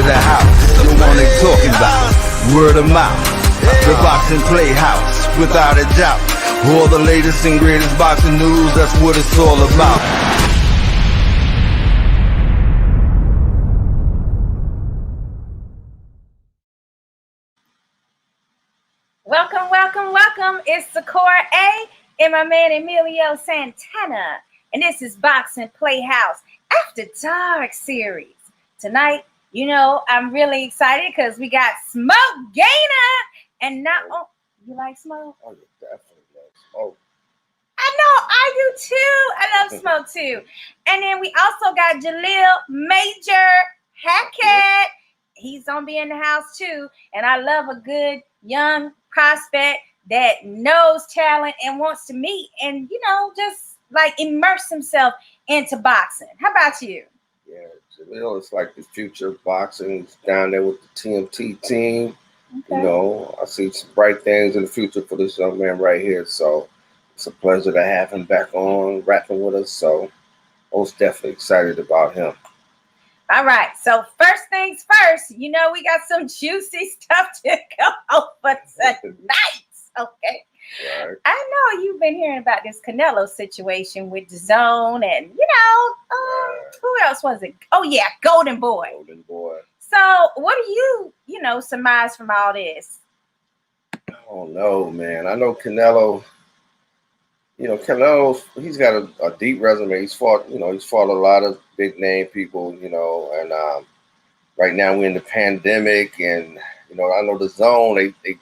of the house, the one they talking about, word of mouth. The Boxing Playhouse, without a doubt. All the latest and greatest boxing news, that's what it's all about. Welcome, welcome, welcome. It's Sakura A and my man Emilio Santana. And this is Boxing Playhouse After Dark series. Tonight, you know, I'm really excited because we got Smoke Gainer. And not, oh, you like Smoke? Oh, you definitely like Smoke. I know, I do too. I love Smoke too. And then we also got Jalil Major Hatcket. He's gonna be in the house too. And I love a good young prospect that knows talent and wants to meet and, you know, just like immerse himself into boxing. How about you? Yeah, Jalil is like the future of boxing. He's down there with the TMT team. Okay. You know, I see some bright things in the future for this young man right here. So it's a pleasure to have him back on, rapping with us. So most definitely excited about him. All right. So first things first, you know, we got some juicy stuff to go over tonight. Okay. Right. I know you've been hearing about this Canelo situation with DAZN and, you know, who else was it? Oh, yeah, Golden Boy. Golden Boy. So what do you know, surmise from all this? I don't know, man. I know Canelo, you know, he's got a deep resume. He's fought a lot of big name people, you know, and right now we're in the pandemic and, you know, I know DAZN, they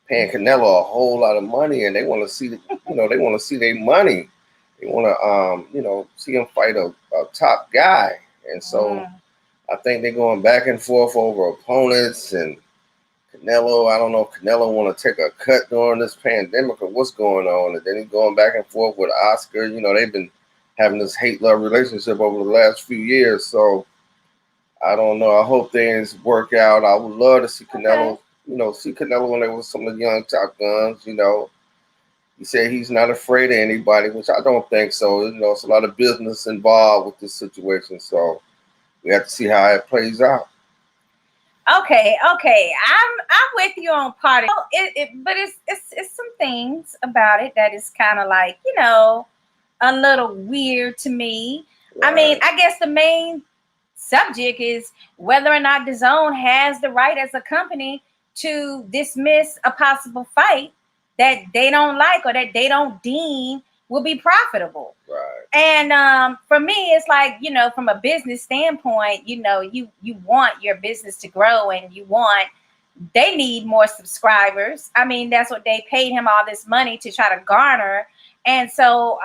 paying Canelo a whole lot of money and they want to see, they want to see their money. They want to, see him fight a top guy. And so I think they're going back and forth over opponents and Canelo. I don't know if Canelo want to take a cut during this pandemic or what's going on. And then he's going back and forth with Oscar. You know, they've been having this hate-love relationship over the last few years. So I don't know. I hope things work out. I would love to see Canelo, see Canelo when there was some of the young top guns, you know. He said he's not afraid of anybody, which I don't think so. You know, it's a lot of business involved with this situation. So we have to see how it plays out. Okay. I'm with you on part of it, but it's some things about it that is kind of like, you know, a little weird to me. Right. I mean, I guess the main subject is whether or not DAZN has the right as a company to dismiss a possible fight that they don't like or that they don't deem will be profitable. Right. And for me, it's like, you know, from a business standpoint, you know, you want your business to grow and they need more subscribers. I mean, that's what they paid him all this money to try to garner. And so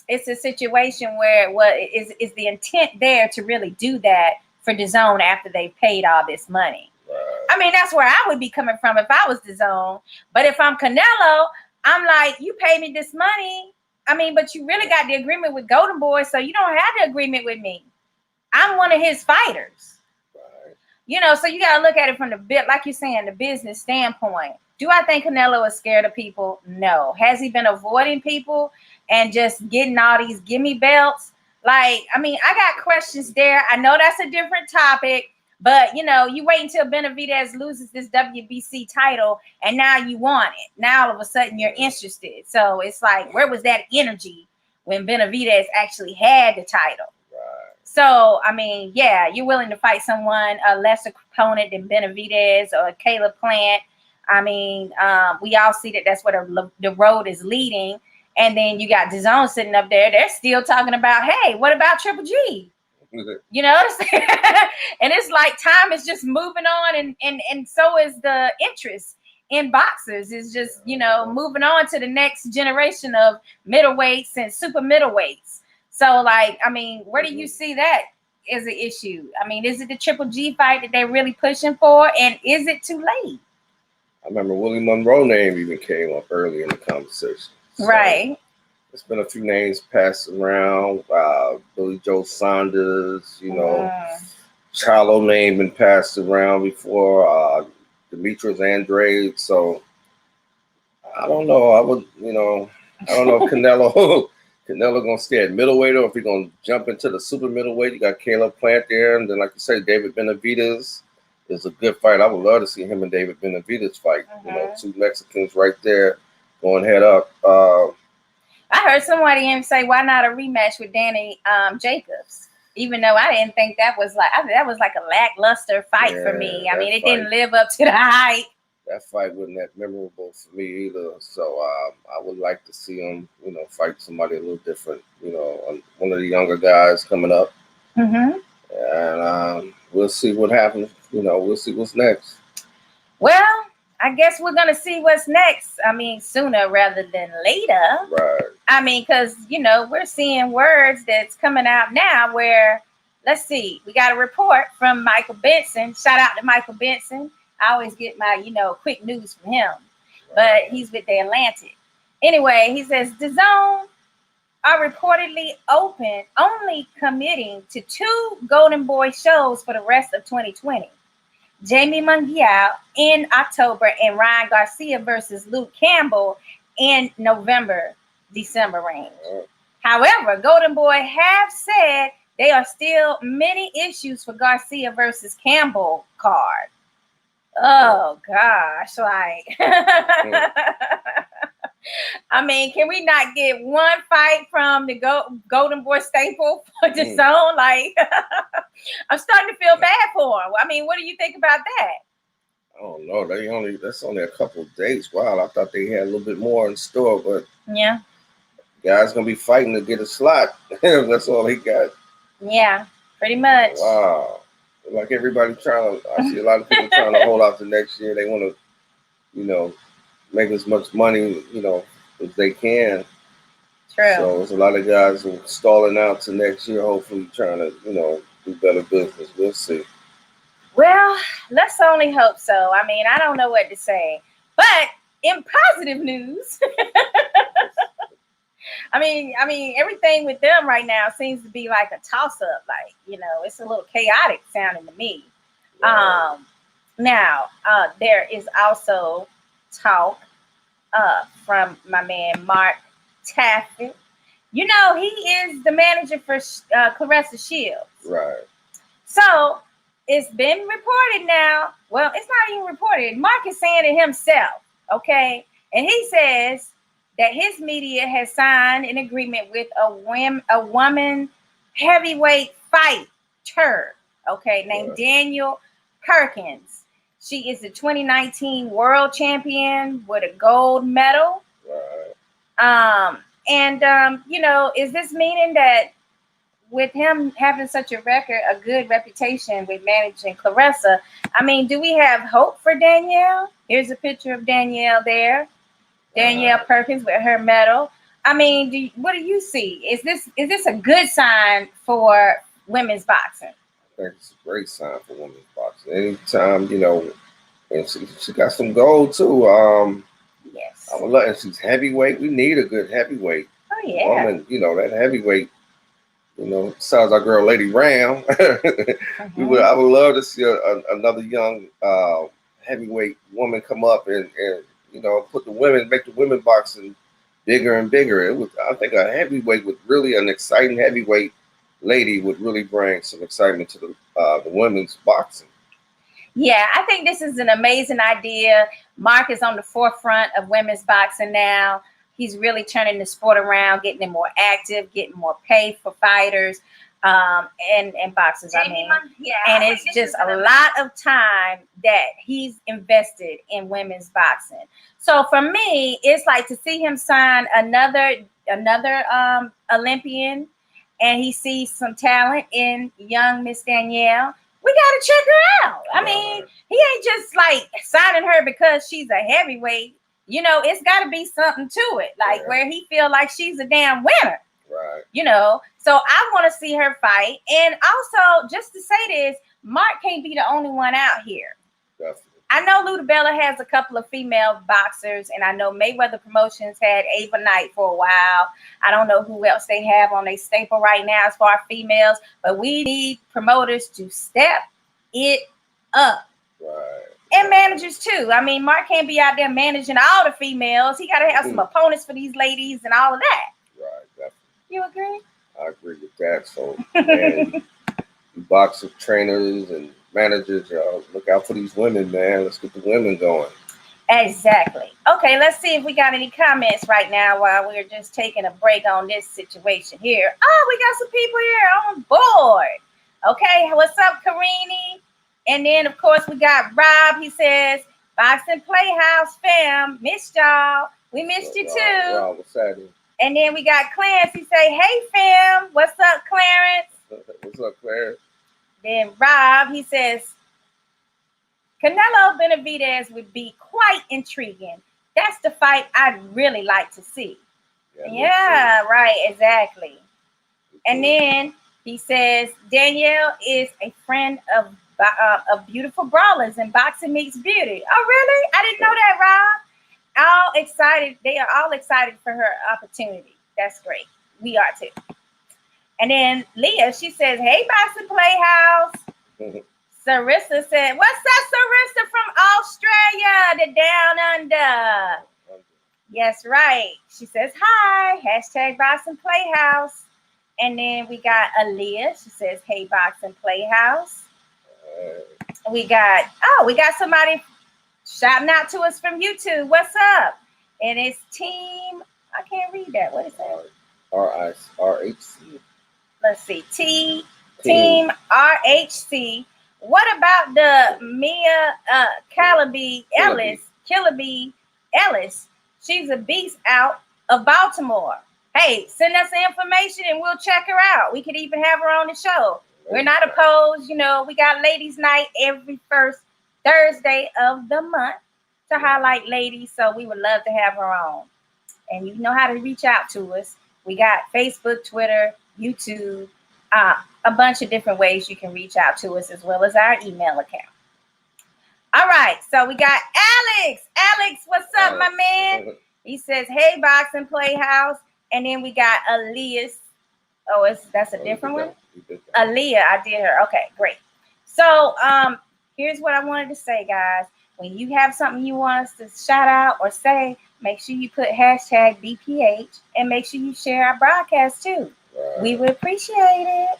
it's a situation where is the intent there to really do that for DAZN after they paid all this money. Right. I mean, that's where I would be coming from if I was DAZN. But if I'm Canelo, I'm like, you pay me this money. I mean, but you really got the agreement with Golden Boy, so you don't have the agreement with me. I'm one of his fighters. Right. You know, so you got to look at it from like you're saying, the business standpoint. Do I think Canelo is scared of people? No. Has he been avoiding people and just getting all these gimme belts? Like, I mean, I got questions there. I know that's a different topic. But, you know, you wait until Benavidez loses this WBC title and now you want it. Now all of a sudden you're interested. So it's like, where was that energy when Benavidez actually had the title? Right. So, I mean, yeah, you're willing to fight someone, a lesser opponent than Benavidez or Caleb Plant. I mean, we all see that that's where the road is leading. And then you got DAZN sitting up there. They're still talking about, hey, what about Triple G? You know what I'm saying? And it's like time is just moving on and so is the interest in boxers is just, you know, moving on to the next generation of middleweights and super middleweights. So like, I mean, where do you see that as an issue? I mean, is it the Triple G fight that they're really pushing for? And is it too late? I remember Willie Monroe name even came up early in the conversation. So, right. There's been a few names passed around. Billy Joe Saunders, you know, Charlo name been passed around before. Demetrius Andrade. So I don't know. I don't know if Canelo gonna stay at middleweight, or if he gonna jump into the super middleweight. You got Caleb Plant there, and then like you say, David Benavidez is a good fight. I would love to see him and David Benavidez fight. You know, two Mexicans right there going head up. I heard somebody even say, "Why not a rematch with Danny Jacobs?" Even though I didn't think that was like a lackluster fight for me. I mean, it didn't live up to the hype. That fight wasn't that memorable for me either. So I would like to see him, you know, fight somebody a little different. You know, one of the younger guys coming up. And we'll see what happens. You know, we'll see what's next. Well, I guess we're going to see what's next. I mean, sooner rather than later. Right. I mean, because, you know, we're seeing words that's coming out now where, let's see, we got a report from Michael Benson. Shout out to Michael Benson. I always get my, you know, quick news from him. But he's with the Atlantic. Anyway, he says, DAZN are reportedly only committing to 2 Golden Boy shows for the rest of 2020. Jamie Munguia in October and Ryan Garcia versus Luke Campbell in November, December range. However, Golden Boy have said there are still many issues for Garcia versus Campbell card. Oh gosh, like I mean, can we not get one fight from the Golden Boy staple for the zone? Like, I'm starting to feel bad for him. I mean, what do you think about that? I don't know. That's only a couple of days. Wow, I thought they had a little bit more in store, but yeah, guys gonna be fighting to get a slot. That's all he got. Yeah, pretty much. Wow. Like everybody I see a lot of people trying to hold out to next year. They want to, you know, make as much money, you know, as they can. True. So there's a lot of guys who are stalling out to next year, hopefully trying to, you know, do better business. We'll see. Well, let's only hope so. I mean, I don't know what to say. But in positive news, I mean, everything with them right now seems to be like a toss-up. Like, you know, it's a little chaotic sounding to me. Wow. Now, there is also talk from my man Mark Taffet. You know, he is the manager for Claressa Shields. Right. So it's been reported now. Well, it's not even reported. Mark is saying it himself. Okay. And he says that his media has signed an agreement with a woman heavyweight fighter, okay, named Danielle Perkins. She is the 2019 world champion with a gold medal. Right. You know, is this meaning that with him having such a good reputation with managing Claressa, I mean, do we have hope for Danielle? Here's a picture of Danielle there. Danielle Perkins with her medal. I mean, what do you see? Is this a good sign for women's boxing? I think it's a great sign for women's boxing. Anytime, you know, and she got some gold too. Yes. I would love, and she's heavyweight. We need a good heavyweight. Oh yeah. Woman, you know, that heavyweight, you know, besides our girl Lady Ram. I would love to see another young heavyweight woman come up and you know, make the women boxing bigger and bigger. I think a heavyweight with really an exciting heavyweight lady would really bring some excitement to the women's boxing. Yeah, I think this is an amazing idea. Mark is on the forefront of women's boxing now. He's really turning the sport around, getting it more active, getting more pay for fighters and boxers. I mean, and it's just a lot of time that he's invested in women's boxing. So for me, it's like to see him sign another Olympian, and he sees some talent in young Miss Danielle. We gotta check her out. I mean, he ain't just like signing her because she's a heavyweight. You know, it's got to be something to it, like where he feel like she's a damn winner. Right. You know, so I want to see her fight. And also, just to say this, Mark can't be the only one out here. Definitely. I know Ludabella has a couple of female boxers, and I know Mayweather Promotions had Ava Knight for a while. I don't know who else they have on their staple right now as far as females, but we need promoters to step it up. Right. And managers too. I mean, Mark can't be out there managing all the females. He got to have some opponents for these ladies and all of that. Right, definitely. You agree? I agree with that. So, man, you boxing trainers and managers, y'all, look out for these women, man. Let's get the women going. Exactly. Okay, let's see if we got any comments right now while we're just taking a break on this situation here. Oh, we got some people here on board. Okay, what's up, Karini? And then, of course, we got Rob. He says, Boxing Playhouse fam, missed y'all. We missed you too. Rob, what's happening? And then we got Clarence. He say, hey, fam. What's up, Clarence? What's up, Clarence? Then Rob, he says, Canelo Benavidez would be quite intriguing. That's the fight I'd really like to see. Yeah, right, exactly. And then he says, Danielle is a friend of Beautiful Brawlers and Boxing Meets Beauty. Oh, really? I didn't know that, Rob. All excited. They are all excited for her opportunity. That's great. We are too. And then Leah, she says, hey, Boxing Playhouse. Sarissa said, what's up, Sarissa from Australia, the down under? Yes, right. She says, hi, hashtag Boxing Playhouse. And then we got Aaliyah. She says, hey, Boxing Playhouse. We got somebody shouting out to us from YouTube. What's up? And it's Team, I can't read that. What is that? RHC. Let's see. Team RHC. What about the Mia Killaby Ellis? She's a beast out of Baltimore. Hey, send us the information and we'll check her out. We could even have her on the show. We're not opposed. You know, we got ladies' night every first Thursday of the month to highlight ladies. So we would love to have her on. And you know how to reach out to us. We got Facebook, Twitter, YouTube, a bunch of different ways you can reach out to us, as well as our email account. All right, so we got Alex. Alex, what's up, my man? He says, hey, Boxing Playhouse. And then we got Elias. Oh, that's a different one? Aaliyah, I did her. Okay, great. So here's what I wanted to say, guys. When you have something you want us to shout out or say, make sure you put hashtag BPH and make sure you share our broadcast too. Right. We would appreciate it.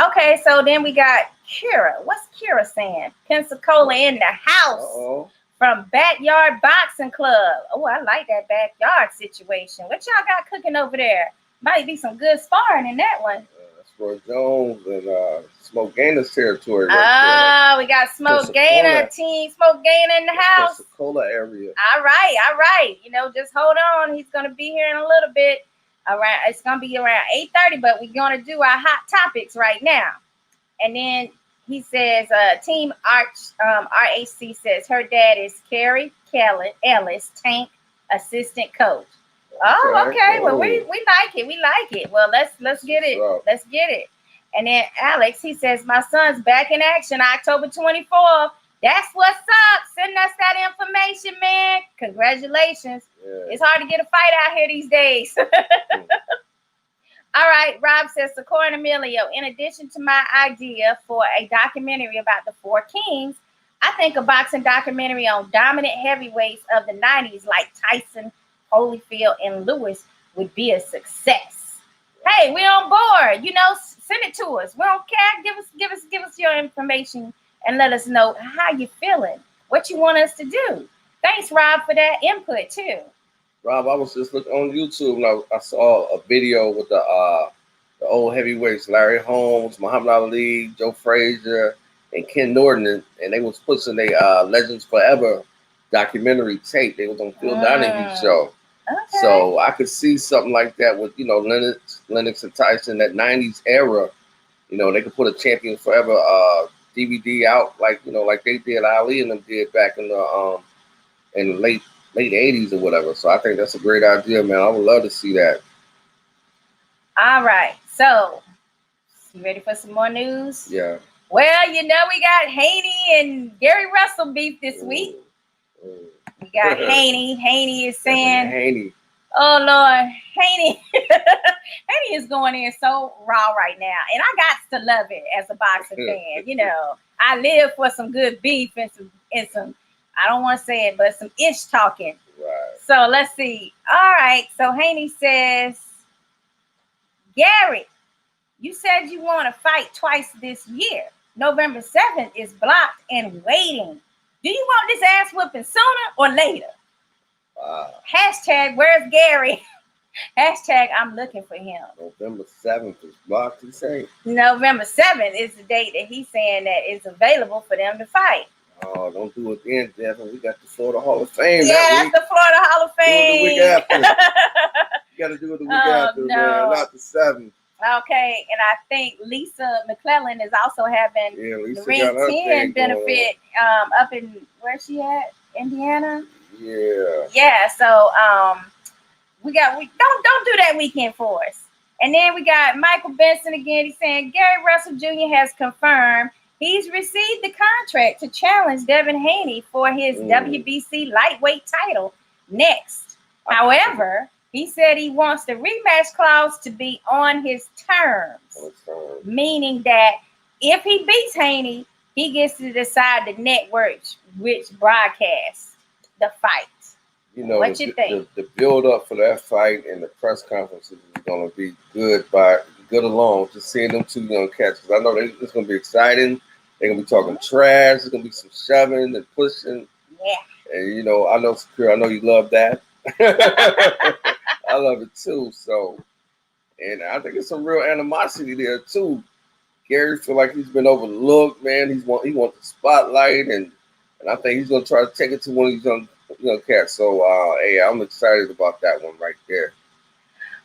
Okay, so then we got Kira. What's Kira saying? Pensacola in the house from Backyard Boxing Club. Oh, I like that backyard situation. What y'all got cooking over there? Might be some good sparring in that one. Roy Jones and Smoke Gainer's territory. We got Smoke Gainer, Team Smoke Gainer in the house. Pensacola area. All right. You know, just hold on. He's going to be here in a little bit. All right, it's going to be around 8:30, but we're going to do our hot topics right now. And then he says, Team RAC says her dad is Kerry Ellis, Tank assistant coach. Oh, okay. Well, we like it. We like it. Well, let's get it. Let's get it. And then Alex, he says, my son's back in action October 24th. That's what's up. Send us that information, man. Congratulations. Yeah. It's hard to get a fight out here these days. All right. Rob says, Socorro and Emilio, in addition to my idea for a documentary about the Four Kings, I think a boxing documentary on dominant heavyweights of the 90s like Tyson, Holyfield, and Lewis would be a success. Hey, we're on board. You know, send it to us. We don't care. Give us your information and let us know how you're feeling, what you want us to do. Thanks, Rob, for that input too. Rob, I was just looking on YouTube and I saw a video with the old heavyweights, Larry Holmes, Muhammad Ali, Joe Frazier, and Ken Norton, and they was pushing their Legends Forever documentary tape. They was on Phil Donahue's show. Okay. So I could see something like that with, you know, Lennox and Tyson, that 90s era. You know, they could put a Champions Forever DVD out like, you know, like they did, Ali and them did back in the late 80s or whatever. So I think that's a great idea, man. I would love to see that. All right. So you ready for some more news? Yeah. Well, you know, we got Haney and Gary Russell beef this week. We got Haney. Haney is saying, Haney. Oh, Lord, Haney. Haney is going in so raw right now. And I got to love it as a boxing fan. You know, I live for some good beef and some, I don't want to say it, but some ish talking. Right. So let's see. All right. So Haney says, Gary, you said you want to fight twice this year. November 7th is blocked and waiting. Do you want this ass whooping sooner or later? Hashtag, where's Gary? Hashtag, I'm looking for him. November 7th is blocked, you say? November 7th is the date that he's saying that is available for them to fight. Oh, don't do it then, Devin. We got the Florida Hall of Fame. Yeah, that's the Florida Hall of Fame. Do it the week after. You got to do it the week after, no. man. Not the 7th. Okay, and I think Lisa McClellan is also having the Ring 10 benefit up in, where's she at? Indiana? Yeah. Yeah, so we don't do that weekend for us. And then we got Michael Benson again. He's saying Gary Russell Jr. has confirmed he's received the contract to challenge Devin Haney for his WBC lightweight title next. However, he said he wants the rematch clause to be on his terms, meaning that if he beats Haney, he gets to decide the network which broadcasts the fight. You know, what you think? The build up for that fight and the press conferences is going to be good alone. Just seeing them two young cats, because I know it's going to be exciting. They're going to be talking trash. There's going to be some shoving and pushing. Yeah. And you know, I know Secure. I know you love that. I love it too. So, and I think there's some real animosity there too. Gary feel like he's been overlooked, man. He wants the spotlight, and I think he's gonna try to take it to one of these young cats. So, hey, I'm excited about that one right there.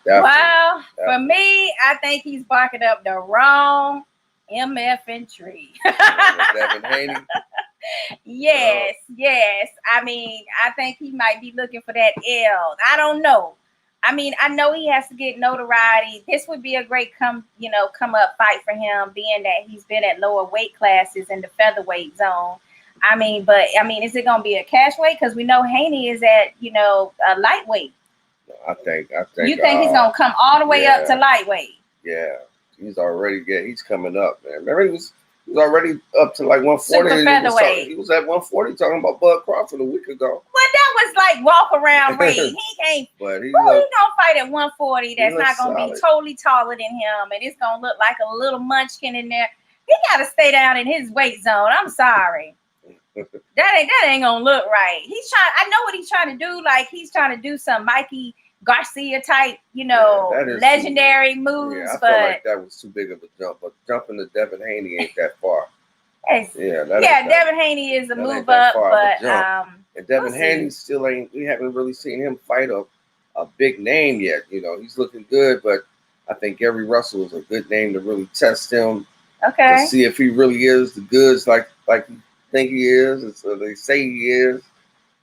Well, for me, I think he's barking up the wrong MF tree. Devin Haney. Yes. I mean, I think he might be looking for that L. I don't know. I mean, I know he has to get notoriety. This would be a great come up fight for him, being that he's been at lower weight classes in the featherweight zone. I mean, is it gonna be a cash weight? Because we know Haney is at a lightweight. I think. You think he's gonna come all the way up to lightweight? Yeah, he's coming up, man. Remember, he was already up to like 140. Super featherweight. He was at 140 talking about Bud Crawford a week ago. Well, that was like walk around weight. He can't. But he gonna fight at 140. That's not gonna solid. be totally taller than him, and it's gonna look like a little munchkin in there. He gotta stay down in his weight zone. I'm sorry. that ain't gonna look right. I know what he's trying to do. Like he's trying to do some Mikey Garcia type, legendary moves. Yeah, I but felt like that was too big of a jump. But jumping to Devin Haney ain't that far. Devin Haney is a move up, but and Devin Haney still ain't. We haven't really seen him fight a big name yet. He's looking good, but I think Gary Russell is a good name to really test him. Okay. To see if he really is the goods like you think he is, or they say he is.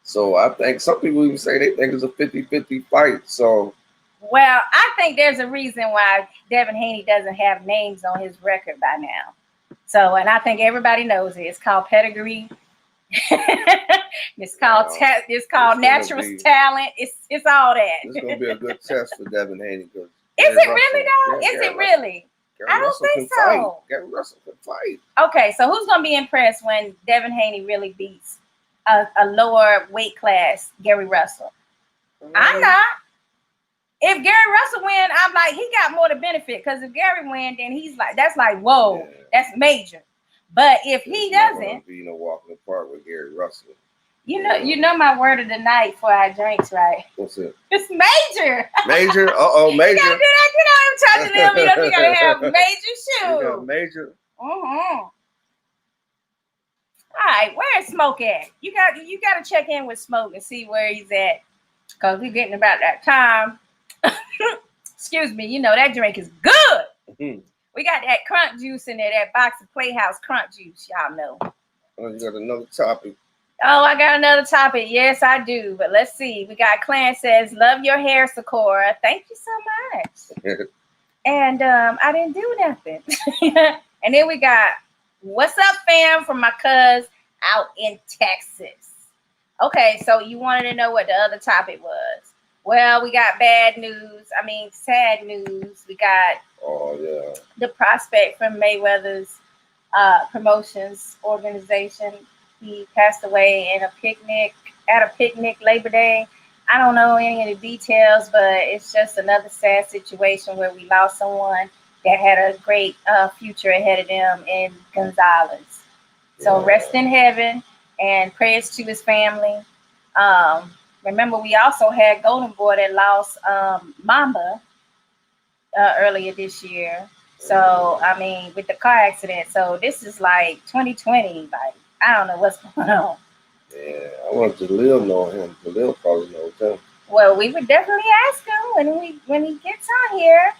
So I think some people even say they think it's a 50-50 fight. So, well, I think there's a reason why Devin Haney doesn't have names on his record by now. So, and I think everybody knows it. It's called pedigree. It's called natural talent. It's all that. It's gonna be a good test for Devin Haney. Is it really though? Is it really? I don't think so. Gary Russell can fight. Okay, so who's gonna be impressed when Devin Haney really beats a lower weight class Gary Russell? I'm not. If Gary Russell win, I'm like, he got more to benefit, because if Gary win, then that's like whoa, that's major. But if he doesn't, be no walking apart with Gary Russell. You know my word of the night for our drinks, right? What's it? It's major. Major? Major. You gotta do that. I'm touching them. You gotta have major shoes. You got major. All right, where is Smoke at? You got to check in with Smoke and see where he's at, because we're getting about that time. Excuse me. That drink is good. Mm-hmm. We got that crunch juice in there, that Boxing Playhouse crunch juice. Y'all know. Oh, you got another topic. Oh, I got another topic. Yes, I do. But let's see. We got Clarence says, love your hair, Sakura. Thank you so much. And I didn't do nothing. And then we got, what's up, fam, from my cuz out in Texas. Okay, so you wanted to know what the other topic was. Well, we got sad news. We got the prospect from Mayweather's Promotions organization. He passed away at a picnic Labor Day. I don't know any of the details, but it's just another sad situation where we lost someone that had a great future ahead of them in Gonzalez. So rest in heaven and prayers to his family. Remember, we also had Golden Boy that lost Mamba earlier this year. So, I mean, with the car accident. So this is like 2020. Like, I don't know what's going on. Yeah, I want Jalil know him. Jalil probably knows him. Well, we would definitely ask him when he gets on here.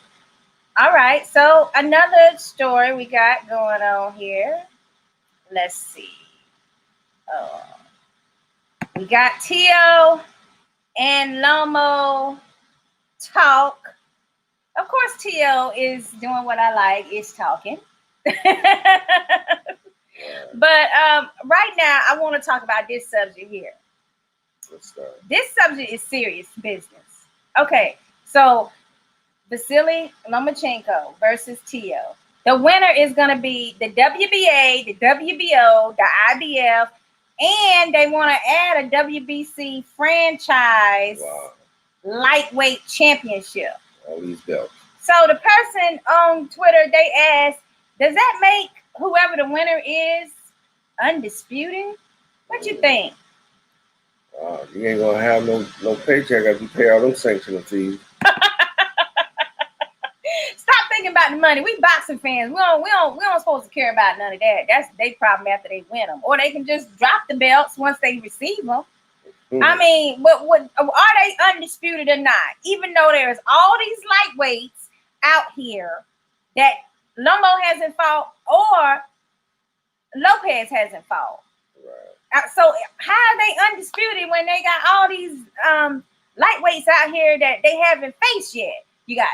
All right. So another story we got going on here. Let's see. We got Tio and Lomo talk. Of course, Tio is doing what I like, is talking. But right now, I want to talk about this subject here. This subject is serious business. Okay, so Vasily Lomachenko versus Tio. The winner is going to be the WBA, the WBO, the IBF, and they want to add a WBC franchise lightweight championship. All these belts. So the person on Twitter, they asked, does that make whoever the winner is undisputed? What you think? You ain't gonna have no paycheck after you pay all them sanctioning fees. Stop thinking about the money. We boxing fans. We don't supposed to care about none of that. That's their problem after they win them, or they can just drop the belts once they receive them. I mean, but what are they undisputed or not? Even though there's all these lightweights out here that Lomo hasn't fought or Lopez hasn't fought. Right. So how are they undisputed when they got all these lightweights out here that they haven't faced yet? You got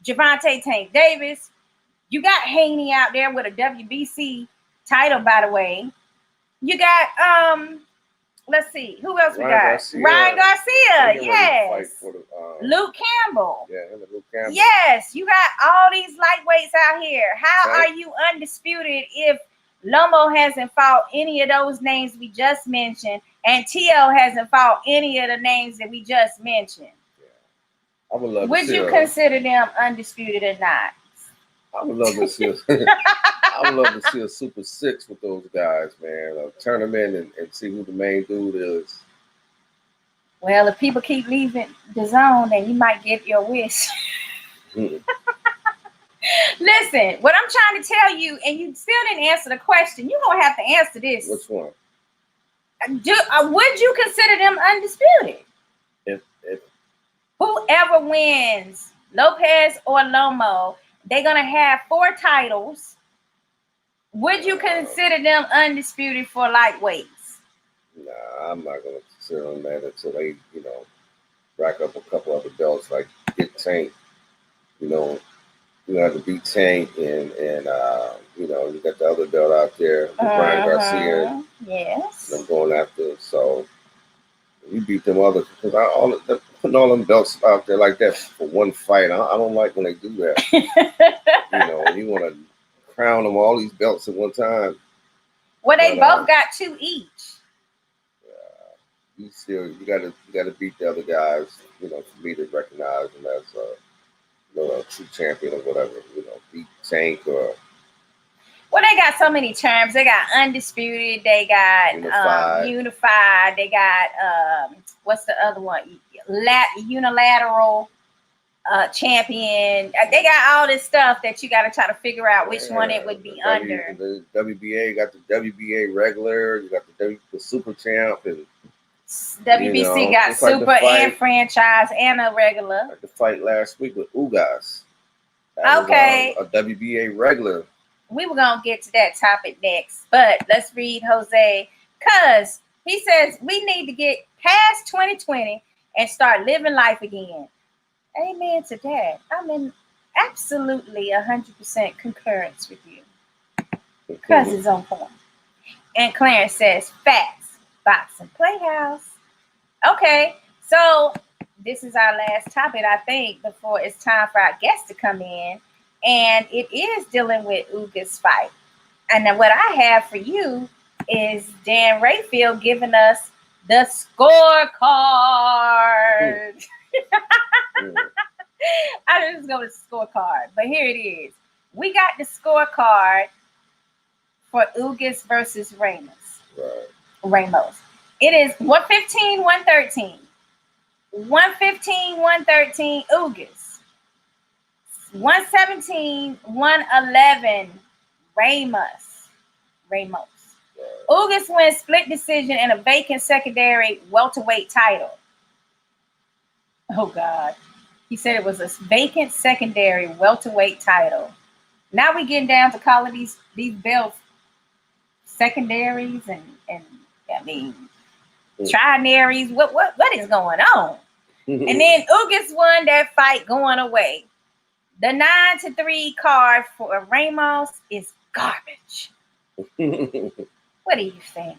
Gervonta Tank Davis. You got Haney out there with a WBC title, by the way. You got let's see, who else we got? Ryan Garcia, yes. Luke Campbell. Yeah, him and Luke Campbell. Yes, you got all these lightweights out here. How are you undisputed if Lomo hasn't fought any of those names we just mentioned, and Tio hasn't fought any of the names that we just mentioned? I would love would you consider them undisputed or not? I would love to see I would love to see a Super Six with those guys, man. Turn them in and see who the main dude is. Well, if people keep leaving the zone, then you might get your wish. Listen, what I'm trying to tell you, and you still didn't answer the question, you're going to have to answer this. Which one? Would you consider them undisputed? If whoever wins, Lopez or Lomo, they're going to have 4 titles. Would you consider them undisputed for lightweights? Nah, I'm not going to consider them that until they, rack up a couple other belts, like get Tank. You have to beat Tank, and you got the other belt out there, Brian Garcia. Yes. I'm going after. So you beat them others, because putting all them belts out there like that for one fight, I don't like when they do that. You want to crown them all these belts at one time. Well, they both got 2 each. You gotta beat the other guys, for me to recognize them as a true champion or whatever. Beat Tank or. Well, they got so many terms. They got undisputed. They got unified. They got what's the other one? Unilateral champion. They got all this stuff that you got to try to figure out which one it would be under. The WBA got the WBA regular. You got the super champ, and WBC got super and franchise and a regular. Like the fight last week with Oogas. Okay. A WBA regular. We were going to get to that topic next, but let's read Jose, because he says we need to get past 2020 and start living life again. Amen to that. I'm in absolutely 100% concurrence with you, because it's on point. And Clarence says, facts, Boxing Playhouse. Okay, so this is our last topic, I think, before it's time for our guests to come in. And it is dealing with Ooga's fight. And then what I have for you is Dan Rayfield giving us the scorecard. I just go to the scorecard, but here it is. We got the scorecard for Ugas versus Ramos. Right. Ramos. It is 115, 113. 115, 113 Ugas. 117, 111 Ramos. Ugas wins split decision in a vacant secondary welterweight title. Oh God. He said it was a vacant secondary welterweight title. Now we getting down to calling these belts secondaries and I mean trinaries. What is going on? And then Ugas won that fight going away. The 9-3 card for Ramos is garbage. What do you think?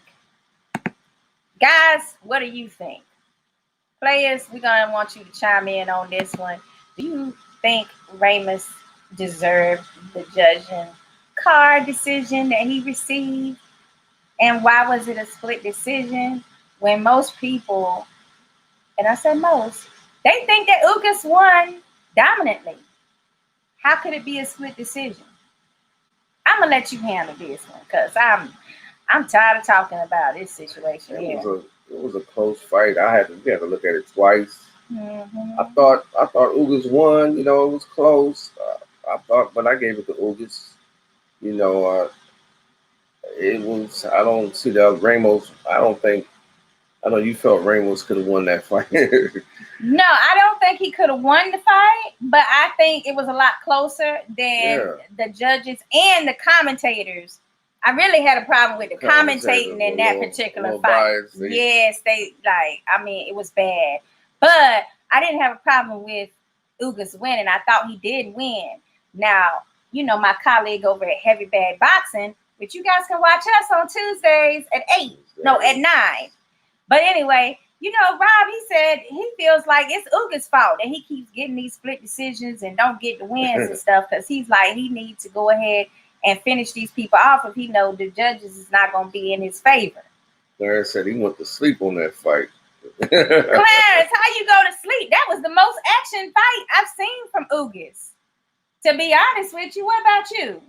Guys, what do you think? Players, we're going to want you to chime in on this one. Do you think Ramos deserved the judging card decision that he received? And why was it a split decision when most people, and I said most, they think that Ugas won dominantly? How could it be a split decision? I'm going to let you handle this one because I'm tired of talking about this situation. It was a close fight. We had to look at it twice. Mm-hmm. I thought Ugas won. You know, it was close. But I gave it to Ugas. You know, it was. I don't see that Ramos. I know you felt Ramos could have won that fight. No, I don't think he could have won the fight, but I think it was a lot closer than the judges and the commentators. I really had a problem with the commentating in that particular fight. Yes, it was bad. But I didn't have a problem with Ooga's winning. I thought he did win. Now, you know, my colleague over at Heavy Bag Boxing, which you guys can watch us on Tuesdays at 9. But anyway, you know, Rob, he said he feels like it's Ooga's fault that he keeps getting these split decisions and don't get the wins and stuff because he's like, he needs to go ahead and finish these people off if he knows the judges is not going to be in his favor. Clarence said he went to sleep on that fight. Clarence, how you go to sleep? That was the most action fight I've seen from Oogas. To be honest with you, what about you?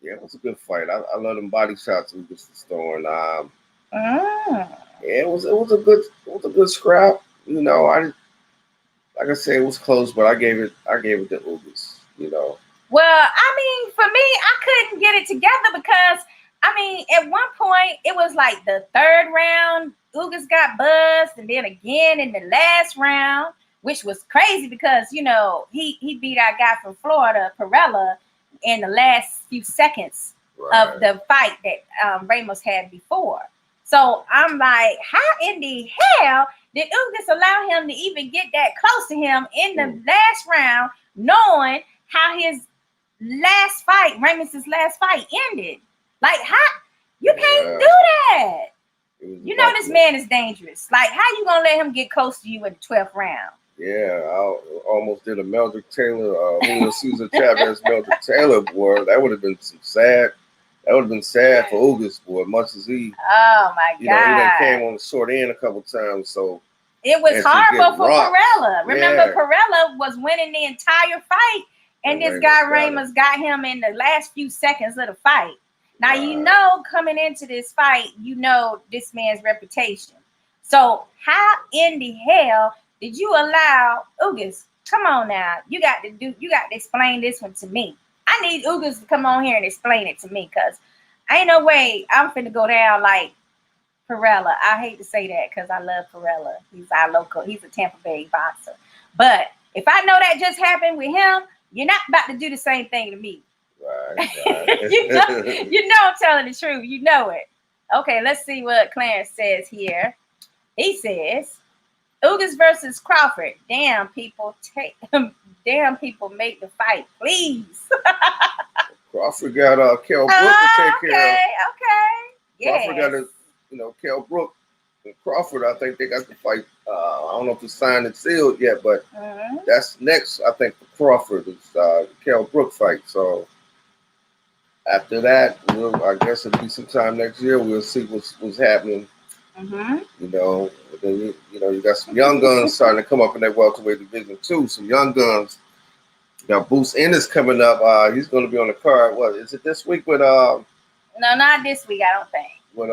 Yeah, it was a good fight. I love them body shots Oogas was throwing. Yeah, it was a good scrap. You know, like I said, it was close, but I gave it to Oogas. You know. Well, I mean, for me, I couldn't get it together because, I mean, at one point, it was like the third round, Oogas got buzzed, and then again in the last round, which was crazy because, you know, he beat our guy from Florida, Perella, in the last few seconds of the fight that Ramos had before. So I'm like, how in the hell did Oogas allow him to even get that close to him in the last round, knowing how his last fight, Ramos's last fight, ended? Like, how you can't do that? You know this man is dangerous. Like, how you gonna let him get close to you in the 12th round? Yeah, I almost did a Meldrick Taylor, Julio Cesar Chavez, Meldrick Taylor, boy. That would have been sad. That would have been sad for Oogas, boy. Much as he, oh my God, he done came on the short end a couple times, so it was horrible for Perella. Remember, yeah. Perella was winning the entire fight, and this guy Ramos got him in the last few seconds of the fight. Now, you know, coming into this fight, you know this man's reputation. So how in the hell did you allow Oogas? Come on now. You got to explain this one to me. I need Oogas to come on here and explain it to me because ain't no way I'm finna go down like Perella. I hate to say that because I love Perella. He's our local. He's a Tampa Bay boxer. But if I know that just happened with him, you're not about to do the same thing to me. Right. you know I'm telling the truth. You know it. Okay, let's see what Clarence says here. He says, Oogas versus Crawford. Damn, people make the fight, please. Crawford got Kell Brook to take care of. Okay. Yeah. Crawford got Kell Brook and Crawford. I think they got the fight. I don't know if it's signed and sealed yet, but that's next. I think for Crawford is Kell Brook fight. So after that, I guess it'll be sometime next year. We'll see what's happening You know, then you got some young guns starting to come up in that welterweight division too. Some young guns. You got Bruce Ennis coming up. He's going to be on the card. What is it this week with No, not this week. I don't think. With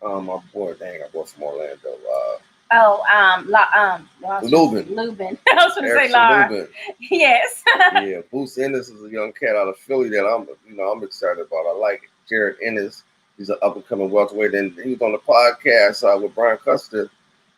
my boy, dang, I bought from Orlando. Lubin. Lubin. I was going to say Lara. Lubin. Yes. Yeah, Bruce Ennis is a young cat out of Philly that I'm excited about. I like it. Jared Ennis. He's an up and coming welterweight, and he was on the podcast with Brian Custer,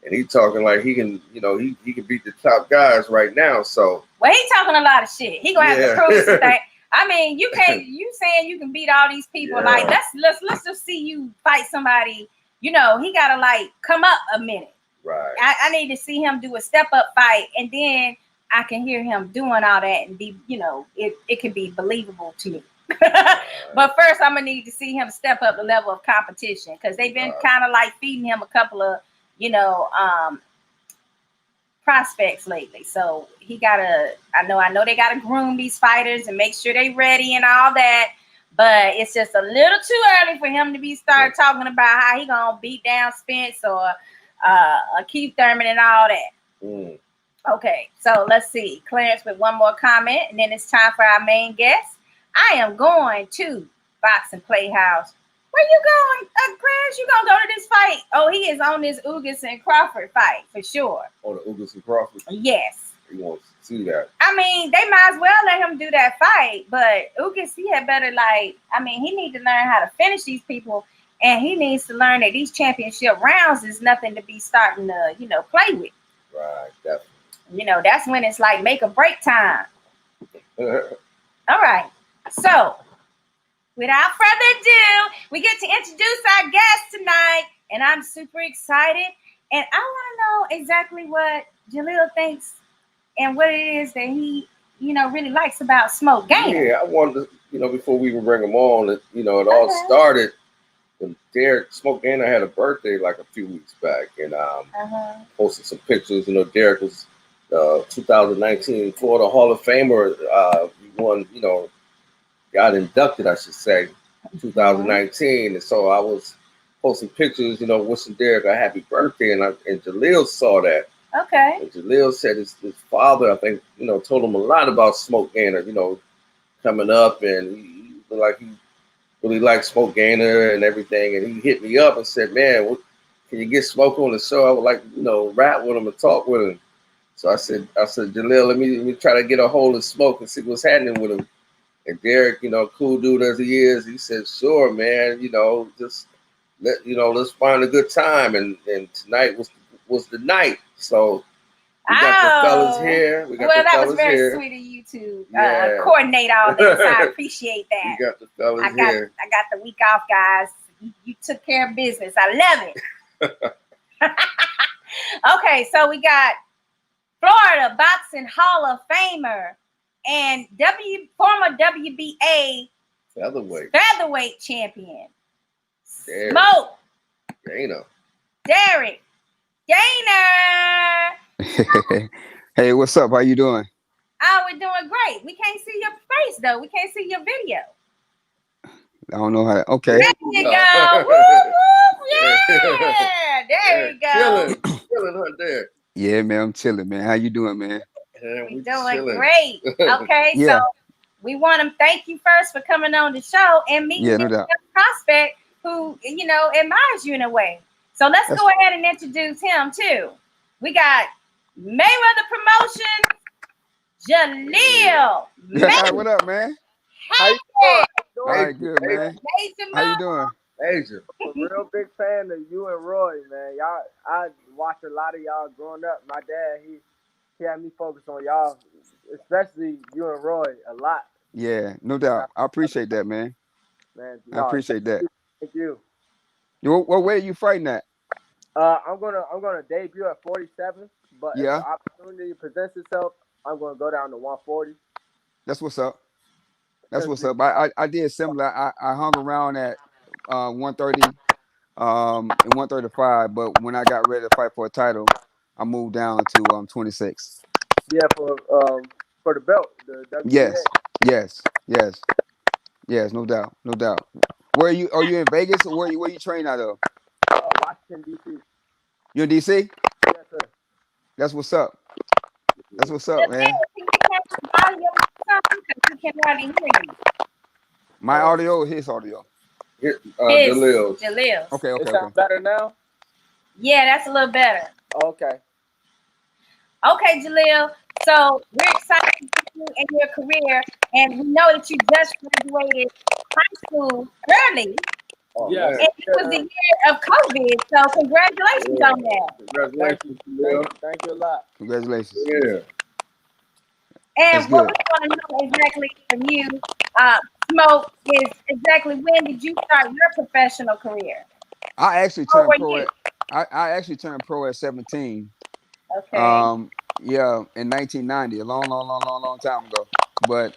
and he talking like he can, he can beat the top guys right now. So well, he talking a lot of shit. He gonna have to prove something. I mean, you can't. You saying you can beat all these people? Yeah. Like let's just see you fight somebody. He gotta like come up a minute. Right. I need to see him do a step up fight, and then I can hear him doing all that and be, it can be believable to me. But first, I'm gonna need to see him step up the level of competition because they've been kind of like feeding him a couple of, prospects lately. So he gotta. I know they gotta groom these fighters and make sure they ready and all that. But it's just a little too early for him to start talking about how he gonna beat down Spence or Keith Thurman and all that. Okay, so let's see. Clarence with one more comment, and then it's time for our main guest. I am going to Boxing Playhouse. Where you going, Clarence? You gonna go to this fight? Oh, he is on this Ooga and Crawford fight for sure. Oh, the Ooga and Crawford? Yes. He wants to see that. I mean, they might as well let him do that fight, but Ooga, he had better he need to learn how to finish these people, and he needs to learn that these championship rounds is nothing to be starting to, play with. Right, definitely. That's when it's like make or break time. All right. So, without further ado, we get to introduce our guest tonight, and I'm super excited. And I want to know exactly what Jalil thinks and what it is that he, really likes about Smoke Gainer. Yeah, I wanted to, before we even bring him on, it all started when Derrick Smoke Gainer had a birthday like a few weeks back, and posted some pictures. Derrick was 2019 Florida Hall of Famer. He won, got inducted, I should say, 2019. And so I was posting pictures, wishing Derrick a happy birthday. And Jalil saw that. Okay. And Jalil said his father, I think, told him a lot about Smoke Gainer, coming up. And he looked like he really liked Smoke Gainer and everything. And he hit me up and said, man, can you get Smoke on the show? I would like, rap with him and talk with him. So I said, Jalil, let me try to get a hold of Smoke and see what's happening with him. And Derrick, cool dude as he is, he said, sure, man, just let's find a good time. And tonight was the night. So we got the fellas here. That was very sweet of you to coordinate all this. I appreciate that. We got the fellas here. I got the week off, guys. You took care of business. I love it. Okay, so we got Florida Boxing Hall of Famer and former WBA Featherweight champion, Smoke Gainer. Derrick Gainer. Hey, what's up? How you doing? Oh, we're doing great. We can't see your face though. We can't see your video. I don't know how. Okay. There you go. Woo, woo, yeah. There you go. Chilling right there. Yeah, man, I'm chilling, man. How you doing, man? We're doing great. Okay, so we want to thank you first for coming on the show and meeting a prospect who, admires you in a way. So let's go ahead and introduce him too. We got Mayweather Promotions, Jalil. Hey, what up, man? How you doing? All right, good, man. How you doing? Asia. I'm a real big fan of you and Roy, man. Y'all, I watched a lot of y'all growing up. My dad, he had me focus on y'all, especially you and Roy, a lot. Yeah, no doubt. I appreciate that, man. I appreciate that. Thank you. What weight are you fighting at? I'm gonna debut at 47, but if the opportunity presents itself, I'm gonna go down to 140. That's what's up. That's what's up. I did similar. I hung around at 130 and 135, but when I got ready to fight for a title, I moved down to 26. Yeah, for the belt, the WBA. Yes, no doubt. Where are you in Vegas or where you train out of? My Washington, D.C. You in DC? Yes, sir. That's what's up. That's what's up, man. Can you catch the audio or something? Because we can hardly hear you. My audio or his audio? Here, His, Jalil. Jalil. Okay, It okay, sounds okay. better now? Yeah, that's a little better. Okay. Okay, Jalil. So we're excited for you and your career, and we know that you just graduated high school early, Oh, Yes. man. and it was the year of COVID. So congratulations on that. Congratulations, Jalil. Thank you a lot. Congratulations. Yeah. And That's what good. we want to know exactly from you, Smoke, is exactly when did you start your professional career? I actually How turned were pro you? at I actually turned pro at 17. Okay. Yeah, in 1990, a long time ago. But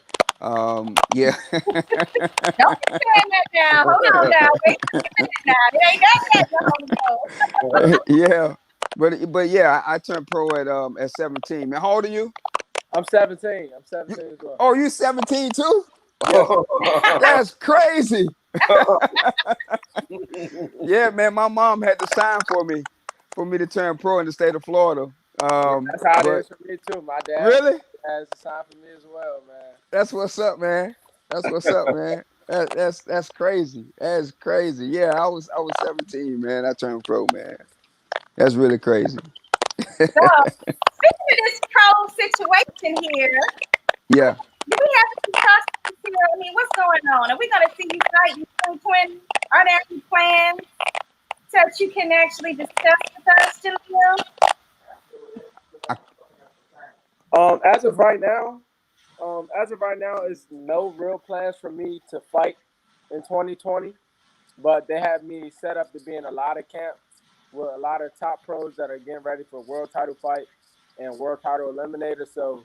yeah. Don't be saying that now. Hold on now. Wait a minute now. It ain't that long ago. Yeah. But yeah, I turned pro at 17. Man, how old are you? I'm 17. I'm You 17 as well. Oh, you 17 too? Yes. That's crazy. Yeah, man, my mom had to sign for me to turn pro in the state of Florida. That's how it But is for me too. My dad really, has a sign for me as well, man. that's what's up, man. That's what's up, man. That's crazy. That's crazy. Yeah, I was 17, man. I turned pro, man. That's really crazy. So, speaking of this pro situation here, Yeah. do we have any prospects here? I mean, what's going on? Are we going to see you fight in 2020? Are there any plans that you can actually discuss with us, Jalil? As of right now, it's no real plans for me to fight in 2020. But they have me set up to be in a lot of camps with a lot of top pros that are getting ready for world title fight and world title eliminator. So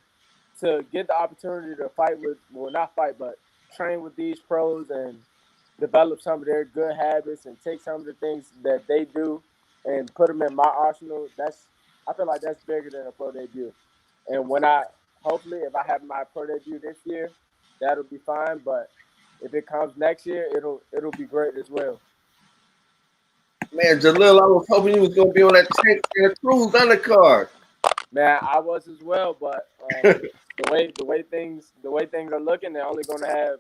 to get the opportunity to fight with, well, not fight, but train with these pros and develop some of their good habits and take some of the things that they do and put them in my arsenal. I feel like that's bigger than a pro debut. And hopefully, if I have my pro debut this year, that'll be fine. But if it comes next year, it'll be great as well. Man, Jalil, I was hoping you was gonna be on that Tank Santa Cruz undercard. Man, I was as well, but the way things are looking, they're only going to have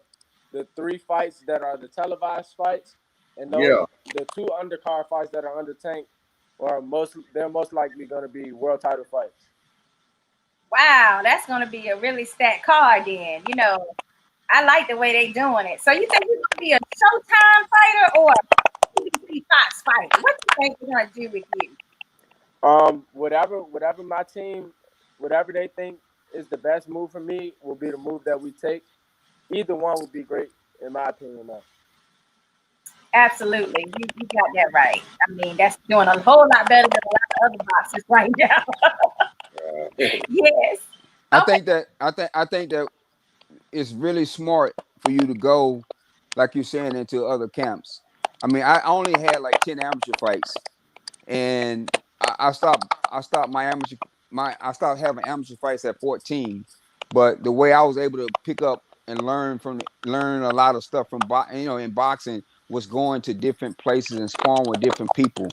the 3 fights that are the televised fights, and Yeah. the 2 undercard fights that are under Tank they're most likely going to be world title fights. Wow, that's going to be a really stacked card then. You know, I like the way they doing it. So you think you're going to be a Showtime fighter or a PPV Fox fighter? What do you think they're going to do with you? Whatever my team, whatever they think is the best move for me will be the move that we take. Either one would be great in my opinion. Now. Absolutely. You got that right. I mean, that's doing a whole lot better than a lot of other boxes right now. Yes. I Okay. think that it's really smart for you to go, like you're saying, into other camps. I mean, I only had like 10 amateur fights, and I stopped I stopped having amateur fights at 14. But the way I was able to pick up and learn a lot of stuff from in boxing was going to different places and sparring with different people.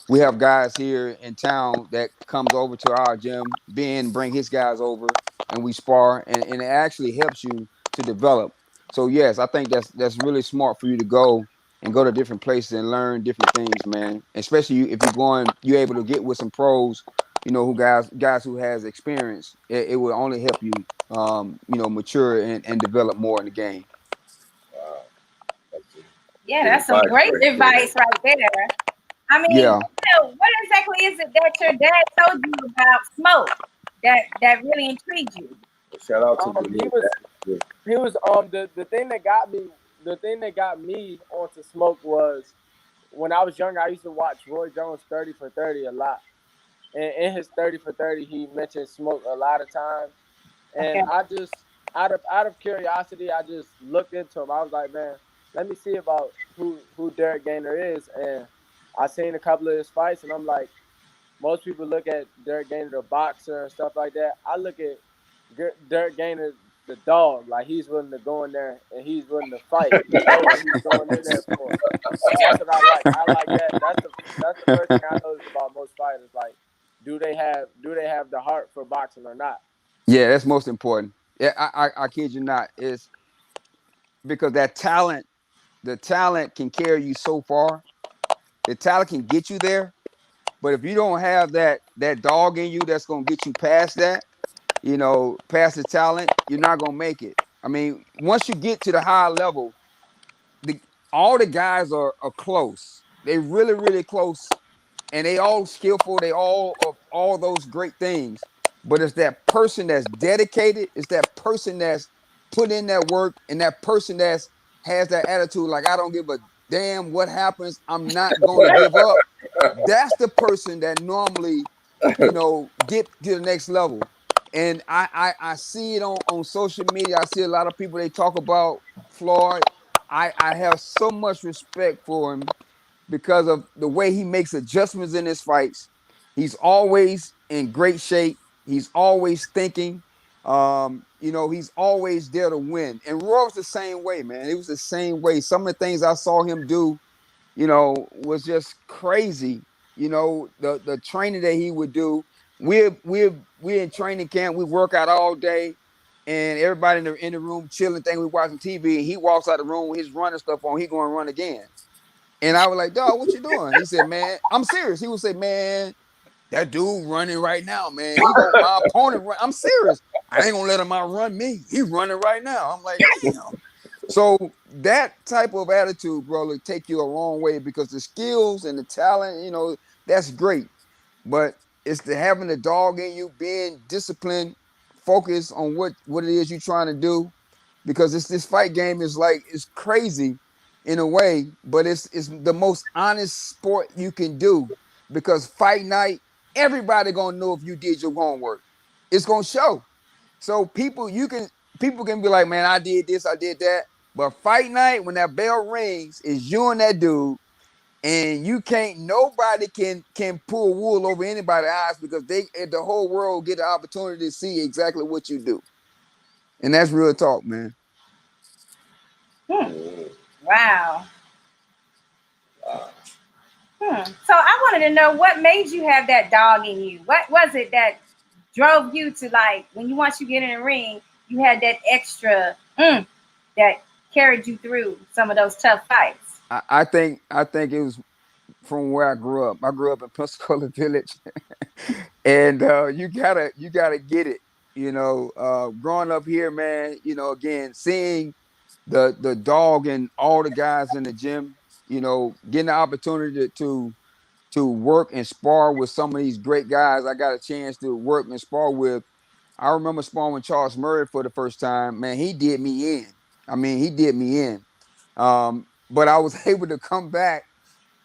We have guys here in town that comes over to our gym. Ben bring his guys over and we spar, and it actually helps you to develop. So yes, I think that's really smart for you to go to different places and learn different things, man. Especially if you're able to get with some pros, who guys who has experience. It will only help you, mature and develop more in the game. Wow. Yeah, Good that's some advice great right there. advice right there. I mean, Yeah, what exactly is it that your dad told you about smoke that really intrigued you? Shout out to He Jalil. was he was the thing that got me onto smoke was when I was younger. I used to watch Roy Jones 30 for 30 a lot, and in his 30 for 30, he mentioned smoke a lot of times. And Okay. I just out of curiosity, I just looked into him. I was like, man, let me see about who Derek Gainer is, and I seen a couple of his fights, and I'm like, most people look at Derek Gainer the boxer and stuff like that. I look at Derek Gainer the dog. Like he's willing to go in there and he's willing to fight. He know what he's going in there for, and that's what I like. I like that. That's the first thing I notice about most fighters. Like, do they have the heart for boxing or not? Yeah, that's most important. Yeah, I kid you not. It's because the talent can carry you so far. The talent can get you there, but if you don't have that dog in you that's gonna get you past that, past the talent, you're not gonna make it. I mean, once you get to the high level, the all the guys are close. They really, really close, and they all skillful. They all of all those great things. But it's that person that's dedicated. It's that person that's put in that work, and that person that's has that attitude. Like, I don't give a damn what happens. I'm not going to give up. That's the person that normally, get to the next level. And I see it on social media. I see a lot of people, they talk about Floyd. I have so much respect for him because of the way he makes adjustments in his fights. He's always in great shape. He's always thinking. He's always there to win. And Roy was the same way, man. It was the same way. Some of the things I saw him do, was just crazy. The training that he would do. We're in training camp. We work out all day, and everybody in the room chilling, thinking we watching TV. And he walks out of the room with his running stuff on. He going to run again. And I was like, dog, what you doing? He said, man, I'm serious. He would say, man, that dude running right now, man. My opponent run. I'm serious. I ain't gonna let him outrun me. He running right now. I'm like, damn. So that type of attitude, bro, will take you a long way because the skills and the talent, that's great. But it's the having the dog in you, being disciplined, focused on what it is you're trying to do. Because this fight game is like, it's crazy in a way, but it's the most honest sport you can do. Because fight night, everybody gonna know if you did your homework. It's gonna show. So people can be like, man, I did this, I did that. But fight night, when that bell rings, is you and that dude, and nobody can pull wool over anybody's eyes because the whole world get the opportunity to see exactly what you do. And that's real talk, man. Wow. So I wanted to know what made you have that dog in you. What was it that drove you to, like, when once you get in the ring, you had that extra that carried you through some of those tough fights? I think it was from where I grew up. I grew up in Pensacola Village, and you gotta get it. Growing up here, man. Again, seeing the dog and all the guys in the gym. Getting the opportunity to work and spar with some of these great guys. I got a chance to work and spar with. I remember sparring with Charles Murray for the first time. Man, he did me in. I mean, he did me in. But I was able to come back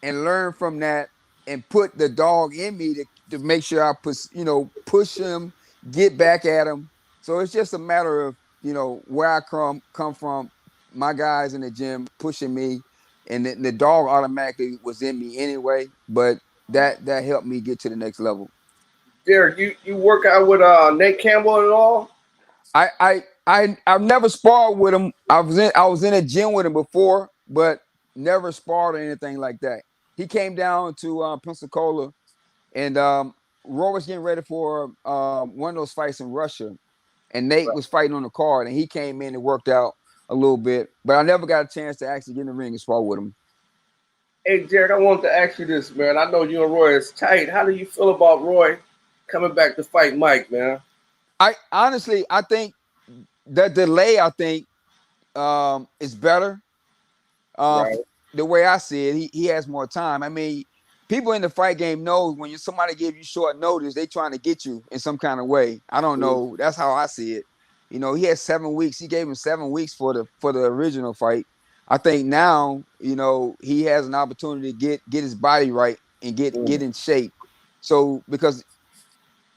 and learn from that and put the dog in me to make sure I push him, get back at him. So it's just a matter of, where I come from, my guys in the gym pushing me, and the dog automatically was in me anyway. But that helped me get to the next level. Derrick, you work out with Nate Campbell at all? I've never sparred with him. I was in a gym with him before, but never sparred or anything like that. He came down to Pensacola, and Roy was getting ready for one of those fights in Russia, and Nate was fighting on the card, and he came in and worked out a little bit, but I never got a chance to actually get in the ring and spar with him. Hey, Derrick, I wanted to ask you this, man. I know you and Roy is tight. How do you feel about Roy coming back to fight Mike, man? I think the delay, is better. Right. The way I see it, he has more time. I mean, people in the fight game know when somebody give you short notice, they trying to get you in some kind of way. I don't know. That's how I see it. He had 7 weeks. He gave him 7 weeks for the original fight. I think now, he has an opportunity to get his body right and get in shape. So because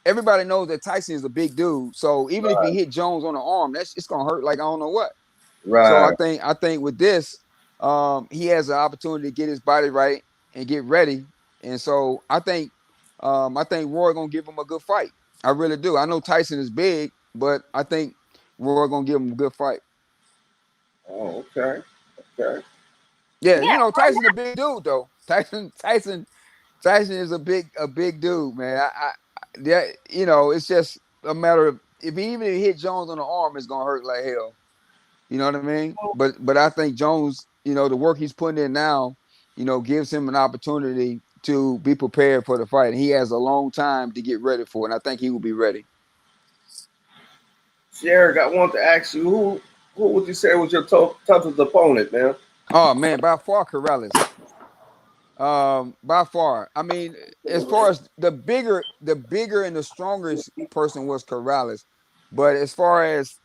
everybody knows that Tyson is a big dude. So even if he hit Jones on the arm, it's gonna hurt like I don't know what. Right. So I think with this, he has an opportunity to get his body right and get ready. And so I think Roy gonna give him a good fight. I really do. I know Tyson is big, but I think Roy gonna give him a good fight. Oh, okay. Okay. Yeah, Yeah, you know Tyson's a big dude though. Tyson is a big dude, man. Yeah, you know, it's just a matter of if he even hit Jones on the arm, it's gonna hurt like hell. You know what I mean? But I think Jones, you know, the work he's putting in now, you know, gives him an opportunity to be prepared for the fight. And he has a long time to get ready for it. And I think he will be ready. Eric, I want to ask you who would you say was your toughest opponent, man? Oh man, by far Corrales. By far. I mean, as far as the bigger and the strongest person was Corrales. But as far as,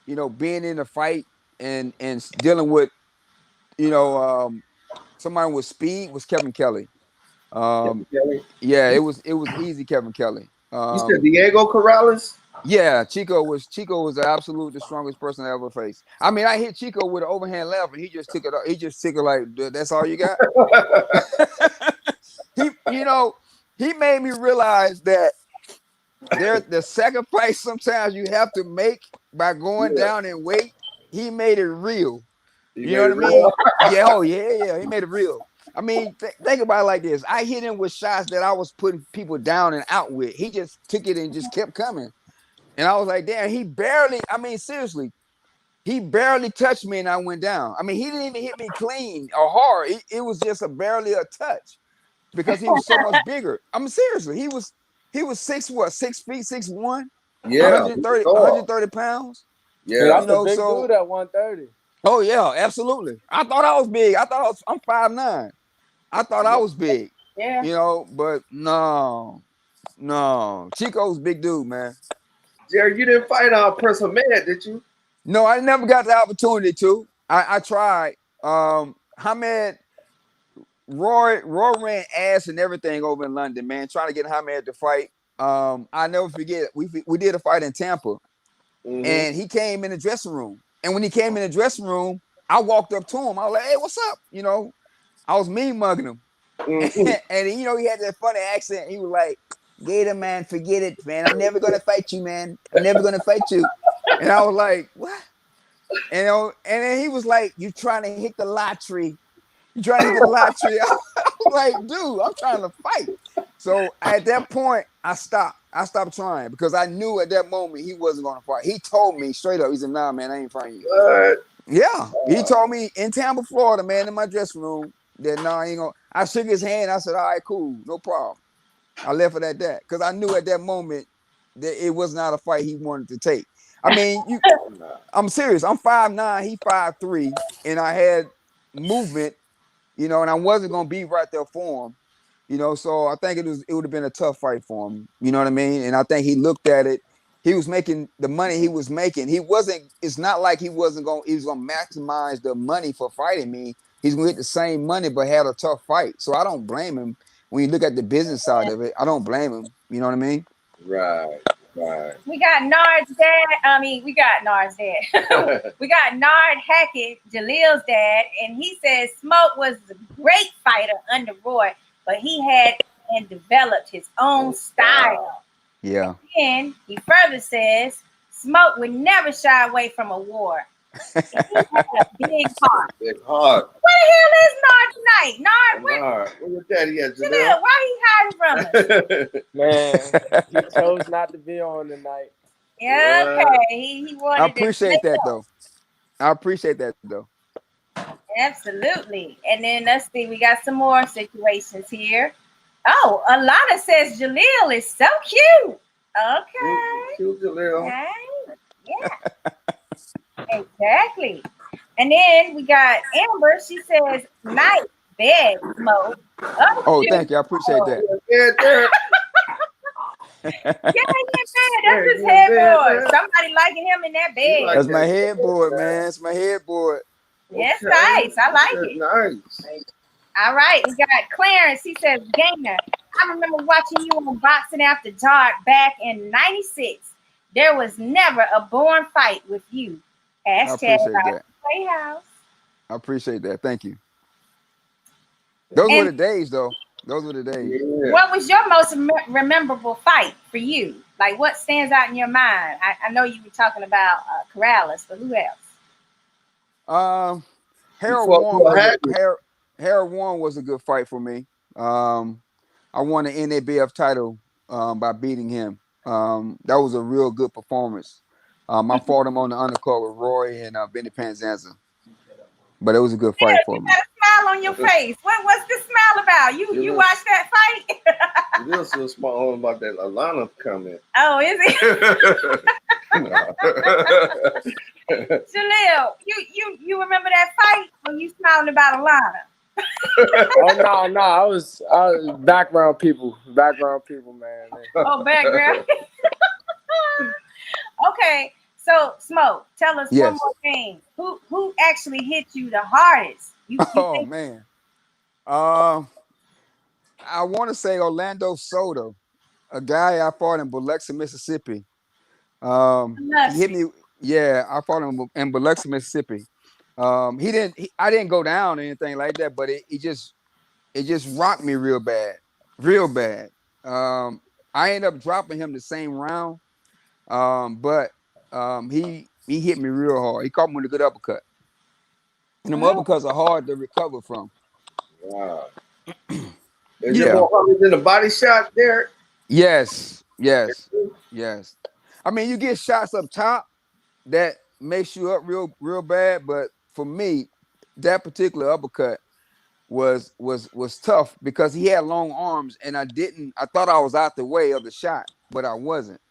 you know, being in a fight and dealing with, you know, somebody with speed was Kevin Kelly. Kevin Um, Kelly. yeah, it was easy, Kevin Kelly. You said Diego Corrales? Yeah, Chico was the absolute the strongest person I ever faced. I mean, I hit Chico with an overhand left, and he just took it. He just took it like that's all you got. You know, he made me realize that the sacrifice sometimes you have to make by going Yeah. down in weight. He made it real. You You know made what it I real? mean? Yeah, oh yeah. He made it real. I mean, think about it like this. I hit him with shots that I was putting people down and out with. He just took it and just kept coming. And I was like, damn, I mean, seriously, he barely touched me and I went down. I mean, he didn't even hit me clean or hard. It was just barely a touch because he was so much bigger. I mean, seriously, he was 6'1", 6'1", Yeah. 130 pounds. So Yeah. that's You a know, big so dude at 130. oh yeah, absolutely. I thought I was big. I'm 5'9". I thought I was big, yeah. you know, but no. Chico's big dude, man. Jerry, you didn't fight Prince Ahmed, did you? No, I never got the opportunity to. I tried. Hamed Roy ran ass and everything over in London, man, trying to get Hamed to fight. I never forget. We did a fight in Tampa, Mm-hmm. and he came in the dressing room. And when he came in the dressing room, I walked up to him. I was like, "Hey, what's up?" You know, I was mean mugging him. Mm-hmm. And you know, he had that funny accent. He was like, "Gator man, forget it, man. I'm never gonna fight you, man. I'm never gonna fight you." And I was like, "What?" And, and then he was like, "You trying to hit the lottery? You trying to hit the lottery?" I was like, "Dude, I'm trying to fight." So at that point, I stopped. I stopped trying because I knew at that moment he wasn't gonna fight. He told me straight up, he said, "Nah, man, I ain't fighting you." What? Yeah, he told me in Tampa, Florida, man, in my dressing room that nah, I ain't gonna. I shook his hand. I said, "All right, cool, no problem." I left it at that because I knew at that moment that it was not a fight he wanted to take. I mean, I'm serious. I'm 5'9", he 5'3", and I had movement, you know, and I wasn't gonna be right there for him, you know. So I think it would have been a tough fight for him, you know what I mean? And I think he looked at it. He was making the money he was making. He wasn't. It's not like he was gonna maximize the money for fighting me. He's gonna get the same money, but had a tough fight. So I don't blame him when you look at the business side of it. I don't blame him. You know what I mean? Right. Right. We got Nard's dad. I mean, we got Nard's dad. We got Nard Hatcket, Jalil's dad, and he says Smoke was a great fighter under Roy, but he had and developed his own style. Yeah. And he further says Smoke would never shy away from a war. He had a big heart. Big heart. Where the hell is Nard tonight? Nard, Where your daddy at, Jalil, Jalil? why he hiding from us? Man, he chose not to be on tonight. Yeah, okay. He wanted I to appreciate that though. I appreciate that though. Absolutely. And then let's see, we got some more situations here. Oh, Alana says Jalil is so cute. Okay. Cute Jalil. Okay. Yeah. Exactly. And then we got Amber. She says, nice bed, Smoke. Oh, thank you. I appreciate that. Yeah, that's his headboard. Somebody liking him in that bed. That's my headboard, man. That's my headboard. Yes, nice. I like it. Nice. All right, we got Clarence. He says, Gainer, I remember watching you on Boxing After Dark back in '96. There was never a born fight with you. Hashtag Playhouse. I appreciate that. Thank you. Those were the days, though. Those were the days. Yeah. What was your most memorable fight for you? Like, what stands out in your mind? I know you were talking about Corrales, but who else? Harold fought Warren Will was Hatket. Harold Warren was a good fight for me. I won the NABF title by beating him. That was a real good performance. I fought him on the undercard with Roy and Benny Panzanza, but it was a good Yeah, fight you for me. got a smile on your face. What's the smile about? You watched that fight? You're so small about that Alana comment. Oh, is it? Jalil, you remember that fight when you smiling about Alana? Oh no, I was background people, man. Oh, background. Okay, so Smoke, tell us one Yes. more thing. Who actually hit you the hardest? You Oh think? man. I want to say Orlando Soto, a guy I fought in Biloxi, Mississippi. He hit me. Yeah, I fought him in Biloxi, Mississippi. I didn't go down or anything like that, but it just rocked me real bad, real bad. I ended up dropping him the same round, but he hit me real hard. He caught me with a good uppercut, and them uppercuts are hard to recover from. Wow. Is it Yeah. more harder than a body shot, Derek? Yes. I mean, you get shots up top that makes you up real bad, but for me, that particular uppercut was tough because he had long arms, and I thought I was out the way of the shot, but I wasn't.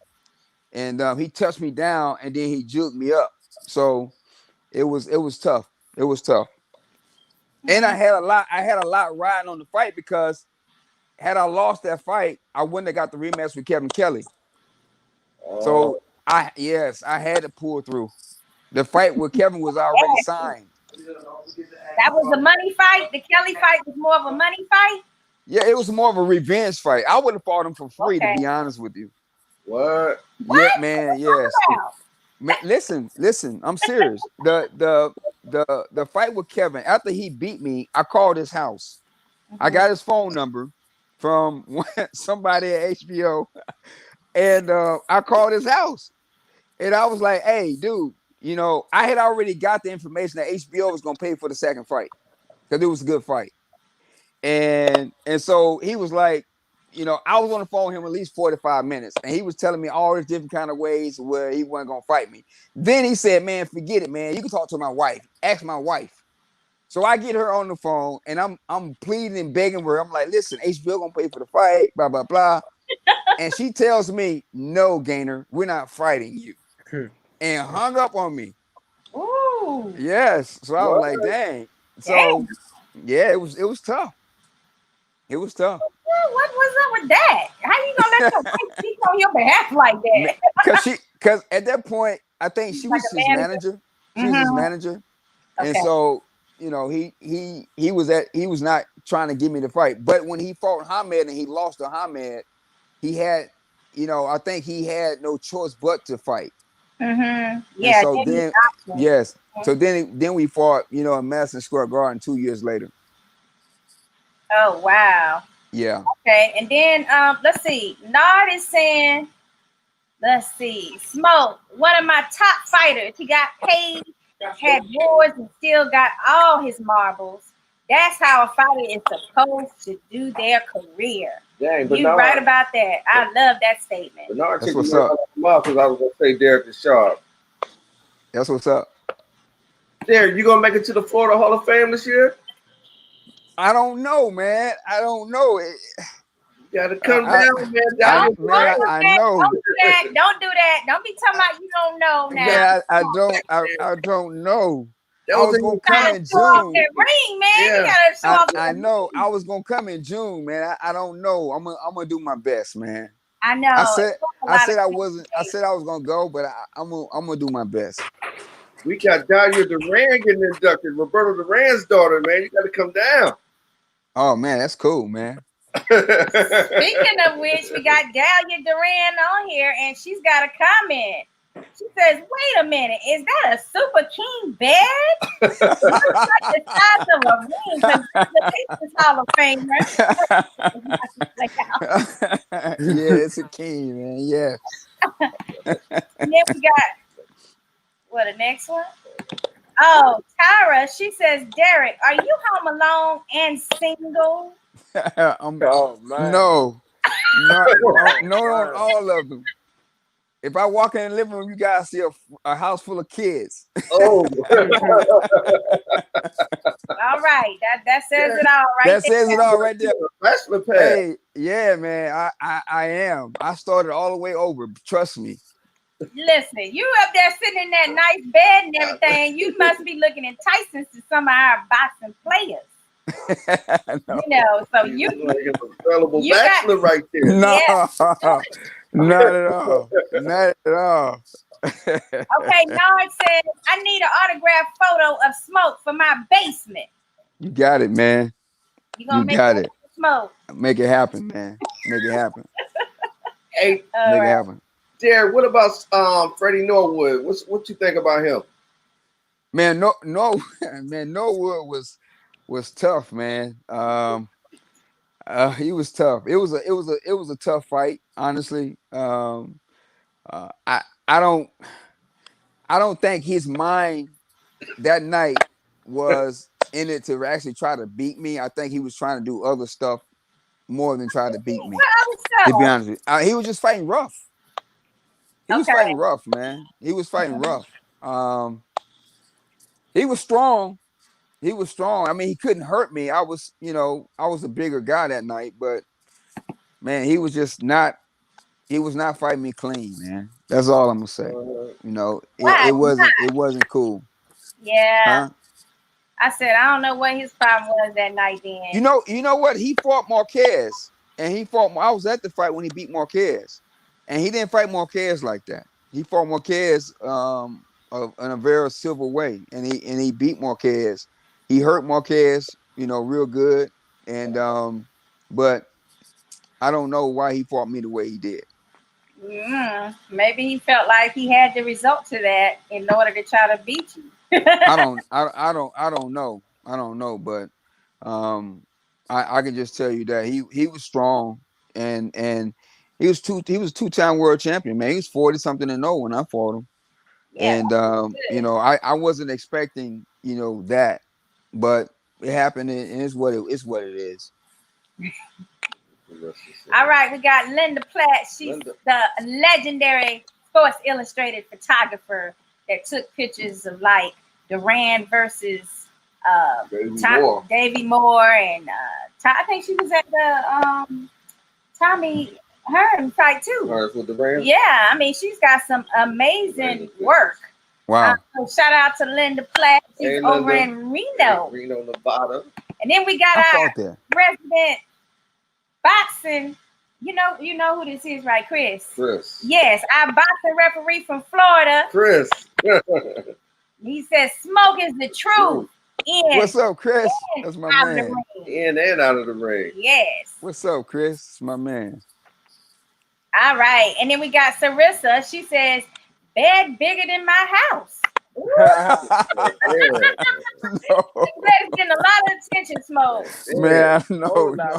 And he touched me down, and then he juked me up. So it was tough. It was tough. And I had a lot riding on the fight because had I lost that fight, I wouldn't have got the rematch with Kevin Kelly. So I had to pull through. The fight with Kevin was already signed. That was the money fight. The Kelly fight was more of a money fight. Yeah, it was more of a revenge fight. I would have fought him for free, to Okay. be honest with you. What? Yeah, man. Yes. Wow. Man, listen. I'm serious. The fight with Kevin, after he beat me, I called his house. I got his phone number from somebody at HBO, and I called his house, and I was like, "Hey, dude, I had already got the information that HBO was gonna pay for the second fight because it was a good fight." And so he was like, I was on the phone with him at least 45 minutes, and he was telling me all these different kind of ways where he wasn't gonna fight me. Then he said, "Man, forget it, man. You can talk to my wife. Ask my wife." So I get her on the phone, and I'm pleading and begging her. I'm like, "Listen, HBO gonna pay for the fight, blah blah blah," and she tells me, "No, Gainer, we're not fighting you," and hung up on me. Ooh. Yes. So I was What? like, "Dang." Damn. So yeah, it was tough. It was tough. What was up with that? How you gonna let your wife speak on your behalf like that? Because at that point, I think she Like was a his manager. She was his Mm-hmm. manager, and Okay. so he was not trying to give me the fight. But when he fought Hamed and he lost to Hamed, he had, I think he had no choice but to fight. Mm-hmm. And Yeah. so Then then, yes, so then we fought, in Madison Square Garden 2 years later. Oh wow. Yeah. Okay. And then let's see. Nard is saying, let's see, Smoke, one of my top fighters. He got paid, had wars, and still got all his marbles. That's how a fighter is supposed to do their career. Dang, but You right about that. I love that statement. Bernard That's took what's me up. out of my mouth because I was gonna say Derek the Sharp. That's what's up. Derek, you gonna make it to the Florida Hall of Fame this year? I don't know, man. I don't know. You gotta come I- down, man. I Don't do that. know. Don't do that. Don't do that. Don't be talking about you don't know now. Man, I don't know. That I was was in gonna your come Gotta in show off June. that ring, man. You Yeah. gotta show off I that know. ring. I was gonna come in June, man. I don't know. I'm gonna do my best, man. I know. I said It took a lot of I wasn't. I said I was gonna go, but I'm gonna do my best. We got Dahlia Duran getting inducted. Roberto Duran's daughter, man. You gotta come down. Oh man, that's cool, man. Speaking of which, we got Dahlia Duran on here, and she's got a comment. She says, "Wait a minute, is that a Super King bed? Looks like the size of a ring." Because the Pacers Hall of Famer. Yeah, it's a king, man. Yeah. And then we got the next one? Oh, Tara, she says, "Derrick, are you home alone and single?" Oh man. No, no, Oh, no on man. all of them. If I walk in the living room, you guys see a house full of kids. Oh, All right, that says it all right That there. says it all right there. bachelor pad. Hey, yeah, man, I am. I started all the way over. Trust me. Listen, you up there sitting in that nice bed and everything. You must be looking enticing to some of our boxing players. No. You know, so He's you like an available you bachelor right there. No, Yeah. not at all. Not at all. Okay, Nard says, "I need an autographed photo of Smoke for my basement." You got it, man. You gonna You make got that it. Smoke? Make it happen, man. Make it happen. Hey, All Make it right. happen. Derek, what about Freddie Norwood? What you think about him? Man, no, man, Norwood was tough, man. He was tough. It was a tough fight, honestly. I don't think his mind that night was in it to actually try to beat me. I think he was trying to do other stuff more than try to beat me. What other To be stuff? honest with you, he was just fighting rough. He was Okay. fighting rough, man. He was fighting rough. He was strong. He was strong. I mean, he couldn't hurt me. I was a bigger guy that night, but man, he was just not. He was not fighting me clean, man. That's all I'm gonna say. Why? It wasn't cool, Yeah. huh? I said, I don't know what his problem was that night then. You know what? He fought Marquez, and I was at the fight when he beat Marquez, and he didn't fight Marquez like that. He fought Marquez in a very civil way, and he beat Marquez. He hurt Marquez, real good, and but I don't know why he fought me the way he did. Maybe he felt like he had the result to that in order to try to beat you. I don't know. I don't know, but I can just tell you that he was strong, and he was a two-time world champion, man. He was 40 something and 0 when I fought him. Yeah. And I wasn't expecting, that, but it happened, and it's what it is. All right, we got Linda Platt. She's the legendary Sports Illustrated photographer that took pictures of like Duran versus Davey Moore, and I think she was at the Tommy Hearn fight too. Yeah, I mean, she's got some amazing work. Wow. So shout out to Linda Platt. She's over in Reno, Nevada. And then we got our resident boxing. You know who this is, right, Chris? Chris. Yes, our boxing referee from Florida. Chris. He says smoke is the truth. What's up, Chris? That's my man. In and out of the ring. Yes. What's up, Chris? It's my man. All right. And then we got Sarissa. She says, bed bigger than my house. That's getting a lot of attention, Smoke. Man, no. Then,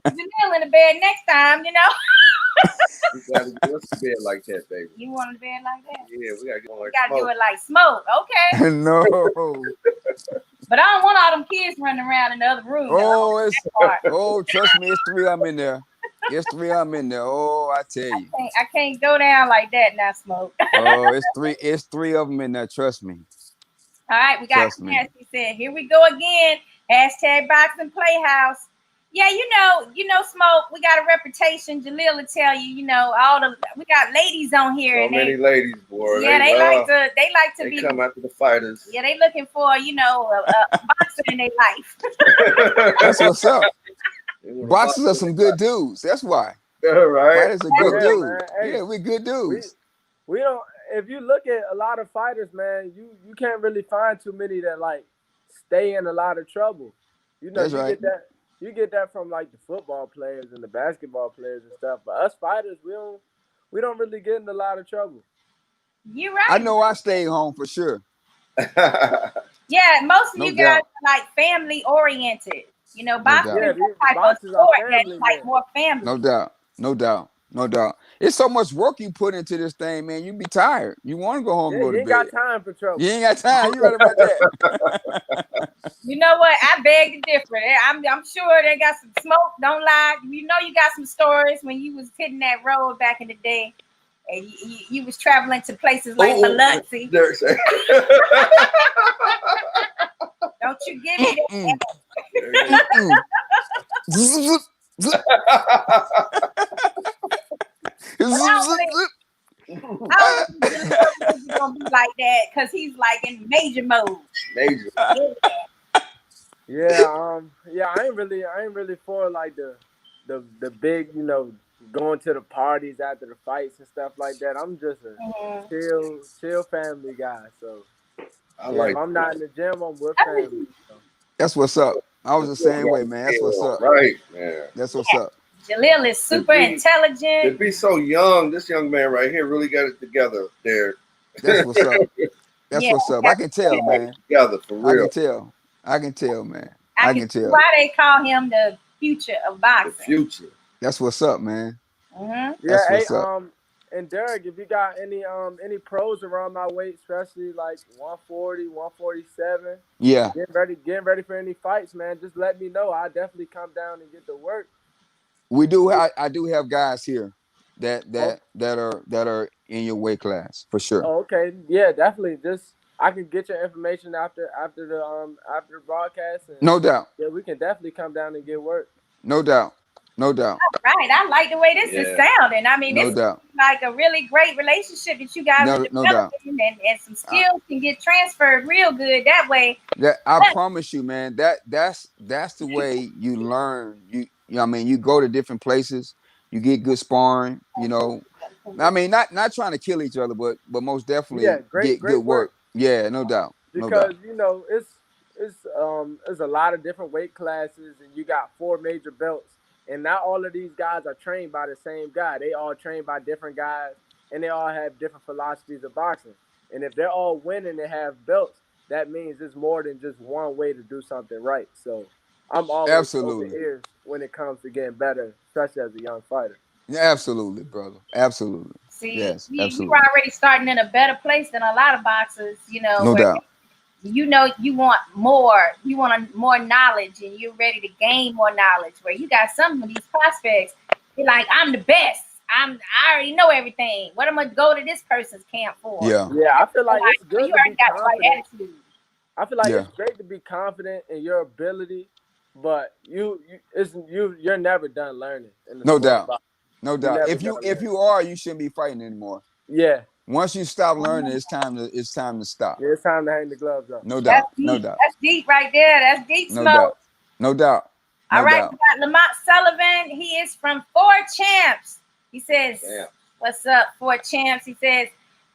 Jalil in the bed next time, You gotta give us a bed like that, baby. You want a bed like that? Yeah, we gotta get on like Smoke. Do it like Smoke, okay? No. But I don't want all them kids running around in the other room. Trust me, it's 3 of them in there. It's 3 of them in there. Oh, I tell you. I can't go down like that now, Smoke. It's 3 of them in there. Trust me. All right, we got Nancy said, here we go again. Hashtag Boxing Playhouse. Yeah, you know, Smoke, we got a reputation. Jalil will tell you, we got ladies on here. So many ladies, boy. Yeah, they like to they come after the fighters. Yeah, they looking for, a boxer in their life. That's what's up. Boxers are some good dudes. That's why. Right. Fighters are good dudes. Hey, we're good dudes. We don't. If you look at a lot of fighters, man, you can't really find too many that like stay in a lot of trouble. That's right. You get that from like the football players and the basketball players and stuff. But us fighters, we we don't really get in a lot of trouble. You're right. I know I stayed home for sure. Yeah, most of No you guys doubt. are like family oriented. You know, No boxing doubt. is Yeah, the the type of boxers are sport that's family like men. more family. No doubt. No doubt. No doubt. It's so much work you put into this thing, man. You be tired. You want to go home Yeah, and go you to ain't got bed. time for trouble. You ain't got time. You right about that. You know what? I beg to differ. I'm sure they got some smoke. Don't lie. You know you got some stories when you was hitting that road back in the day, and you was traveling to places like Biloxi. Derek said. Don't you give me that. Mm-mm. Zip, zip, zip, But I don't zip, think Jalil gonna be like that because he's like in major mode. Major. Yeah, yeah, I ain't really for like the big, you know, going to the parties after the fights and stuff like that. I'm just a Mhm. chill family guy. So I yeah, if like I'm not in the gym, I'm with I family. think So. That's what's up. I was the same way, Right, man. That's what's up. man. That's what's up. Jalil is super To intelligent. be so young, this young man right here really got it together, Derek. That's what's up. That's Yeah, what's up. I can tell, Got it man. together for I real. can tell. I can tell, man. I I can can see tell. why they call him the future of The boxing. future. That's what's up, man. Hmm Yeah, That's hey, what's up. and Derek, if you got any pros around my weight, especially like 140, 147, Yeah. getting ready for any fights, man, just let me know. I definitely come down and get to work. We do. I do have guys here that Oh, that are in your weight class for sure. oh, okay, yeah, definitely. Just I can get your information after the broadcast, and No doubt. yeah, we can definitely come down and get work. No doubt. No doubt. Right. I like the way this is Yeah. sounding. I mean, No this is doubt. like a really great relationship that you guys are No doubt. developing, and some skills can get transferred real good that way. That I promise you, man. That's the way you learn. You know what I mean, you go to different places. You get good sparring. You know, I mean, not trying to kill each other, but most Yeah, definitely get good great work. work. Yeah, no doubt. No Because doubt. you know it's a lot of different weight classes, and you got four major belts, and not all of these guys are trained by the same guy. They all trained by different guys, and they all have different philosophies of boxing. And if they're all winning and have belts, that means it's more than just one way to do something right. So I'm always open Absolutely. ears when it comes to getting better, especially as a young fighter. Absolutely, brother. Absolutely. See, Yes, you're absolutely. already starting in a better place than a lot of boxers, No where doubt. you know you want more, more knowledge, and you're ready to gain more knowledge. Where you got some of these prospects, you're like, I'm the best. I already know everything. What am I gonna go to this person's camp for? Yeah. Yeah, I feel So, like it's you good to be already got the right confident. attitude. I feel like Yeah. it's great to be confident in your ability, but you're never done learning in the No sport of doubt. boxing. No You're doubt. never If done if learning. you are, you shouldn't be fighting anymore. Yeah, Once you stop learning, it's time to stop. yeah, it's time to hang the gloves up. No That's doubt. No deep. doubt. That's deep right there. That's deep No smoke. doubt. No doubt. All No right, we doubt. got Lamont Sullivan. He is from Four Champs. He says, Damn. "What's up, Four Champs?" He says,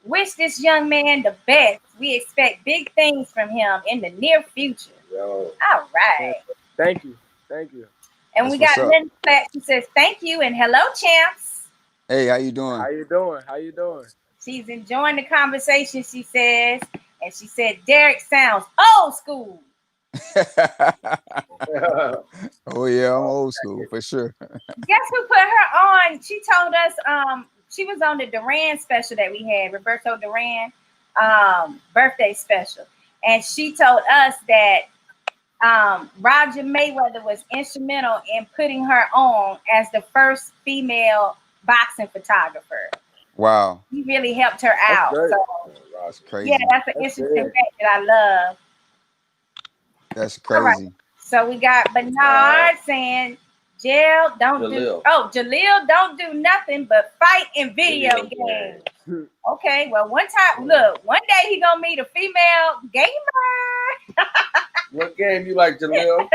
"Wish this young man the best. We expect big things from him in the near future." Yo. All Yeah, right. thank you, thank you. And we That's what's got up. Lynn Flex. He says, "Thank you and hello, champs." Hey, how you How doing? you doing? How you doing? She's enjoying the conversation, she says. And she said, "Derek sounds old school." Oh yeah, I'm old school for sure. Guess who put her on? She told us she was on the Duran special that we had, Roberto Duran birthday special. And she told us that Roger Mayweather was instrumental in putting her on as the first female boxing photographer. Wow, He really helped her That's out. great. So that's yeah, crazy. that's an That's interesting big. fact that I love. That's All right. crazy. So we got Bernard saying, Jalil. Jalil don't do nothing but fight in video games. Okay, well, one day he gonna meet a female gamer. What game you like, Jalil?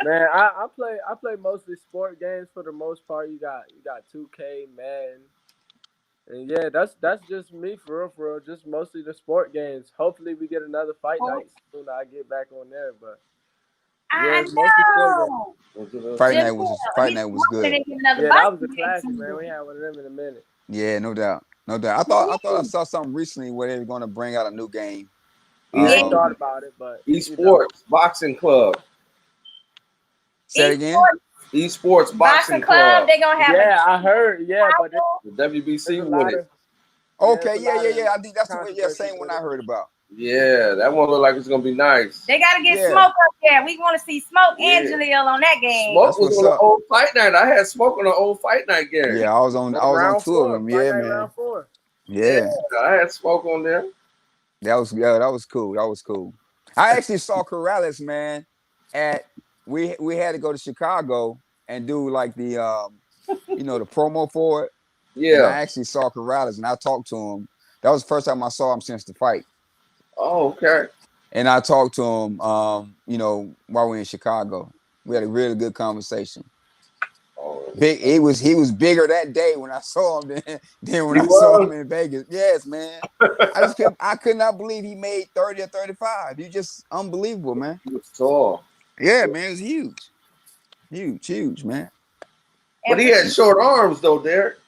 Man, I play mostly sport games for the most part. You got 2K, Madden. And yeah, that's just me for real. Just mostly the sport games. Hopefully we get another fight night soon. I get back on there, but I it's mostly Floyd. know. Fight Jalil, night was he's good. smoking and another Yeah, that was a boxing classic, match. man. We had one of them in a minute. Yeah, no doubt. No doubt. I thought I saw something recently where they were going to bring out a new game. Yeah, I Yeah. thought about it, but Esports Boxing Club. Say it again. Esports Boxing Boxing Club, Club. they're gonna have yeah, I heard. Yeah, but The WBC there's a with lot it. of Okay, there's a lot of yeah. I think that's the way. Yeah, controversy same one with I it. heard about. Yeah, that one look like it's gonna be nice. they gotta get Yeah. Smoke up there. We want to see Smoke and Yeah. Jalil on that game. Smoke That's was what's on the up. old fight night. I had Smoke on the old fight night game. Yeah, I was on round two of 4, them. Fight Yeah, night man. round 4. Yeah. I had Smoke on there. That was cool. That was cool. I actually saw Corrales, man, at we had to go to Chicago and do like the the promo for it. And Yeah. I actually saw Corrales and I talked to him. That was the first time I saw him since the fight. Oh, okay. And I talked to him while we were in Chicago. We had a really good conversation. Oh, He was bigger that day when I saw him than when He I saw was? him in Vegas. Yes, man. I could not believe he made 30 or 35. He's just unbelievable, man. he was tall. Yeah, man, it was huge. Huge, man. But he had short arms though, Derek.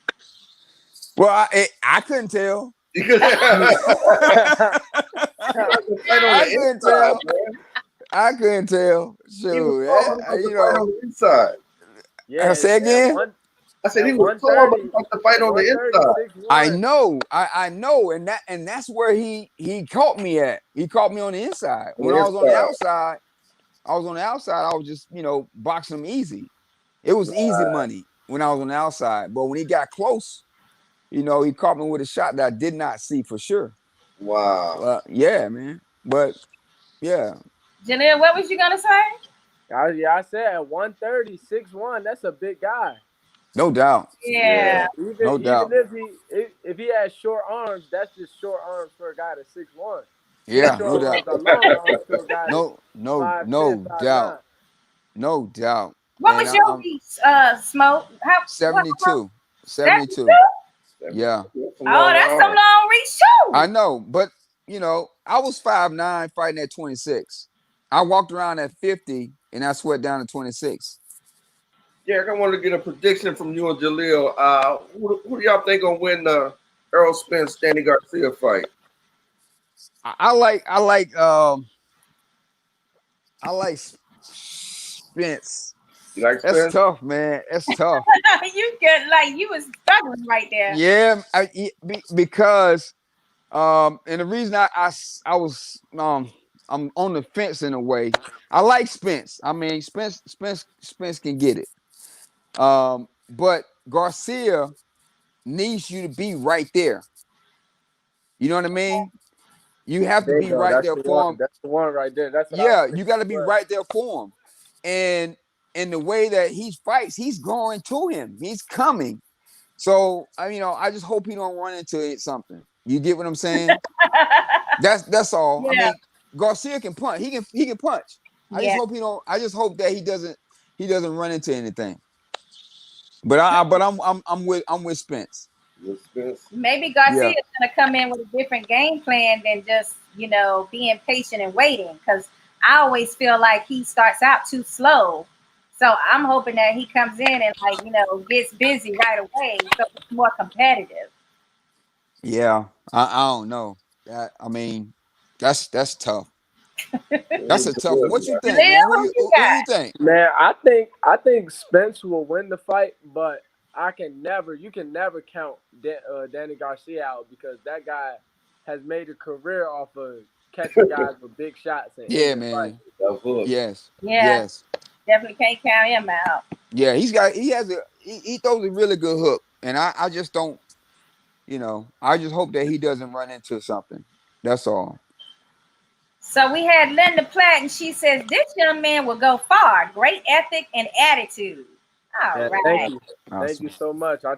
Well, I couldn't tell. I couldn't tell. Sure. Inside. Yeah, Say again. I said he was tall, but he liked to fight on the inside. I know, and that's where he caught me at. He caught me on the inside. When I was on the outside, I was just boxing him easy. It was easy money when I was on the outside, but when he got close, he caught me with a shot that I did not see for sure. Wow. Yeah, man. But yeah. Jalil, what was you gonna say? I said at 130, 6'1", that's a big guy. No doubt. Yeah. Even if he has short arms, that's just short arms for a guy that's 6'1". Yeah, short no arms doubt. are long arms for a guy No 5'10", doubt. 5'9". No doubt. What was your beat, Smoke? 72. 72. Yeah. Oh, that's some long reach too. I know, but I was 5'9" fighting at 26. I walked around at 50 and I sweat down to 26. Derek, I want to get a prediction from you and Jalil. Who do y'all think gonna win the Errol Spence Danny Garcia fight? I like Spence. You like Spence? That's tough, man. That's tough. You was struggling right there. Yeah, because and the reason I was I'm on the fence in a way. I like Spence. I mean, Spence can get it. But Garcia needs you to be right there. You know what I mean? You have to be right there for him. That's the one right there. That's you got to be right there for him. And in the way that he fights, he's going to him. He's coming. So I just hope he don't run into something. You get what I'm saying? That's all. Yeah. I mean, Garcia can punch. He can punch. I just hope that he doesn't run into anything. But I'm with Spence. Maybe Garcia is gonna come in with a different game plan than just being patient and waiting. Because I always feel like he starts out too slow. So I'm hoping that he comes in and gets busy right away, so it's more competitive. Yeah, I don't know. I mean, that's tough. That's a tough one. What you think, man? Who you think? Man, I think Spence will win the fight, but you can never count Danny Garcia out, because that guy has made a career off of catching guys with big shots. Yeah, man. Yes. Yeah. Yes. Definitely can't count him out. Yeah, he throws a really good hook, and I just don't, I just hope that he doesn't run into something. That's all. So we had Linda Platt, and she says this young man will go far. Great ethic and attitude. All right. Thank you. Awesome. Thank you so much. I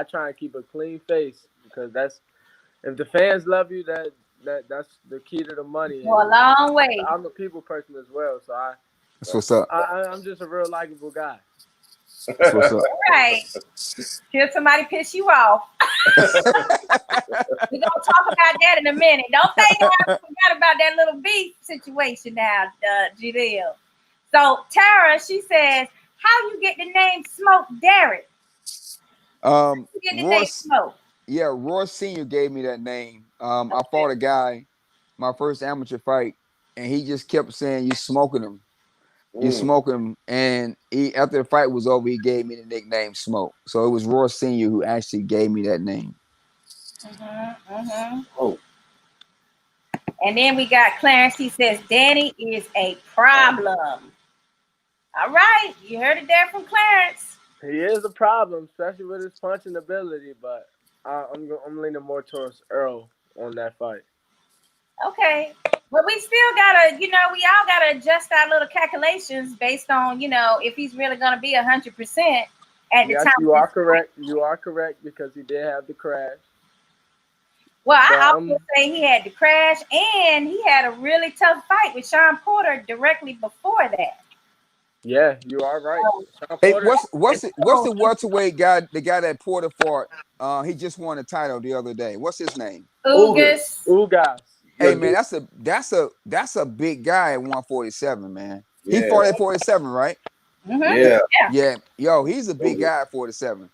try and keep a clean face, because if the fans love you, that's the key to the money. For a long way. I'm a people person as well, so That's what's up. I'm just a real likable guy. That's what's up. Right. Till somebody piss you off. We're gonna talk about that in a minute. Don't think I forgot about that little beef situation now, Jalil. So Tara, she says, how you get the name Smoke Derrick? You get the name Royce, Smoke. yeah, Royce Senior gave me that name. I Okay. fought a guy, my first amateur fight, and he just kept saying, "You smoking him, you Mm. smoking him." And he, after the fight was over, he gave me the nickname Smoke. So it was Royce Senior who actually gave me that name. Oh, And then we got Clarence. He says, Danny is a problem. All right. You heard it there from Clarence. He is a problem, especially with his punching ability. But I'm leaning more towards Earl on that fight. Okay. But we still gotta, we all gotta adjust our little calculations based on, if he's really gonna be 100% at the Yes, time. you are correct. You are correct because he did have the crash. Well, But I also say he had the crash and he had a really tough fight with Sean Porter directly before that. yeah, you are right. Sean Hey, Porter. what's the welterweight guy? The guy that Porter fought. He just won a title the other day. What's his name? Ugas. Ooga. Hey yeah, man, that's a big guy at 147, man. He yeah, fought at 47, right? yeah. Yeah. Yo, he's a big guy at 47.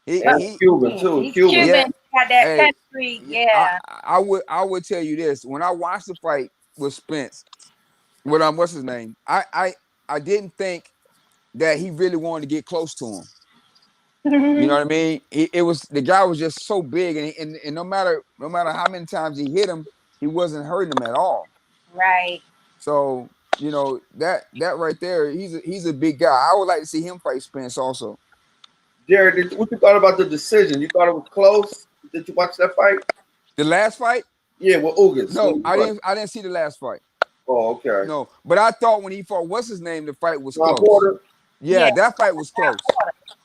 He And he Cuban too. He's Cuban. yeah. Cuban. Got that Hey, country. yeah, Yeah. I would tell you this. When I watched the fight with Spence, with what's his name? I didn't think that he really wanted to get close to him. You know what I mean? It was the guy was just so big, and no matter how many times he hit him, he wasn't hurting him at all. Right. So that right there, he's a big guy. I would like to see him fight Spence also. Jared, what you thought about the decision? You thought it was close? Did you watch that fight? The last fight? Yeah, with Ugas. No, I didn't see the last fight. Oh, okay. No, but I thought when he fought, what's his name, the fight was Sean close. Porter. Yeah, Yeah. that fight was close.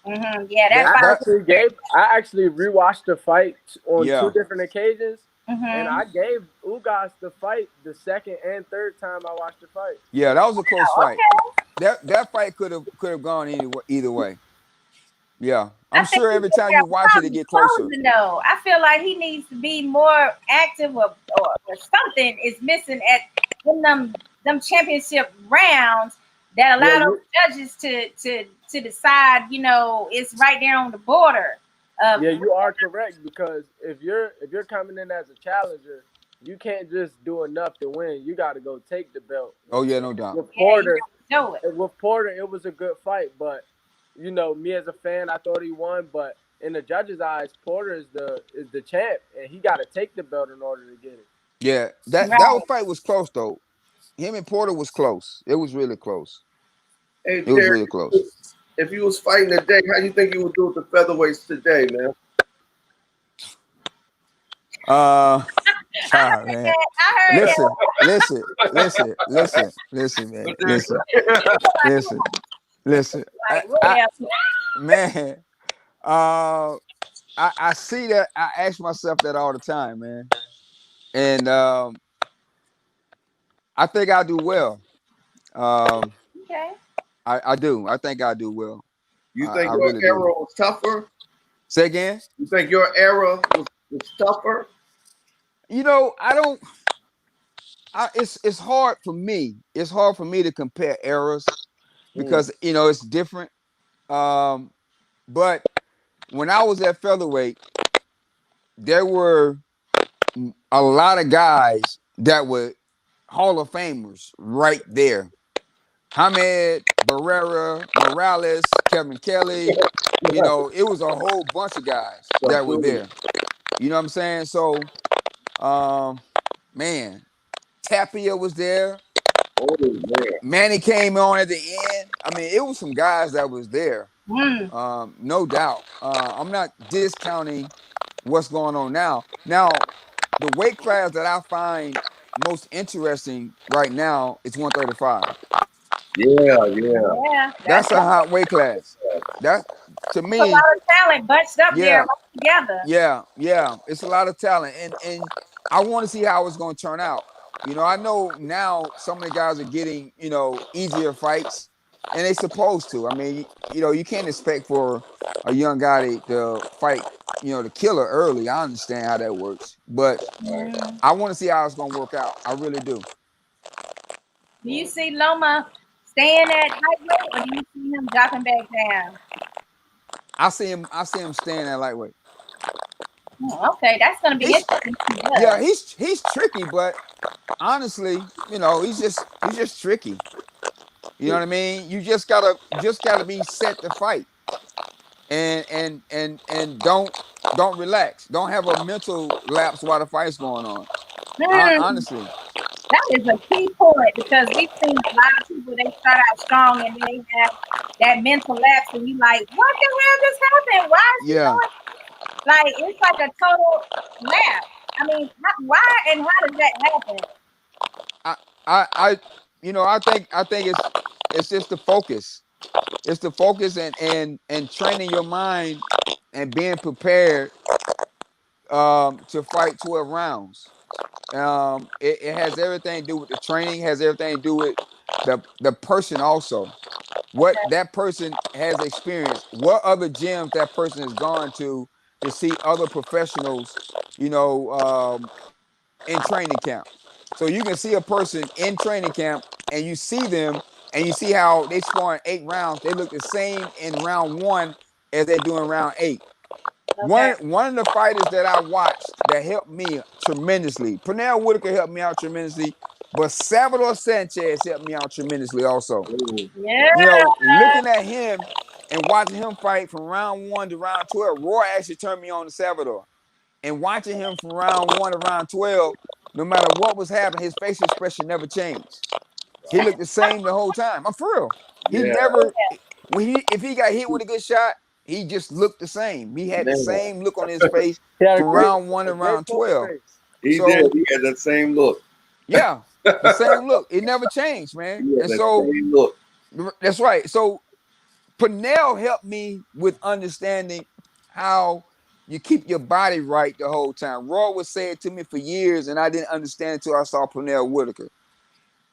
Yeah, that That fight. I actually rewatched the fight on yeah. two different occasions, and Mm-hmm. I gave Ugas the fight the second and third time I watched the fight. Yeah, that was a close Oh, fight. okay. That fight could have gone either way. Yeah, I I'm think sure he every may time you have watch it, it problems get closer. closing though. I feel like he needs to be more active or something is missing at in them championship rounds that Yeah, allow those judges to decide, it's right there on the border of you are correct because if you're coming in as a challenger, you can't just do enough to win. You got to go take the belt. Oh yeah, no doubt. With yeah, you Porter, gotta show it. it was a good fight, but me as a fan, I thought he won, but in the judges' eyes, Porter is the champ, and he got to take the belt in order to get it. Yeah, Right. that fight was close though. Him and Porter was close. It was really close. Hey, It was Jared, really close. if you was fighting today, how you think you would do with the featherweights today, man? Man. I heard Listen, man. Listen. that. Like, what else? Man, I see that. I ask myself that all the time, man. And I think I do well. Okay. I do. I think I do well. You think I your really era do. was tougher? Say again? You think your era was tougher? I don't. It's hard for me. It's hard for me to compare eras because it's different. But when I was at featherweight, there were a lot of guys that were Hall of Famers right there. Hamed, Barrera, Morales, Kevin Kelly. It was a whole bunch of guys that were there. You know what I'm saying? So, man, Tapia was there. Oh man. Manny came on at the end. I mean, it was some guys that was there. No doubt. I'm not discounting what's going on now. Now, the weight class that I find most interesting right now is 135. Yeah. Yeah, That's a hot weight class. That to that's a lot me, of talent bunched up there yeah, right together. yeah. It's a lot of talent, and I want to see how it's going to turn out. I know now some of the guys are getting easier fights, and they supposed to. I mean, you can't expect for a young guy to fight the killer early. I understand how that works, but I want to see how it's going to work out. I really do. Do you see Loma staying at lightweight, or do you see him dropping back down? I see him staying at lightweight. Okay, that's gonna be interesting. Yeah, he's tricky, but honestly, he's just tricky. You know what I mean? You just gotta be set to fight, and don't relax. Don't have a mental lapse while the fight's going on. Honestly, that is a key point, because we've seen a lot of people, they start out strong and then they have that mental lapse, and you like, what the hell just happened? Why is he yeah. doing? Like, it's like a total lapse. I mean, why and how does that happen? I think it's just the focus. It's the focus and training your mind and being prepared to fight 12 rounds. It has everything to do with the training, has everything to do with the person also. What that person has experienced, what other gyms that person has gone to see other professionals, in training camp. So you can see a person in training camp and you see them and you see how they sparring 8 rounds. They look the same in round 1 as they do in round 8. Okay. One of the fighters that I watched that helped me tremendously, Pernell Whitaker helped me out tremendously, but Salvador Sanchez helped me out tremendously also. Yeah. Looking at him and watching him fight from round 1 to round 12, Roy actually turned me on to Salvador. And watching him from round 1 to round 12, no matter what was happening, his facial expression never changed. He looked the same the whole time. I'm for real. He Yeah, never, if he got hit with a good shot, he just looked the same. He had the man. same look on his face He had from round 1 a to great round poker 12. face. He So did. He had that same look. yeah, the same look. It never changed, man. He had And that so same look. that's right. So Pernell helped me with understanding how you keep your body right the whole time. Roy would say it to me for years, and I didn't understand until I saw Pernell Whitaker.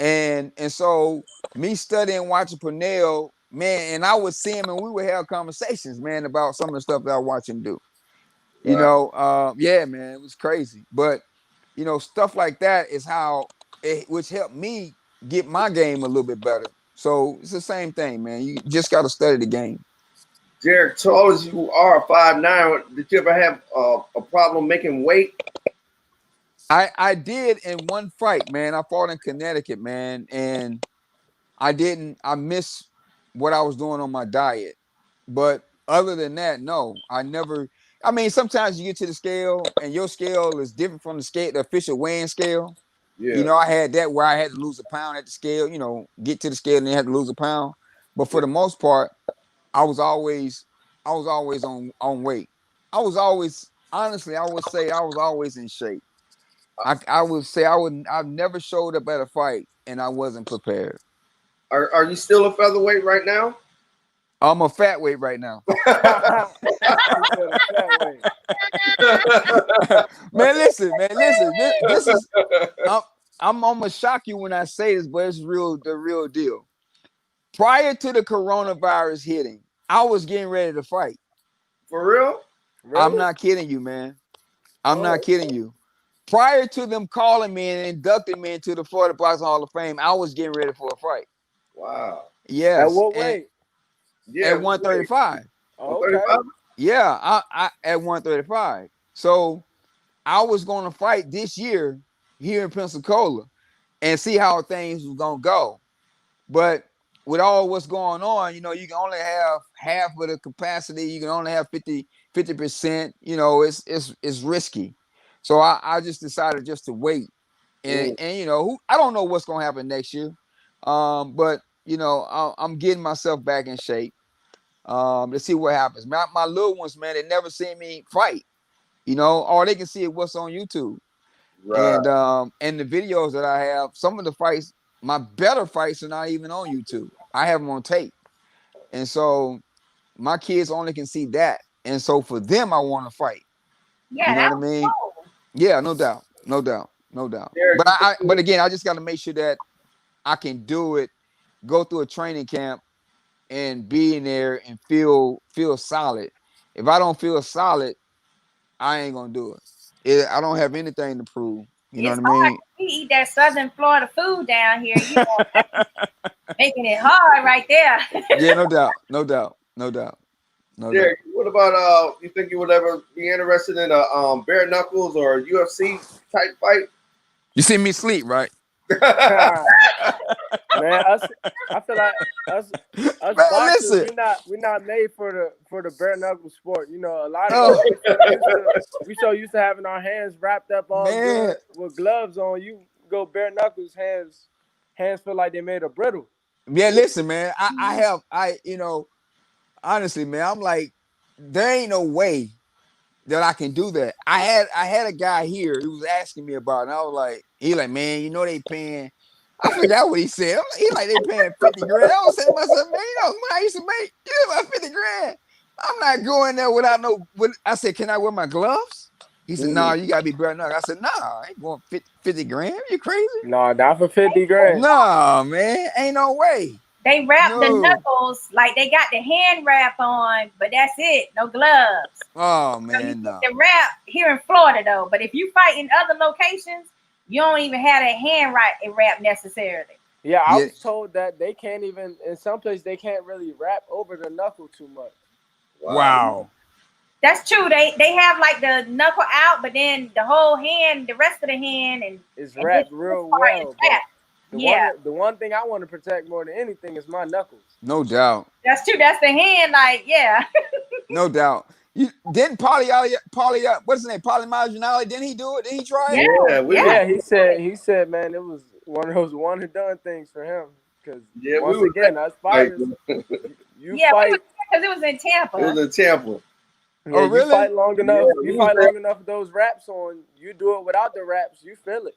And so me studying, watching Pernell, man, and I would see him, and we would have conversations, man, about some of the stuff that I watch him do. Yeah, man, it was crazy. But stuff like that is how which helped me get my game a little bit better. So it's the same thing, man. You just got to study the game. Derrick, tall as you are, 5'9", did you ever have a problem making weight? I did in one fight, man. I fought in Connecticut, man, and I missed what I was doing on my diet. But other than that, no, I never. I mean, sometimes you get to the scale and your scale is different from the official weighing scale. Yeah. I had that where I had to lose a pound at the scale, get to the scale and then had to lose a pound. But for the most part, I was always on weight. I was always, honestly, I would say I was always in shape. I would say I've never showed up at a fight and I wasn't prepared. Are you still a featherweight right now? I'm a fat weight right now. He said a fat weight. man. Listen. This is I'm gonna shock you when I say this, but it's the real deal. Prior to the coronavirus hitting, I was getting ready to fight. For real? I'm Really? not kidding you, man. I'm Oh. not kidding you. Prior to them calling me and inducting me into the Florida Boxing Hall of Fame, I was getting ready for a fight. Wow. At Yes, what and weight? Yeah. at 135. Oh, okay. 135? Yeah, I at 135. So I was going to fight this year here in Pensacola and see how things was gonna go. But with all what's going on, you can only have half of the capacity. You can only have 50%. It's risky. So I just decided just to wait. And I don't know what's gonna happen next year. But I'm getting myself back in shape. To see what happens. My little ones, man, they never seen me fight. All they can see is what's on YouTube. Right. And the videos that I have, some of the fights, my better fights are not even on YouTube. I have them on tape. And so my kids only can see that. And so for them, I want to fight. Yeah, You know that what I was mean? cool. Yeah, no doubt. No doubt. No doubt. Derrick, But again, I just got to make sure that I can do it, go through a training camp and be in there and feel solid. If I don't feel solid, I ain't gonna do it. I don't have anything to prove. You know It's what I hard. mean? We eat that Southern Florida food down here. You know, making it hard right there. Yeah, no doubt, no doubt, no doubt, no doubt. Derek, what about you think you would ever be interested in a bare knuckles or UFC type fight? You see me sleep, right? Man, I feel like us Man, boxers, listen. we not made for the bare knuckle sport. You know, a lot of Oh. us we so used to having our hands wrapped up all Man. good with gloves on. You go bare knuckles, hands feel like they made of brittle. Yeah, listen, man. You know, honestly, man, I'm like, there ain't no way that I can do that. I had a guy here who was asking me about it, and I was like, man, you know they paying. I forgot what he said. He like they paying 50 grand. I was saying to myself, man, you know, when I used to make about 50 grand. I'm not going there without no. I said, can I wear my gloves? He said, no, you gotta be bare knuckle. I said, nah, I ain't going 50 grand. You crazy? No, not for 50 grand. No, man, ain't no way. They wrap the knuckles like they got the hand wrap on, but that's it. No gloves. Oh So you man, get no. the wrap here in Florida though. But if you fight in other locations, you don't even have a hand wrap necessarily. Yeah, I was told that they can't even in some places they can't really wrap over the knuckle too much. Wow. That's true. They have like the knuckle out, but then the whole hand, the rest of the hand, and it's wrapped real well. The one thing I want to protect more than anything is my knuckles. No doubt. That's true. That's the hand. Like, yeah. No doubt. You didn't what's his name? Paulie Malignaggi, didn't he do it? Didn't he try it? Yeah. He said, man, it was one of those one and done things for him. Because once again, us fighters, you fight because it was in Tampa. It was in Tampa. Yeah, oh, really? You fight long enough. You fight long enough with those wraps on. You do it without the wraps, you feel it.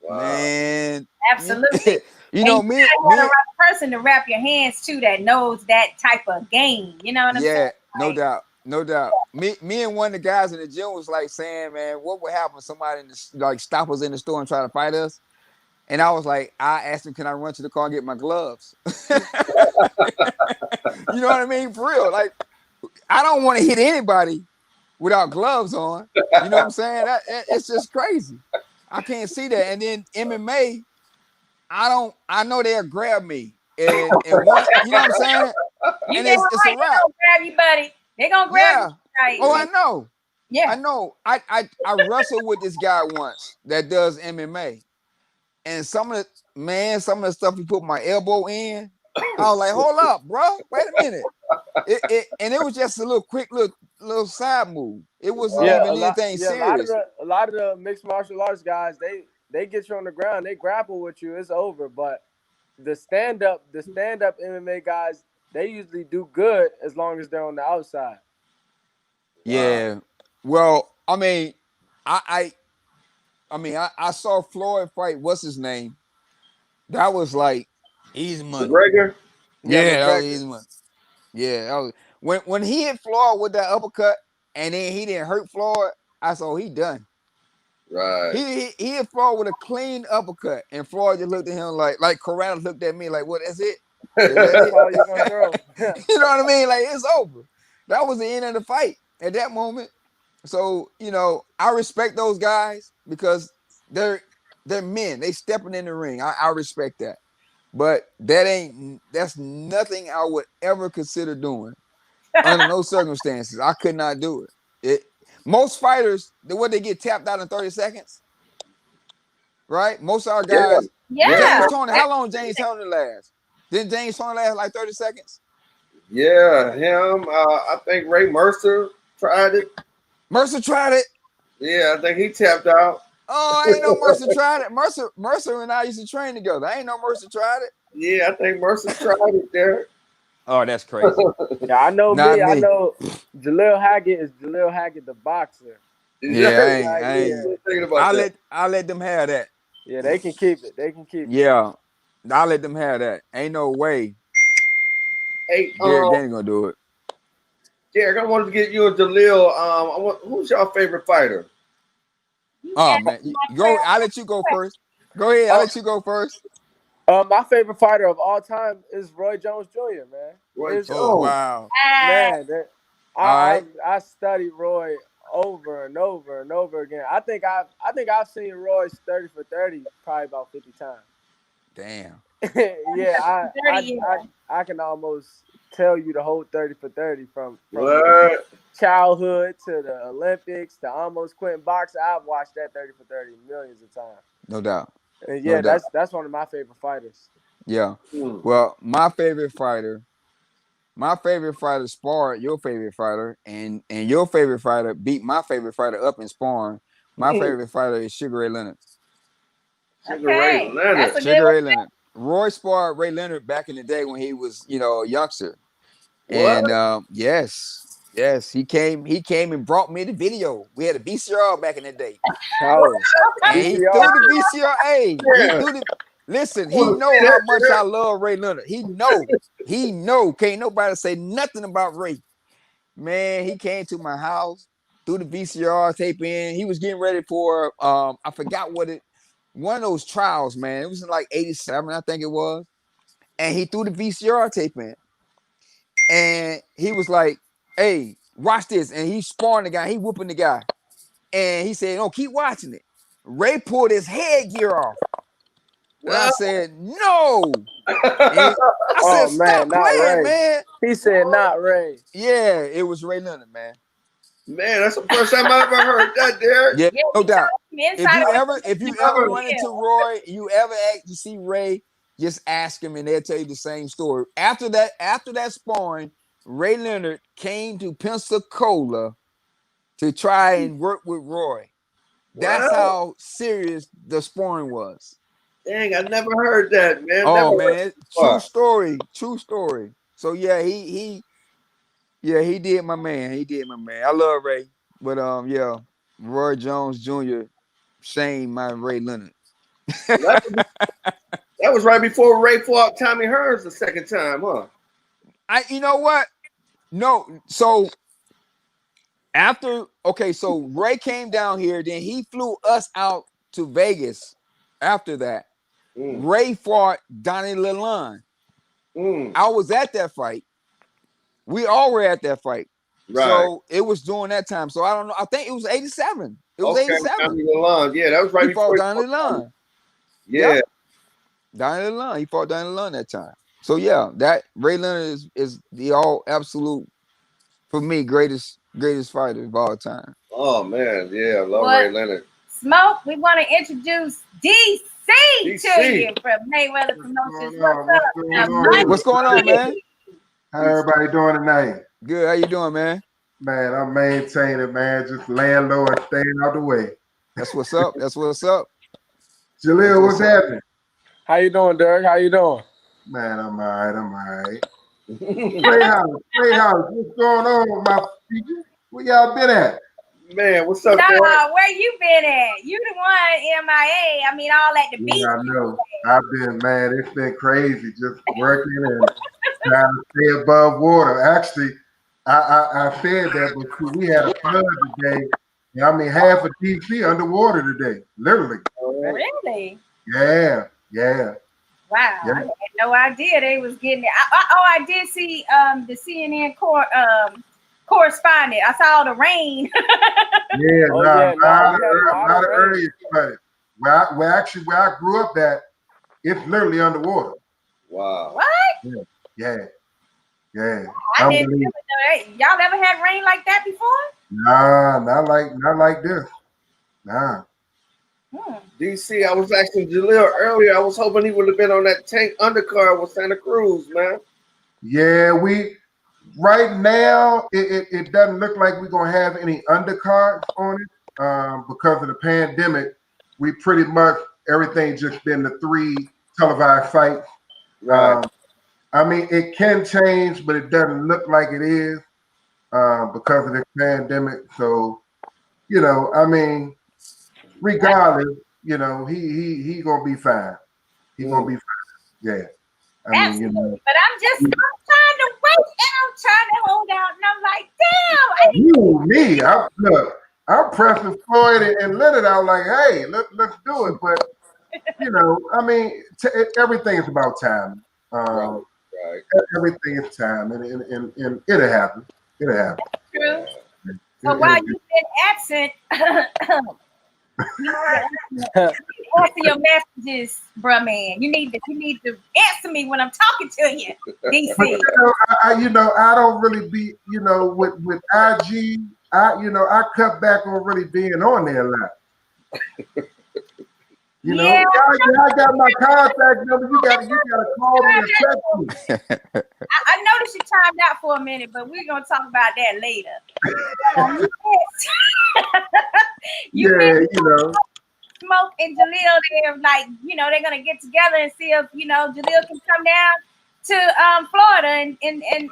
Wow. Man, absolutely. You know, me, the right person to wrap your hands to that knows that type of game. You know what I'm saying? Yeah, no doubt, no doubt. Me and one of the guys in the gym was like saying, man, what would happen if somebody like stop us in the store and try to fight us? And I was like, I asked him, can I run to the car and get my gloves? You know what I mean? For real, like I don't want to hit anybody without gloves on. You know what I'm saying? It's just crazy. I can't see that. And then MMA, I know they'll grab me. And one, you know what I'm saying? And it's a wrap. They're gonna grab you, buddy. They're gonna grab you. Right. Oh, I know. Yeah. I know. I wrestled with this guy once that does MMA. And some of the stuff he put my elbow in, I was like, hold up, bro. Wait a minute. And it was just a quick little side move. It wasn't even anything serious. A lot of the mixed martial arts guys, they get you on the ground, they grapple with you, it's over. But the stand up MMA guys, they usually do good as long as they're on the outside. Yeah. Well, I mean, I saw Floyd fight. What's his name? That was like easy money. McGregor? Yeah, that was easy money. Yeah, that was when he hit Floyd with that uppercut, and then he didn't hurt Floyd. I saw he done. Right. He hit Floyd with a clean uppercut, and Floyd just looked at him like Corrales looked at me like, "What? That's it? That's all you're gonna throw." You know what I mean? Like it's over. That was the end of the fight at that moment. So, you know, I respect those guys because they're men. They stepping in the ring. I respect that. But that's nothing I would ever consider doing under no circumstances. I could not do it. Most fighters, they get tapped out in 30 seconds. Right? Most of our guys. Yeah. James Toney, how long James Toney last? Didn't James Toney last like 30 seconds? Yeah, him. I think Ray Mercer tried it. Mercer tried it. Yeah, I think he tapped out. Oh, I ain't no Mercer tried it. Mercer and I used to train together. I ain't no Mercer tried it. Yeah, I think Mercer tried it there. Oh, that's crazy. Yeah, I know me. I know Jalil Hatket is Jalil Hatket, the boxer. Yeah, I'll let them have that. Yeah, they can keep it. They can keep it. Yeah, I'll let them have that. Ain't no way. Hey, Derek ain't gonna do it. Derek, I wanted to get you and Jalil. Who's your favorite fighter? Oh man, go. I'll let you go first. Go ahead. I'll let you go first. My favorite fighter of all time is Roy Jones Jr. Man. Roy Jones. Oh wow. Man, I studied Roy over and over and over again. I think I've seen Royce 30 for 30 probably about 50 times. Damn. Yeah, 30, yeah. I can almost tell you the whole 30 for 30 from What? childhood to the Olympics to almost quitting boxing. I've watched that 30 for 30 millions of times. No doubt. And No yeah, doubt. that's one of my favorite fighters. Yeah. Hmm. Well, my favorite fighter sparred your favorite fighter, and your favorite fighter beat my favorite fighter up in sparring. My favorite fighter is Sugar Ray Leonard. Sugar Ray Okay, Leonard. that's a good Sugar one. Ray Leonard. Roy sparred Ray Leonard back in the day when he was, a youngster. What? And yes, he came and brought me the video. We had a VCR back in the day. Oh, And he VCR. threw the VCR. Hey, he Yeah. threw the listen, I he wanna know see how that, much man. I love Ray Leonard. He know. Can't nobody say nothing about Ray. Man, he came to my house, threw the VCR tape in. He was getting ready for I forgot one of those trials, man. It was in like 87, I think it was. And he threw the VCR tape in. And he was like, hey, watch this. And he's sparring the guy, he whooping the guy. And he said, no, keep watching it. Ray pulled his headgear off. And I said, no. And I Oh said, man, stop not playing, Ray. man. He said not Ray. Yeah, it was Ray Leonard, man. Man, that's the first time I ever heard that, Derek. Yeah, Yeah, no he doubt. told me If you inside ever run into Roy, you ever see Ray, just ask him and they'll tell you the same story. After that sparring, Ray Leonard came to Pensacola to try and work with Roy. That's Wow. how serious the sparring was. Dang, I never heard that, man. Oh Never heard man, that before. true story. So yeah, he did my man. He did my man. I love Ray, but yeah, Roy Jones Jr. shamed my Ray Leonard. That was right before Ray fought Tommy Hearns the second time, huh? You know what? No, so so Ray came down here, then he flew us out to Vegas. After that, Mm. Ray fought Donnie Lalonde. Mm. I was at that fight. We all were at that fight. Right. So it was during that time. So I don't know. I think it was 87. It was Okay, 87. Tommy Lalonde. Yeah, that was right He before fought Donnie Lalonde. Yeah. Yep. Donnie Lalonde. He fought Donnie Lalonde that time. So yeah, that Ray Leonard is the all absolute, for me, greatest fighter of all time. Oh man, yeah, I love What? Ray Leonard. Smoke, we want to introduce DC to you from Mayweather Promotions. What's going on, man? How everybody doing tonight? Good. How you doing, man? Man, I'm maintaining, man. Just laying low and staying out the way. That's what's up. That's what's up. Jalil, what's happening? How you doing, Derek? How you doing? Man, I'm all right. Playhouse, what's going on, my people? Where y'all been at? Man, what's up, Nah, Derek? where you been at? You the one MIA. I mean, all at the beach. Yeah, I know. I've been, man, it's been crazy just working and trying to stay above water. Actually, I said that, but see, we had a flood today. And I mean, half of DC underwater today, literally. Really? Yeah. Wow, Yeah. I had no idea they was getting it. I did see the CNN correspondent. I saw the rain. Yeah, Oh, not yeah, an area flooded. Where I grew up at, it's literally underwater. Wow. What? Yeah. I didn't really know that. Y'all ever had rain like that before? Nah, not like this. Nah. DC, I was asking Jalil earlier. I was hoping he would have been on that tank undercard with Santa Cruz, man. Yeah, right now it doesn't look like we're gonna have any undercards on it because of the pandemic. We pretty much everything just been the 3 televised fights. Right. I mean, it can change, but it doesn't look like it is because of the pandemic. So, I mean, regardless, he gonna be fine. He gonna be fine. Yeah. Absolutely. But I'm trying to wait and I'm trying to hold out, and I'm like, damn. I'm pressing Floyd and Leonard out like, hey, let's do it. But I mean, everything is about time. Right. Everything is time, and it'll happen. It'll happen. True. So while you've been absent, you need to answer your messages, bruh, man. You need to answer me when I'm talking to you, DC. But I don't really be, with IG. I cut back on really being on there a lot. Yeah, I got my contact number. You gotta call me and text me. I noticed you timed out for a minute, but we're gonna talk about that later. Smoke and Jalil, they're like, they're gonna get together and see if Jalil can come down to Florida and hang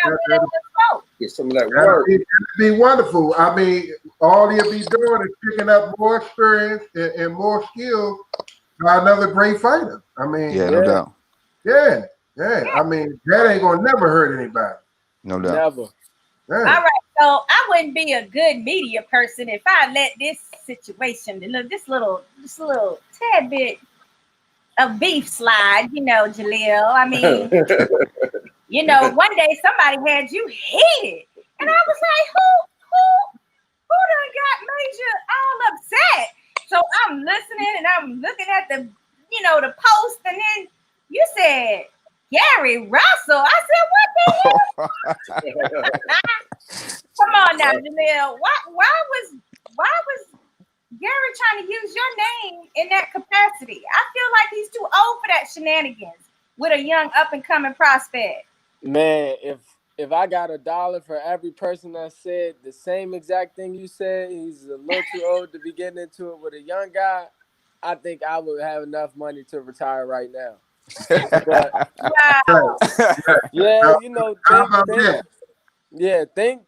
out with us. Smoke. Get some of that work. It'd be wonderful. I mean, all he'll be doing is picking up more experience and more skills by another great fighter. I mean, no doubt. Yeah. I mean, that ain't gonna never hurt anybody. No doubt. Never. Yeah. All right, so I wouldn't be a good media person if I let this situation, this little tad bit of beef slide, Jalil. I mean, one day somebody had you heated, and I was like, who done got major all upset? So I'm listening and I'm looking at the post, and then you said Gary Russell. I said, what the hell? Come on now, Jalil. Why was Gary trying to use your name in that capacity? I feel like he's too old for that shenanigans with a young up and coming prospect. Man, if I got $1 for every person that said the same exact thing you said, he's a little too old to be getting into it with a young guy, I think I would have enough money to retire right now. But, wow.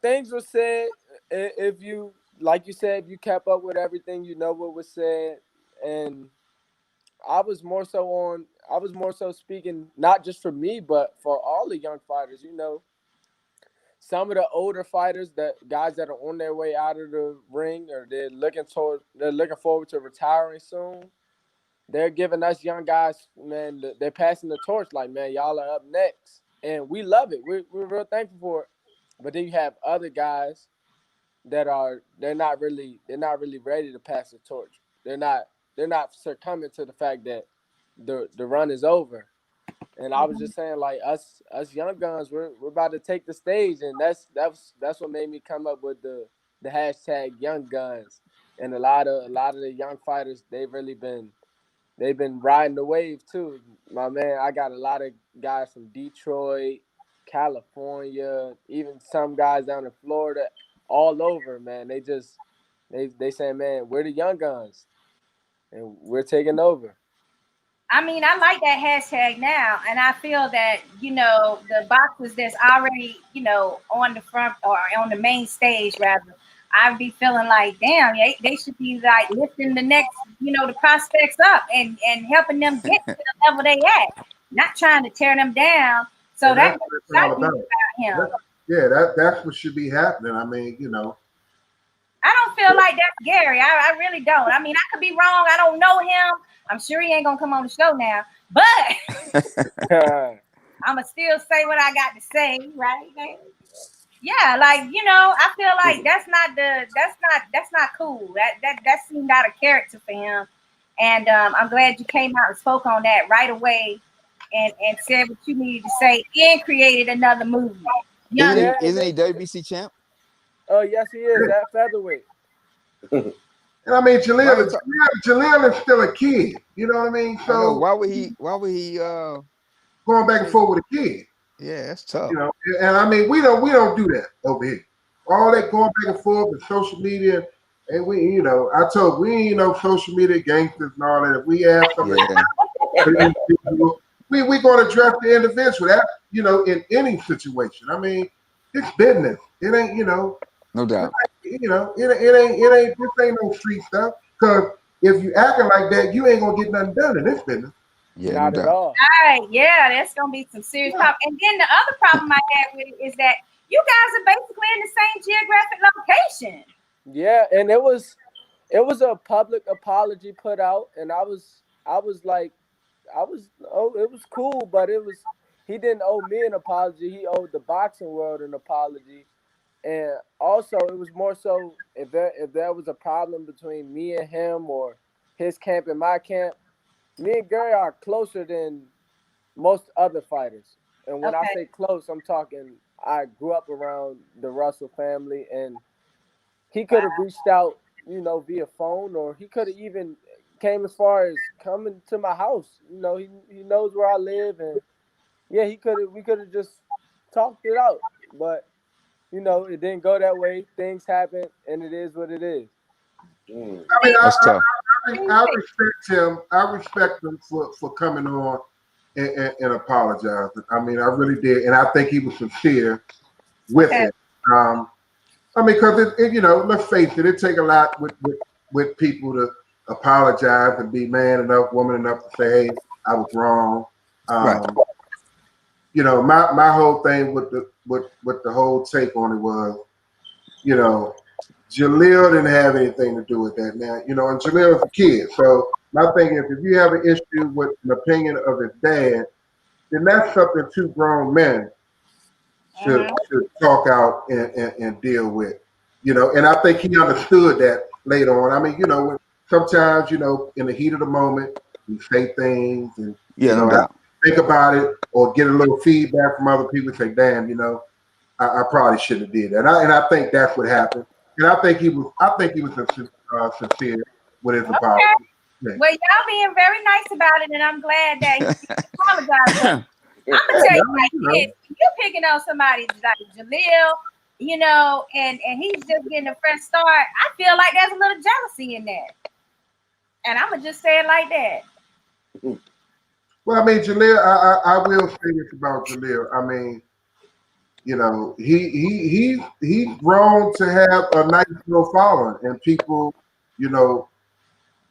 Things were said. If you, like you said, if you kept up with everything, what was said. And I was more so speaking not just for me, but for all the young fighters. Some of the older fighters, guys that are on their way out of the ring, or they're looking forward to retiring soon. They're giving us young guys, man, they're passing the torch like, man, y'all are up next. And we love it. We're real thankful for it. But then you have other guys that they're not really ready to pass the torch. They're not succumbing to the fact that the run is over. And I was just saying, like, us young guns, we're about to take the stage, and that's what made me come up with the hashtag Young Guns. And a lot of the young fighters, they've been riding the wave too. My man, I got a lot of guys from Detroit, California, even some guys down in Florida, all over, man. They saying, man, we're the young guns and we're taking over. I mean, I like that hashtag now, and I feel that the boxers that's already on the front or on the main stage rather, I'd be feeling like, damn, they should be like lifting the next the prospects up and helping them get to the level they at, not trying to tear them down. So that's exciting about him. That's what should be happening. I mean, I don't feel like that's Gary. I really don't. I mean, I could be wrong. I don't know him. I'm sure he ain't gonna come on the show now, but I'ma still say what I got to say, right? Yeah, like I feel like that's not cool. That seemed out of character for him, and I'm glad you came out and spoke on that right away, and said what you needed to say, and created another movement. Isn't he WBC champ? Oh yes, he is at featherweight. And I mean, Jalil is still a kid. You know what I mean? So why would he going back and forth with a kid? Yeah, that's tough. And I mean, we don't do that over here. All that going back and forth with social media, and we ain't no social media gangsters and all that. If we have something, we going to address the individual. That in any situation. I mean, it's business. It ain't no doubt. It ain't this ain't no street stuff. Because if you acting like that, you ain't gonna get nothing done in this business. Yeah, not at all. All right, yeah, that's gonna be some serious problem. And then the other problem I had with it is that you guys are basically in the same geographic location. Yeah, and it was a public apology put out, and it was cool, but he didn't owe me an apology. He owed the boxing world an apology. And also, it was more so if there was a problem between me and him or his camp and my camp, me and Gary are closer than most other fighters. And when I Okay. say close, I'm talking I grew up around the Russell family, and he could have reached out, via phone, or he could have even came as far as coming to my house. He knows where I live, and yeah, we could have just talked it out. But it didn't go that way. Things happen, and it is what it is. Mm. I mean, That's tough. I respect him. I respect him for coming on and apologizing. I mean, I really did, and I think he was sincere with Okay. it. I mean, because let's face it, it take a lot with people to apologize and be man enough, woman enough to say, "Hey, I was wrong." Right. My whole thing with the whole take on it was, Jalil didn't have anything to do with that. Now, and Jalil's a kid, so my thing is, if you have an issue with an opinion of his dad, then that's something two grown men should talk out and deal with. And I think he understood that later on. I mean, sometimes, in the heat of the moment, you say things and No doubt. think about it or get a little feedback from other people, say, damn, I probably shouldn't have did that. And I think that's what happened. And I think he was sincere with his apology. Yeah. Well, y'all being very nice about it, and I'm glad that he apologized. I'm gonna tell you like this: you're picking on somebody like Jalil, and he's just getting a fresh start. I feel like there's a little jealousy in that, and I'm gonna just say it like that. Well, I mean, Jalil, I will say this about Jalil. I mean, he's grown to have a nice little following, and people,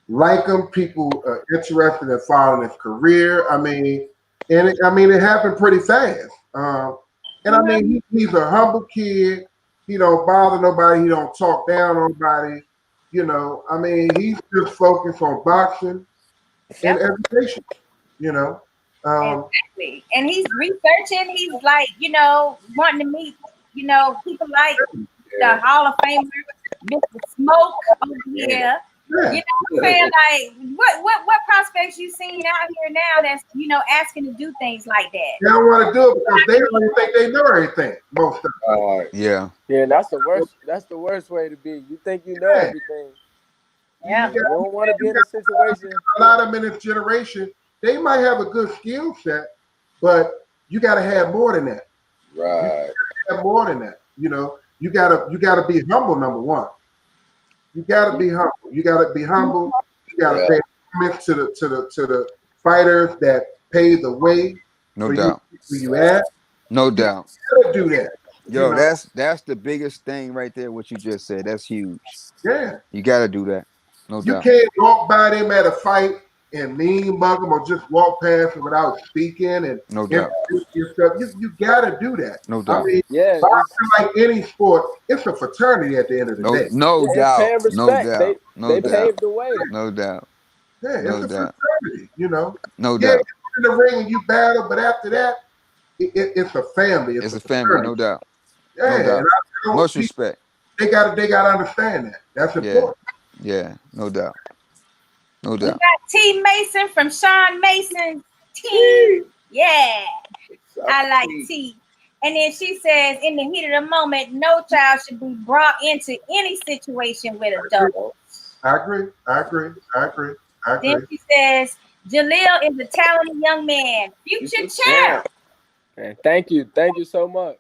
like him. People are interested in following his career. I mean, it happened pretty fast. And I mean, he's a humble kid. He don't bother nobody. He don't talk down on nobody. I mean, he's just focused on boxing and education. Exactly. And he's researching. He's like, wanting to meet, people like the Hall of Famer, Mr. Smoke over here. Yeah. You know what I'm saying? Like, what prospects you seen out here now that's, asking to do things like that? They don't want to do it because they don't even think they know everything, most of them. Yeah. Yeah, and that's the worst. That's the worst way to be. You think you know everything. Yeah. You don't want to be in a situation. A lot of them in this generation, they might have a good skill set, but you got to have more than that. Right. Have more than that. You gotta be humble. Number one, you gotta be humble. You gotta be humble. You gotta pay homage to the fighters that pave the way. No doubt. Where you at? No doubt. You gotta do that. Yo, that's the biggest thing right there. What you just said, that's huge. Yeah. You got to do that. No You doubt. can't walk by them at a fight and mean bug them or just walk past them without speaking and No doubt. yourself. You gotta do that. No doubt. I mean, Yeah, boxing, like any sport, it's a fraternity at the end of the day. No it's doubt. paying No respect. doubt. They paved the way. No doubt. Yeah, No it's a doubt. fraternity, No Yeah, doubt. in the ring and you battle, but after that, it's a family. It's a family. No doubt. Yeah, No doubt. and Much respect. They gotta understand that. That's important. Yeah. No doubt. No We doubt. got T Mason from Sean Mason's team. Yeah, I like T. And then she says, in the heat of the moment, no child should be brought into any situation with a double. I agree. Then she says, Jalil is a talented young man, future champ. Man, thank you so much.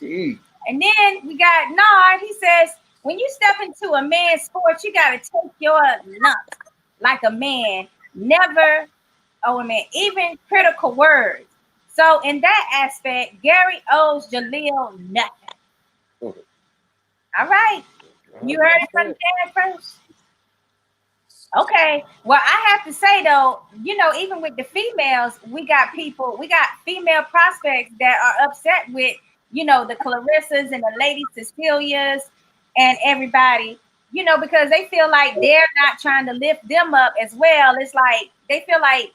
Gee. And then we got Nard. He says, when you step into a man's sport, you got to take your lumps like a man. Never, even critical words. So in that aspect, Gary owes Jalil nothing. All right. You heard it from Dad first. Okay. Well, I have to say though, even with the females, we got female prospects that are upset with, the Clarissas and the Lady Cecilias and everybody, because they feel like they're not trying to lift them up as well. It's like they feel like,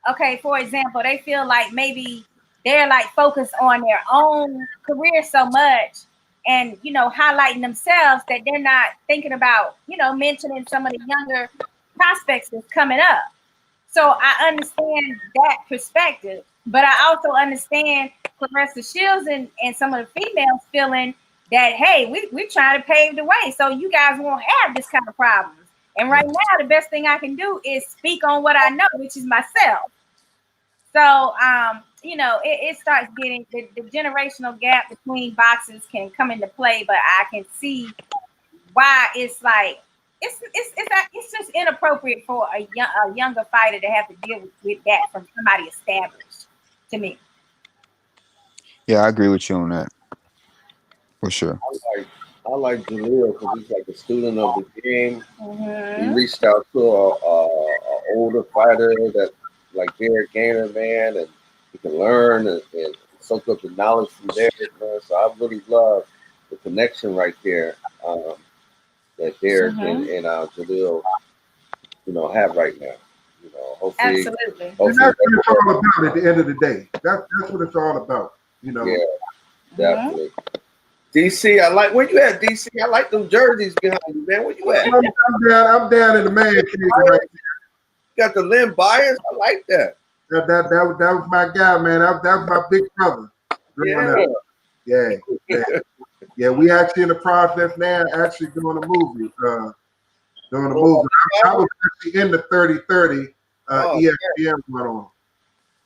okay, for example, they feel like maybe they're like focused on their own career so much and highlighting themselves, that they're not thinking about mentioning some of the younger prospects that's coming up. So I understand that perspective, but I also understand Clarissa Shields and some of the females feeling that, hey, we're trying to pave the way so you guys won't have this kind of problems. And right now, the best thing I can do is speak on what I know, which is myself. So, it starts getting the generational gap between boxers can come into play, but I can see why it's like it's just inappropriate for a younger fighter to have to deal with that from somebody established. To me, Yeah, I agree with you on that for sure. I like Jalil because he's like a student of the game. He mm-hmm. reached out to a older fighter that like Derek Gainer, man, and he can learn and soak up the knowledge from Derek, man. So I really love the connection right there that Derek and Jalil, have right now. Hopefully, Absolutely. And that's what it's all about at the end of the day. That's what it's all about. Yeah, definitely. DC, I like where you at, DC. I like them jerseys behind you, man. Where you at? I'm down in the man cave right You got the Lynn Byers. I like that. That was my guy, man. That was my big brother. Yeah. We actually in the process now, actually doing a movie. I was actually in the 30-30 ESPN went on.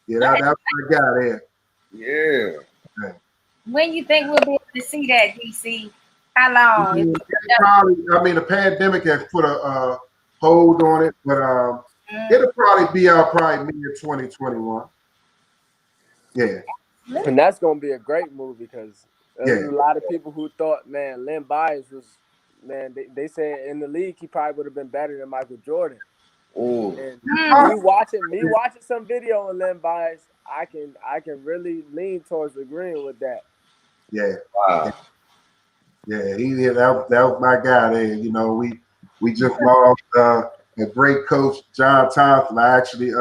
Yeah, that's my guy there. Yeah. When you think we'll be able to see that, DC? How long? Probably, the pandemic has put a hold on it, but it'll probably be out probably mid-2021. Yeah. And that's gonna be a great movie because there's a lot of people who thought, man, Lynn Byers was, man, they said in the league he probably would have been better than Michael Jordan. Ooh. And me watching some video on Lynn Byers, I can really lean towards agreeing with that. Yeah. Wow. Yeah, that was my guy there. We just lost a great coach, John Thompson. I actually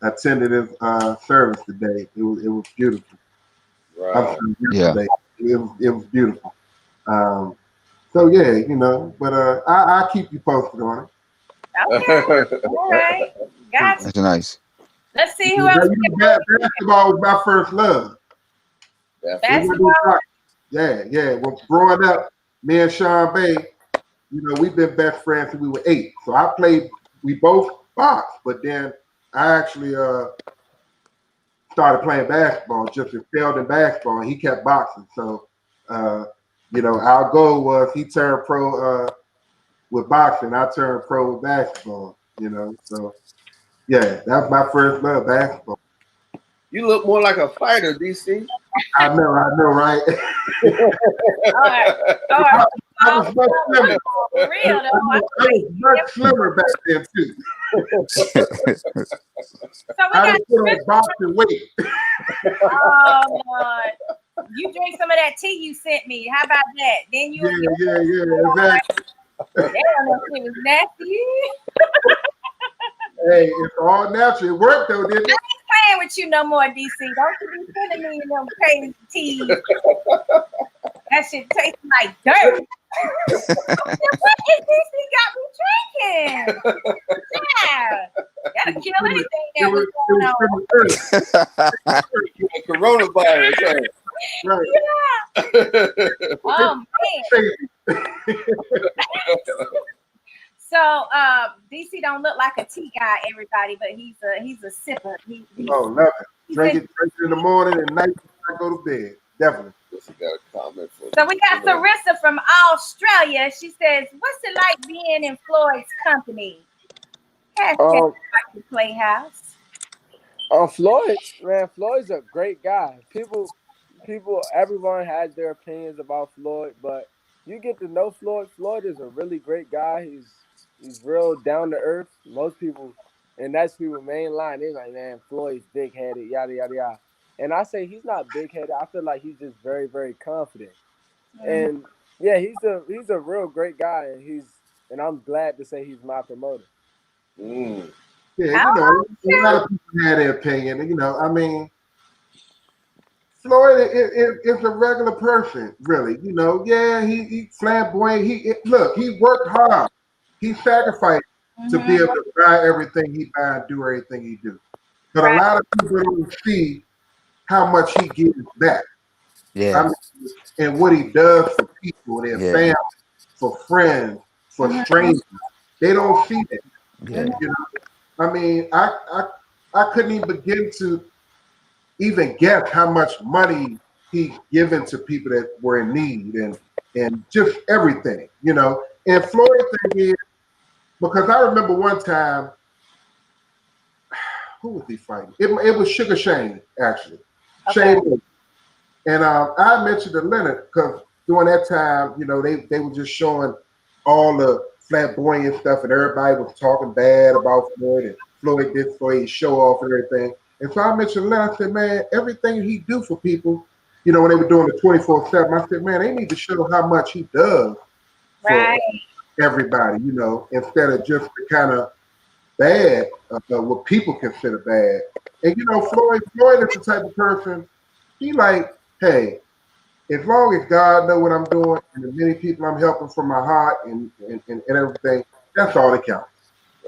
attended his service today. It was beautiful. Wow. Yeah. It was beautiful. So yeah, but I'll keep you posted on it. Okay. All right. Gotcha. That's nice. Let's see who else. Basketball was my first love. Basketball. Yeah. Well, growing up, me and Sean Bay, we've been best friends since we were 8. So we both boxed, but then I actually started playing basketball, just failed in basketball, and he kept boxing. So, our goal was he turned pro with boxing, I turned pro with basketball, So, yeah, that's my first love, basketball. You look more like a fighter, DC. I know, right? All right. I was much slimmer. For real, though. I was much slimmer back then, too. So we I got put on boxing weight. Oh, Lord. You drink some of that tea you sent me. How about that? Then you Exactly. Damn, that shit was nasty. Hey, it's all natural. It worked though, didn't it? I ain't playing with you no more, DC. Don't you be sending me them crazy teas. That shit tastes like dirt. What is this he got me drinking? Yeah. Gotta kill anything that was going on. Coronavirus, right? Yeah. Oh man. So DC don't look like a tea guy, everybody, but he's a sipper. Nothing. Drink it in the morning and night before I go to bed. Definitely. So we got Sarissa from Australia. She says, "What's it like being in Floyd's company?" Hatcket Playhouse. Floyd's a great guy. Everyone has their opinions about Floyd, but you get to know Floyd. Floyd is a really great guy. He's real down to earth. Most people, and that's people's main line. They're like, man, Floyd's big headed, yada yada yada. And I say he's not big headed. I feel like he's just very, very confident. And yeah, he's a real great guy, and I'm glad to say he's my promoter. Yeah, a lot of people had their opinion. Floyd is a regular person, really. You know, yeah, he flamboyant. Look, he worked hard. He sacrificed to be able to buy everything he buy and do everything he do. But a Right. lot of people don't see how much he gives back. I Yeah. mean, and what he does for people, their Yeah. family, for friends, for strangers. They don't see that. Yeah. You know, I mean, I couldn't even begin to even guess how much money he's given to people that were in need and just everything, you know. And Floyd thing is because I remember one time, who was he fighting? It was Sugar Shane, actually. Okay. Shane. And I mentioned to Leonard because during that time, you know, they were just showing all the flamboyant stuff, and everybody was talking bad about Floyd, and Floyd did Floyd show off and everything. And so I mentioned to Leonard, I said, man, everything he do for people, you know, when they were doing the 24/7, I said, man, they need to show how much he does for Right. everybody, you know, instead of just the kind of bad, what people consider bad. And you know, Floyd is the type of person. He like, hey, as long as God know what I'm doing and the many people I'm helping from my heart and everything, that's all that counts.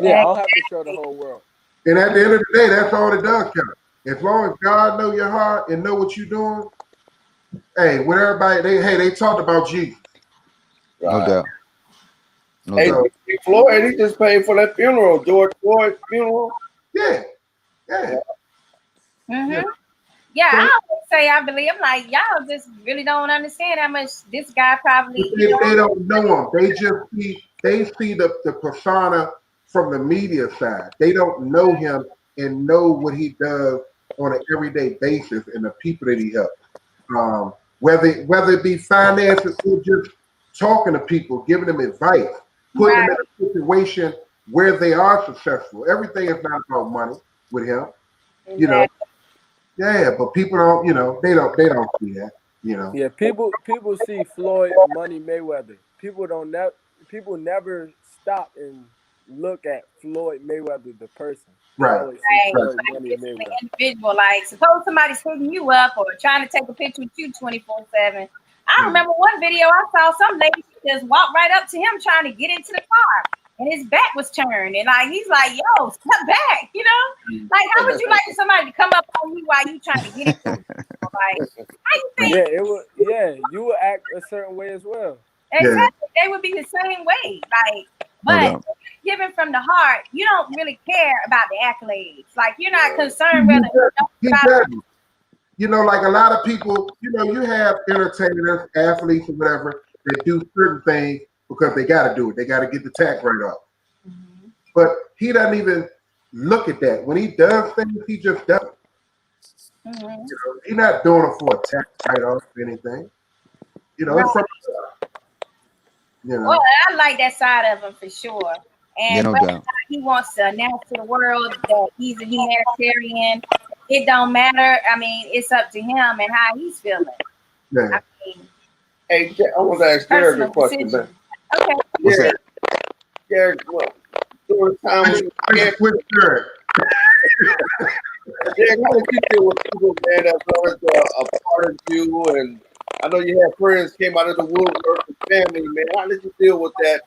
Yeah, I don't have to show the whole world. And at the end of the day, that's all that does count. As long as God know your heart and know what you're doing, hey, with everybody, they talked about Jesus. No doubt. No Hey, doubt. Floyd, he just paid for that funeral, George Floyd's funeral. Yeah, Mm-hmm. yeah. Yeah, So, I always say I believe. I'm like, y'all just really don't understand how much this guy probably, they don't know him. They see the persona from the media side. They don't know him and know what he does on an everyday basis and the people that he helps. Whether it be finances or just talking to people, giving them advice, putting them in a situation where they are successful. Everything is not about money with him, you know. Yeah, but people don't, you know, they don't see that, you know. Yeah, people see Floyd Money Mayweather. People never stop and look at Floyd Mayweather the person. They Right. always see Right, Floyd like Money just an Mayweather. individual. Like, suppose somebody's hitting you up or trying to take a picture with you 24/7. I remember one video I saw some lady just walk right up to him trying to get into the car, and his back was turned, and like he's like, "Yo, step back," you know. Like, how would you like for somebody to come up on you while you trying to get into it? Like, how you think? Yeah, it would. Yeah, you would act a certain way as well. Exactly, they would be the same way. Like, No but doubt. given from the heart, you don't really care about the accolades. Like, you're not concerned whether you know He about doesn't. You know, like a lot of people, you know, you have entertainers, athletes, or whatever that do certain things because they got to do it. They got to get the tax right off. But he doesn't even look at that. When he does things, he just does it. You know, he's not doing it for a tax write off or anything. You know, it's from you know. Well, I like that side of him for sure. Yeah, And no whether or doubt. not he wants to announce to the world that he's a humanitarian, it don't matter. I mean, it's up to him and how he's feeling. Yeah. I mean, Hey, I want to ask Derek a personal question, decision. man. Okay. What's Derek, that? Derek, what during the time when you were scared, With Derek. Derek, how did you deal with people, man, that wanted a part of you? And I know you had friends came out of the woodwork and family, man. How did you deal with that?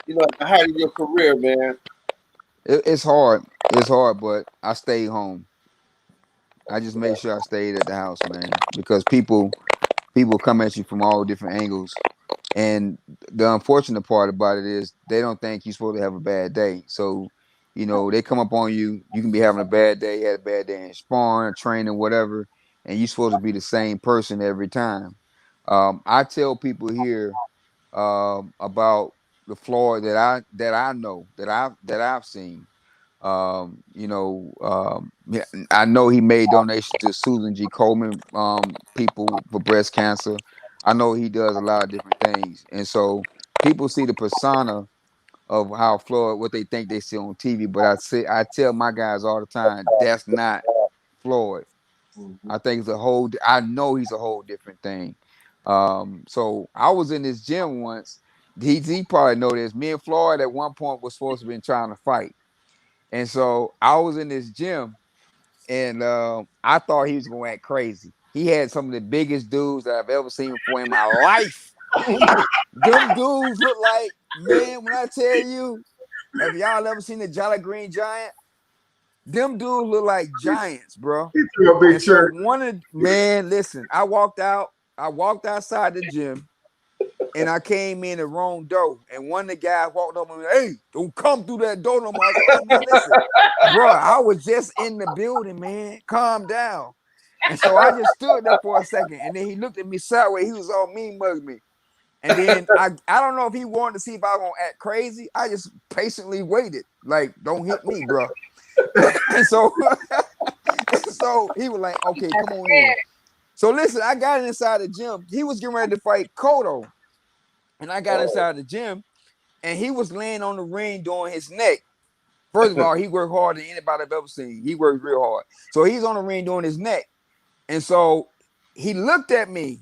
You know, at the height of your career, man. It's hard. It's hard, but I stayed home. I just made sure I stayed at the house, man, because people come at you from all different angles. And the unfortunate part about it is they don't think you're supposed to have a bad day. So, you know, they come up on you. You can be having a bad day, had a bad day in sparring, training, whatever, and you're supposed to be the same person every time. I tell people here about the Floyd that I know that I've seen. Yeah, I know he made donations to Susan G. Komen people for breast cancer. I know he does a lot of different things, and so people see the persona of how Floyd, what they think they see on TV. But I tell my guys all the time, that's not Floyd. I think it's a whole. I know he's a whole different thing. So I was in this gym once. He probably know this. Me and Floyd at one point was supposed to be trying to fight. And so I was in this gym and I thought he was going to act crazy. he had some of the biggest dudes that I've ever seen before in my life. Them dudes look like, man, when I tell you, have y'all ever seen the Jolly Green Giant? Them dudes look like giants, bro. He threw a big And so shirt. man, listen, I walked outside the gym, and I came in the wrong door. And one of the guys walked up and me, hey, don't come through that door no more. I said, hey man, listen, bro, I was just in the building, man. Calm down. And so I just stood there for a second, and then he looked at me sideways. He was all mean mugging me. And then I don't know if he wanted to see if I was gonna act crazy. I just patiently waited, like, don't hit me, bro. And so he was like, okay, come on in. So listen, I got inside the gym. He was getting ready to fight Cotto. And I got inside the gym, and he was laying on the ring doing his neck. First of all, he worked harder than anybody I've ever seen. He worked real hard. So he's on the ring doing his neck. And so he looked at me.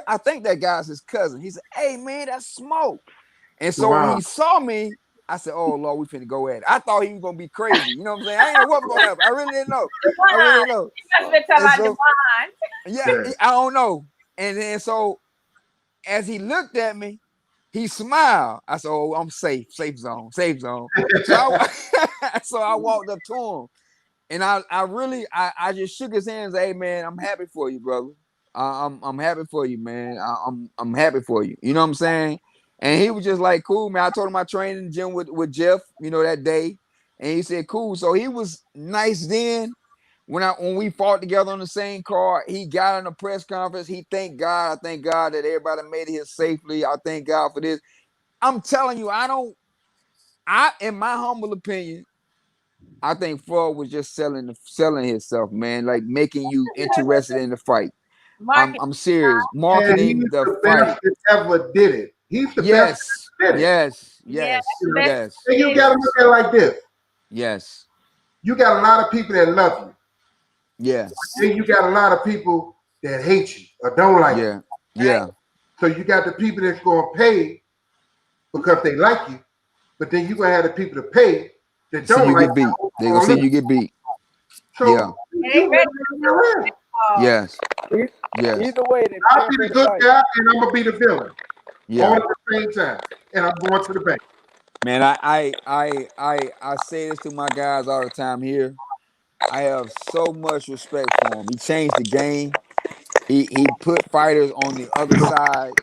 I think that guy's his cousin. He said, hey, man, that's Smoke. And so when he saw me, I said, oh, Lord, we finna go at it. I thought he was going to be crazy. You know what I'm saying? I didn't know what was going to happen. I really didn't know. I really didn't know. You must have been talking about Yeah, I don't know. And then so as he looked at me, he smiled. I said, oh, I'm safe zone. So I walked up to him, and I just shook his hand and said, hey, man, I'm happy for you, brother. I'm happy for you, man. I'm happy for you. You know what I'm saying? And he was just like, cool, man. I told him I trained in the gym with Jeff, that day. And he said, cool. So he was nice then. When we fought together on the same card, he got in a press conference. He thanked God. I thank God that everybody made it here safely. I thank God for this. I'm telling you, in my humble opinion, I think Floyd was just selling himself, man, like making you interested in the fight. I'm serious. Marketing the fight. That ever did it. He's the best that did it. Yes. And you got to look at it like this. Yes. You got a lot of people that love you. Yeah. Then you got a lot of people that hate you or don't like you. Yeah. So you got the people that's going to pay because they like you, but then you're going to have the people to pay that don't like you. They're going to see you get beat. So Yes. Either way, I'll be the good guy and I'm going to be the villain. Yeah. All at the same time. And I'm going to the bank. Man, I say this to my guys all the time here. I have so much respect for him. He changed the game. He put fighters on the other side.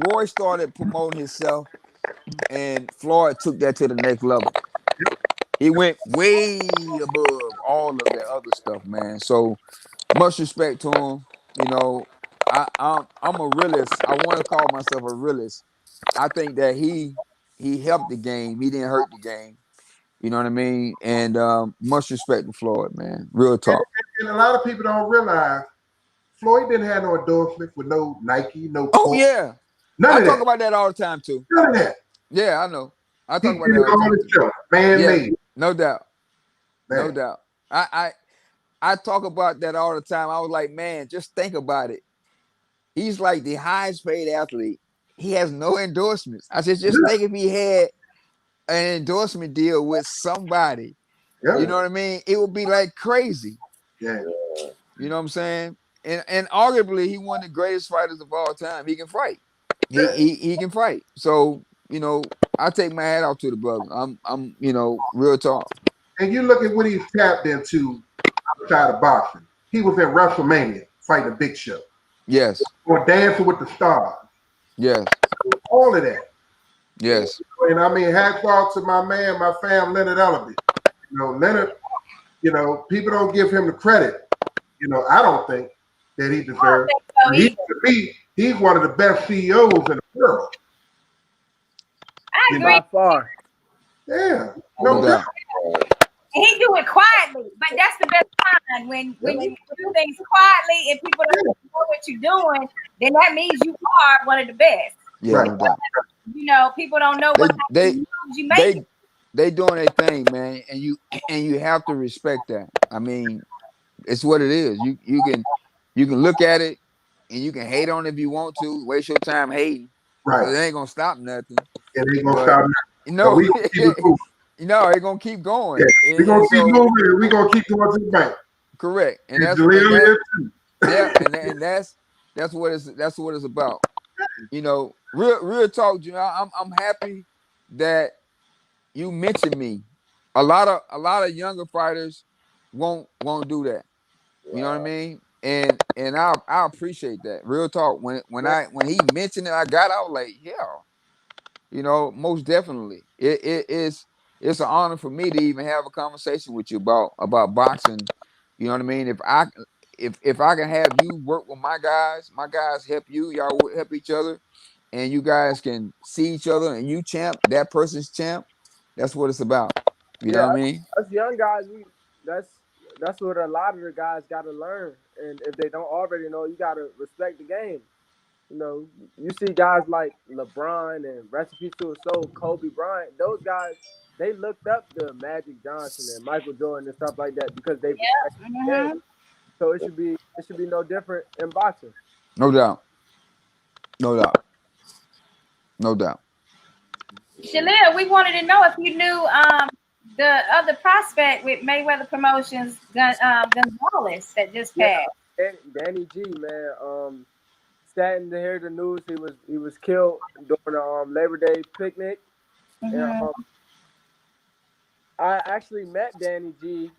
Roy started promoting himself, and Floyd took that to the next level. He went way above all of that other stuff, man. So much respect to him. I'm a realist. I want to call myself a realist. I think that he helped the game. He didn't hurt the game. You know what I mean? And much respect to Floyd, man. Real talk. And a lot of people don't realize Floyd didn't have no endorsement with no Nike, no Coke. Oh, yeah. I talk about that all the time, too. None of that. Yeah, I know. I talk about that all the time. Man-made. No doubt. Man. No doubt. I talk about that all the time. I was like, man, just think about it. He's like the highest paid athlete. He has no endorsements. I said, just think if he had an endorsement deal with somebody, you know what I mean? It would be like crazy. Yeah. You know what I'm saying? And arguably he one of the greatest fighters of all time. He can fight. He can fight. So, I take my hat off to the brother. I'm real talk. And you look at what he's tapped into outside of boxing. He was at WrestleMania fighting Big Show. Yes. Or Dancing with the Stars. Yes. All of that. Yes. And I mean, hats off to my man, my fam, Leonard Ellaby. Leonard, people don't give him the credit. I don't think that he deserves. He's one of the best CEOs in the world. I agree. By far. Yeah. No doubt. He do it quietly, but that's the best time when you do things quietly and people don't know what you're doing. Then that means you are one of the best. Yeah, right. No doubt. People don't know what you make. They doing their thing, man, and you have to respect that. I mean, it's what it is. You can look at it and you can hate on it if you want to. Waste your time hating. Right. It ain't gonna stop nothing. It ain't gonna stop nothing. It's gonna keep going. Yeah, we're gonna keep moving. We're gonna keep going to the bank. Correct. And that's Jalil too. Yeah, and that's what it's about. You know, real talk, you know, I'm happy that you mentioned me. A lot of younger fighters won't do that. You know what I mean? And I appreciate that. Real talk. When he mentioned it, I was like, yeah, you know, most definitely. It's an honor for me to even have a conversation with you about boxing. You know what I mean? If I can have you work with my guys help you, y'all will help each other, and you guys can see each other and you champ, that person's champ. That's what it's about. You know Yeah, what I mean? us young guys, that's that's what a lot of the guys got to learn. And if they don't already know, you got to respect the game. You know, you see guys like LeBron and rest in peace to his soul, Kobe Bryant. Those guys, they looked up to Magic Johnson and Michael Jordan and stuff like that because they respect Yeah. the game. Mm-hmm. So it should be no different in boxing. No doubt. No doubt. No doubt. Jalil, we wanted to know if you knew the other prospect with Mayweather Promotions, Gonzalez, that just Yeah, passed. Danny G, man. Saddened to hear the news he was killed during a Labor Day picnic, and Mm-hmm. I actually met Danny G.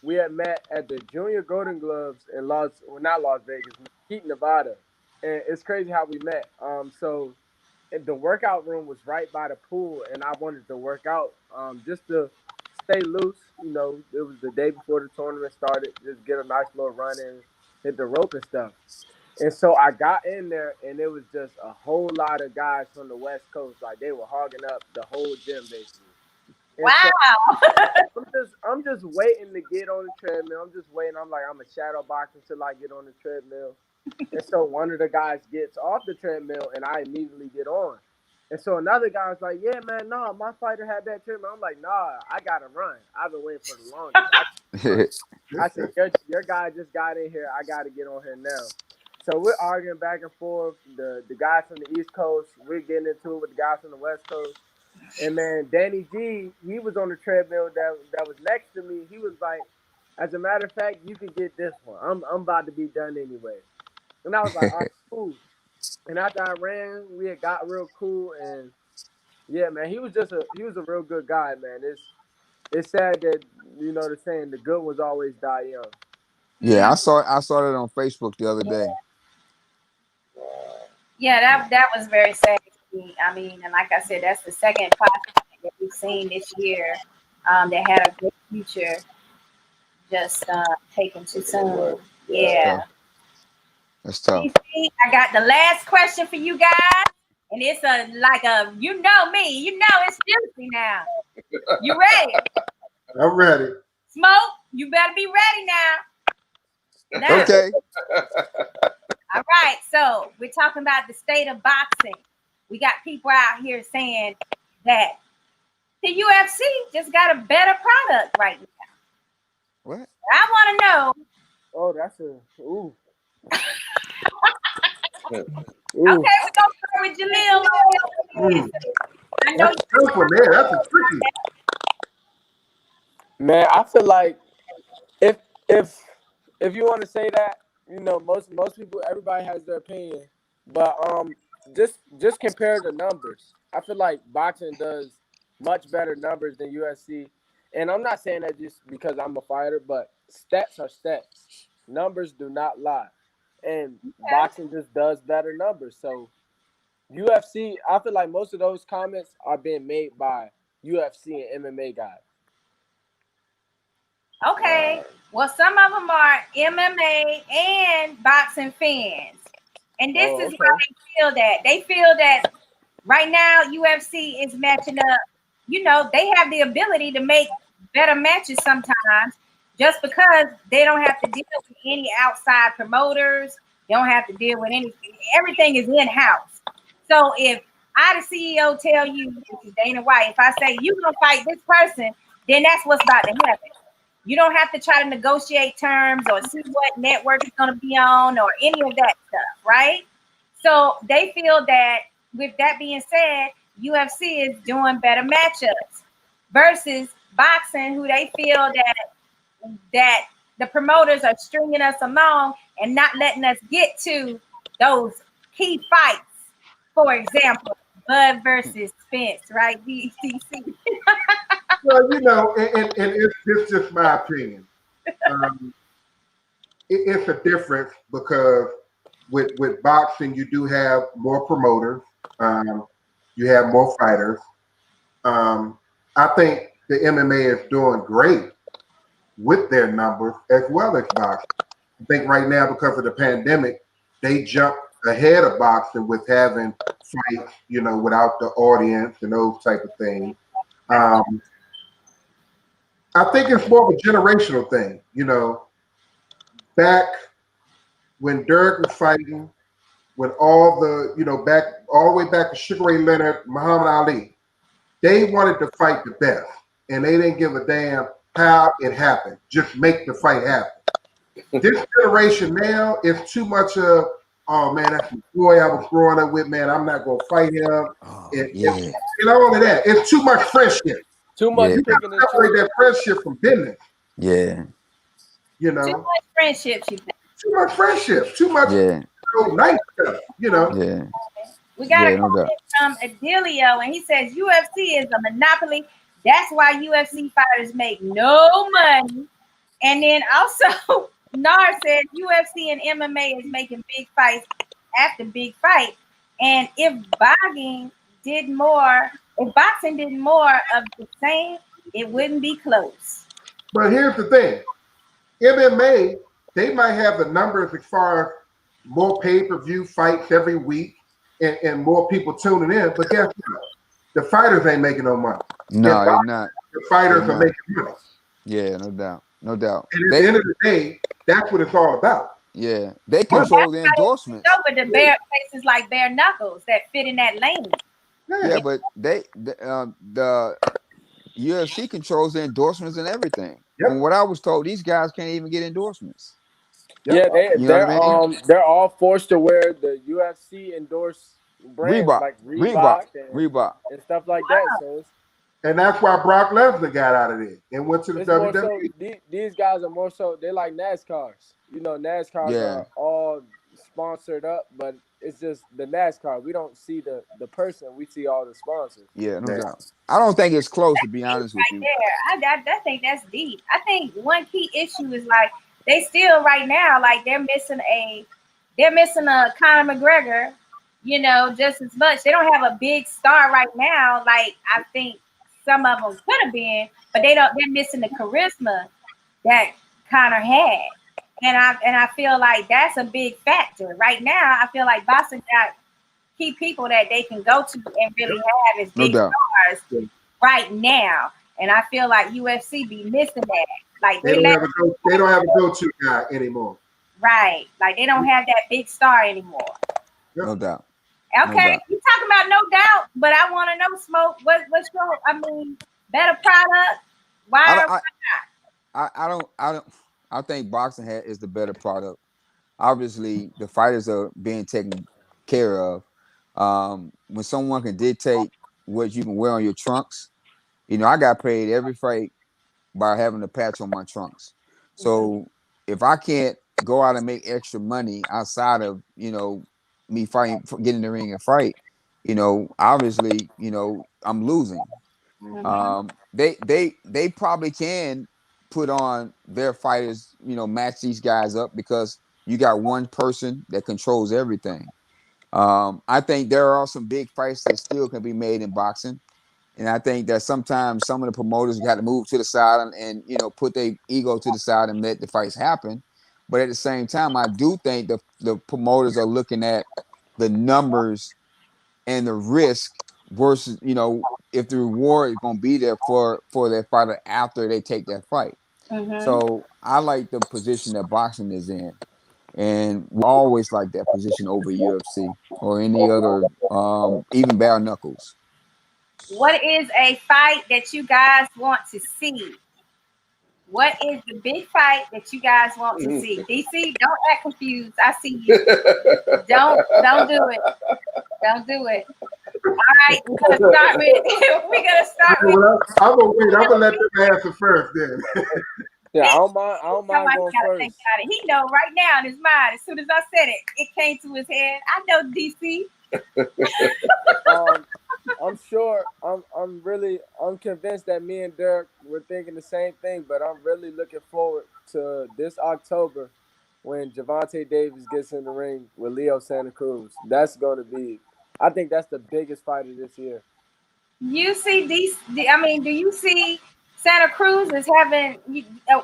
We had met at the Junior Golden Gloves in not Las Vegas, Mesquite, Nevada, and it's crazy how we met. So the workout room was right by the pool, and I wanted to work out, just to stay loose. You know, it was the day before the tournament started, just get a nice little run in, hit the rope and stuff. And so I got in there, and it was just a whole lot of guys from the West Coast. Like they were hogging up the whole gym basically. And so Wow. I'm just waiting to get on the treadmill. I'm just waiting. I'm like, I'm a shadow box until I get on the treadmill. And so one of the guys gets off the treadmill, and I immediately get on. And so another guy's like, "Yeah, man, nah, my fighter had that treadmill." I'm like, "Nah, I gotta run. I've been waiting for the longest. I said, your guy just got in here. I got to get on here now." So we're arguing back and forth. The guys from the East Coast, we're getting into it with the guys from the West Coast. And man, Danny G, he was on the treadmill that was next to me. He was like, "As a matter of fact, you can get this one. I'm about to be done anyway." And I was like, "All right, cool." And after I ran, we had got real cool. And yeah, man, he was a real good guy, man. It's sad that the saying, the good ones always die young. Yeah, I saw that on Facebook the other day. Yeah, that was very sad to me. I mean, and like I said, that's the second prospect that we've seen this year that had a great future, just taken too soon. Yeah. That's tough. CC, I got the last question for you guys, and it's you know me, it's juicy now. You ready? I'm ready. Smoke, you better be ready now. Now. Okay. All right, so we're talking about the state of boxing. We got people out here saying that the UFC just got a better product right now. What? I want to know. Oh, that's a ooh. Okay, we're gonna start with Jalil. I know That's a tough one there. That's a tricky. Man, I feel like if if if you want to say that, most people, everybody has their opinion, but just compare the numbers. I feel like boxing does much better numbers than UFC, and I'm not saying that just because I'm a fighter, but stats are stats. Numbers do not lie, and boxing just does better numbers. So UFC, I feel like most of those comments are being made by UFC and MMA guys. Okay, well, some of them are MMA and boxing fans, and this is how they feel that. They feel that right now UFC is matching up. They have the ability to make better matches sometimes, just because they don't have to deal with any outside promoters. They don't have to deal with anything. Everything is in house. So if I, the CEO, tell you, this is Dana White, if I say you're gonna fight this person, then that's what's about to happen. You don't have to try to negotiate terms or see what network is going to be on or any of that stuff, right? So they feel that, with that being said, UFC is doing better matchups versus boxing, who they feel that the promoters are stringing us along and not letting us get to those key fights. For example, Bud versus Spence, right? DC. Well, and it's just my opinion. Um, it's a difference because with boxing, you do have more promoters, you have more fighters. I think the MMA is doing great with their numbers as well as boxing. I think right now, because of the pandemic, they jumped ahead of boxing with having fights, without the audience and those type of things. I think it's more of a generational thing. Back when Derrick was fighting, when all the, back all the way back to Sugar Ray Leonard, Muhammad Ali, they wanted to fight the best, and they didn't give a damn how it happened. Just make the fight happen. This generation now is too much of, oh man, that's the boy I was growing up with, man. I'm not gonna fight him. And all of that. It's too much friendship. Too much You gotta separate that friendship from business. Yeah. Too much friendship, you think. Too much friendship. Too much nice stuff, Yeah. We got a comment from Adelio, and he says UFC is a monopoly. That's why UFC fighters make no money. And then also, Nar said UFC and MMA is making big fights after big fight. And if boxing did more of the same, it wouldn't be close. But here's the thing. MMA, they might have the numbers as far as more pay-per-view fights every week and more people tuning in. But guess what? The fighters ain't making no money. No, they're not. The fighters are making money. Yeah, no doubt. No doubt. And at the end of the day, that's what it's all about. Yeah. They control the endorsements. With the places like bare knuckles that fit in that lane. Yeah, but the UFC controls the endorsements and everything. Yep. From what I was told, these guys can't even get endorsements. Yeah, Yep. they're all forced to wear the UFC endorsed brands like Reebok and stuff like that. So and that's why Brock Lesnar got out of it and went to the WWE. So, these guys are more so they're like NASCARs. NASCARs are all sponsored up, but it's just the NASCAR. We don't see the person. We see all the sponsors. Yeah, no doubt. I don't think it's close, to be honest with you. I think that's deep. I think one key issue is like they still right now like they're missing a Conor McGregor, just as much. They don't have a big star right now. Like I think some of them could have been, but they're missing the charisma that Conor had. And I feel like that's a big factor. Right now, I feel like boxing got key people that they can go to and really have as big stars right now. And I feel like UFC be missing that. Like they don't have a go-to guy anymore. Right. Like they don't have that big star anymore. Yep. No doubt. Okay, you talking about no doubt, but I want to know, Smoke, what's your better product? Why not? I think boxing is the better product. Obviously, the fighters are being taken care of. When someone can dictate what you can wear on your trunks, I got paid every fight by having a patch on my trunks. So if I can't go out and make extra money outside of, me fighting, getting in the ring and fight, obviously, I'm losing. They probably can put on their fighters, match these guys up because you got one person that controls everything. I think there are some big fights that still can be made in boxing. And I think that sometimes some of the promoters got to move to the side and put their ego to the side and let the fights happen. But at the same time, I do think the promoters are looking at the numbers and the risk versus, if the reward is going to be there for their fighter after they take that fight. So I like the position that boxing is in. And we always like that position over UFC or any other, even bare knuckles. What is a fight that you guys want to see? What is the big fight that you guys want to see? DC, don't act confused. I see you. Don't do it. Don't do it. All right, we're gonna start with. I'm gonna let them answer first then. Yeah, I don't mind Somebody going gotta think first. about it. He know right now in his mind. As soon as I said it, it came to his head. I know DC. I'm sure I'm convinced that me and Derek were thinking the same thing, but I'm really looking forward to this October when Javante Davis gets in the ring with Leo Santa Cruz. That's going to be, I think that's the biggest fight of this year. You see DC. I mean, do you see Santa Cruz as having?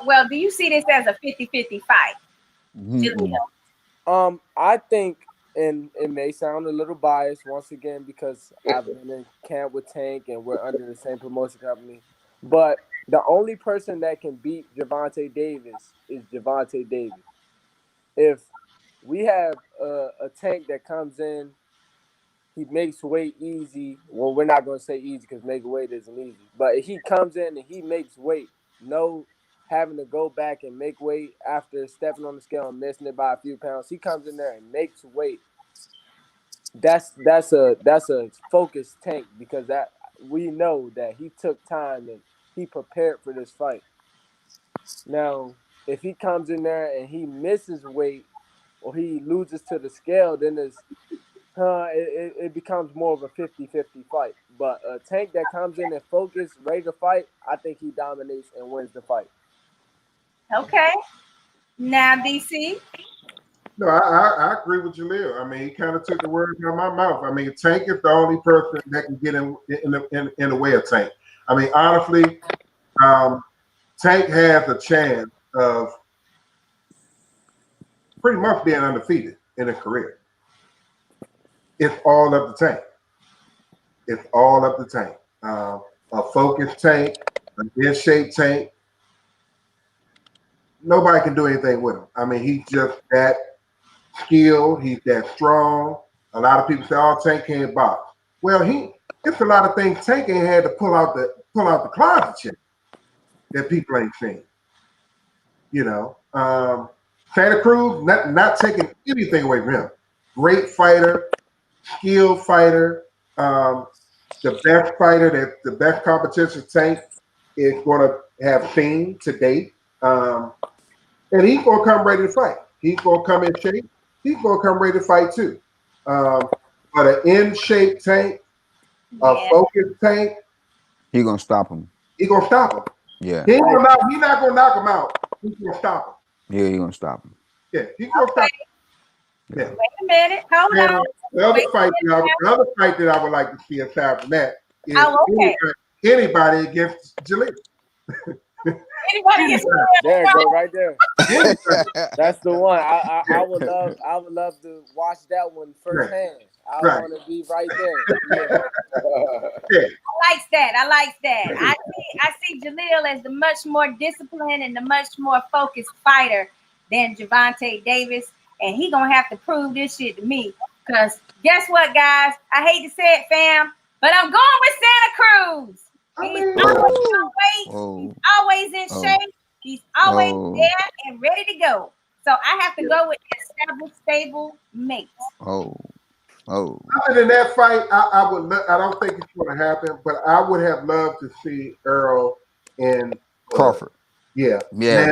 Well, do you see this as a 50-50 fight? Mm-mm. I think, and it may sound a little biased once again because I've been in camp with Tank and we're under the same promotion company, but the only person that can beat Javante Davis is Javante Davis. If we have a Tank that comes in, he makes weight easy. Well, we're not going to say easy because making weight isn't easy, but if he comes in and he makes weight, no having to go back and make weight after stepping on the scale and missing it by a few pounds. He comes in there and makes weight. That's a focused Tank because that we know that he took time and he prepared for this fight. Now, if he comes in there and he misses weight or he loses to the scale, then it becomes more of a 50-50 fight. But a Tank that comes in and focused, ready to fight, I think he dominates and wins the fight. Okay. Now, DC. No, I agree with Jalil. I mean, he kind of took the words out of my mouth. I mean, Tank is the only person that can get in the way of Tank. I mean, honestly, Tank has a chance of pretty much being undefeated in his career. It's all up the Tank. It's all up the Tank. A focused Tank, an in-shape Tank. Nobody can do anything with him. I mean, he's just that skilled. He's that strong. A lot of people say, "Oh, Tank can't box." Well, it's a lot of things Tank ain't had to pull out the closet check that people ain't seen. You know, Santa Cruz not taking anything away from him. Great fighter, skilled fighter, the best fighter that the best competition Tank is going to have seen to date. And he's going to come ready to fight. He's going to come in shape. He's going to come ready to fight too. But an in-shape Tank, a focused Tank, He gonna stop him. he's going to stop him. Yeah. He's not going to knock him out. He's going to stop him. Yeah, he gonna stop him. Yeah, he's going to stop him. Yeah. Wait a minute. Hold Now, on. the other fight that I would like to see aside from that is okay. anybody against Jalil. Anybody gets There, go right there. That's the one. I would love to watch that one firsthand. I want to be right there. Yeah. I like that. I see Jalil as the much more disciplined and the much more focused fighter than Javante Davis, and he gonna have to prove this shit to me. Cause guess what, guys? I hate to say it, fam, but I'm going with Santa Cruz. He's always in shape. He's always there and ready to go. So I have to go with established, stable mate. Other than that fight, I don't think it's going to happen, but I would have loved to see Earl and Crawford. Yeah. Now,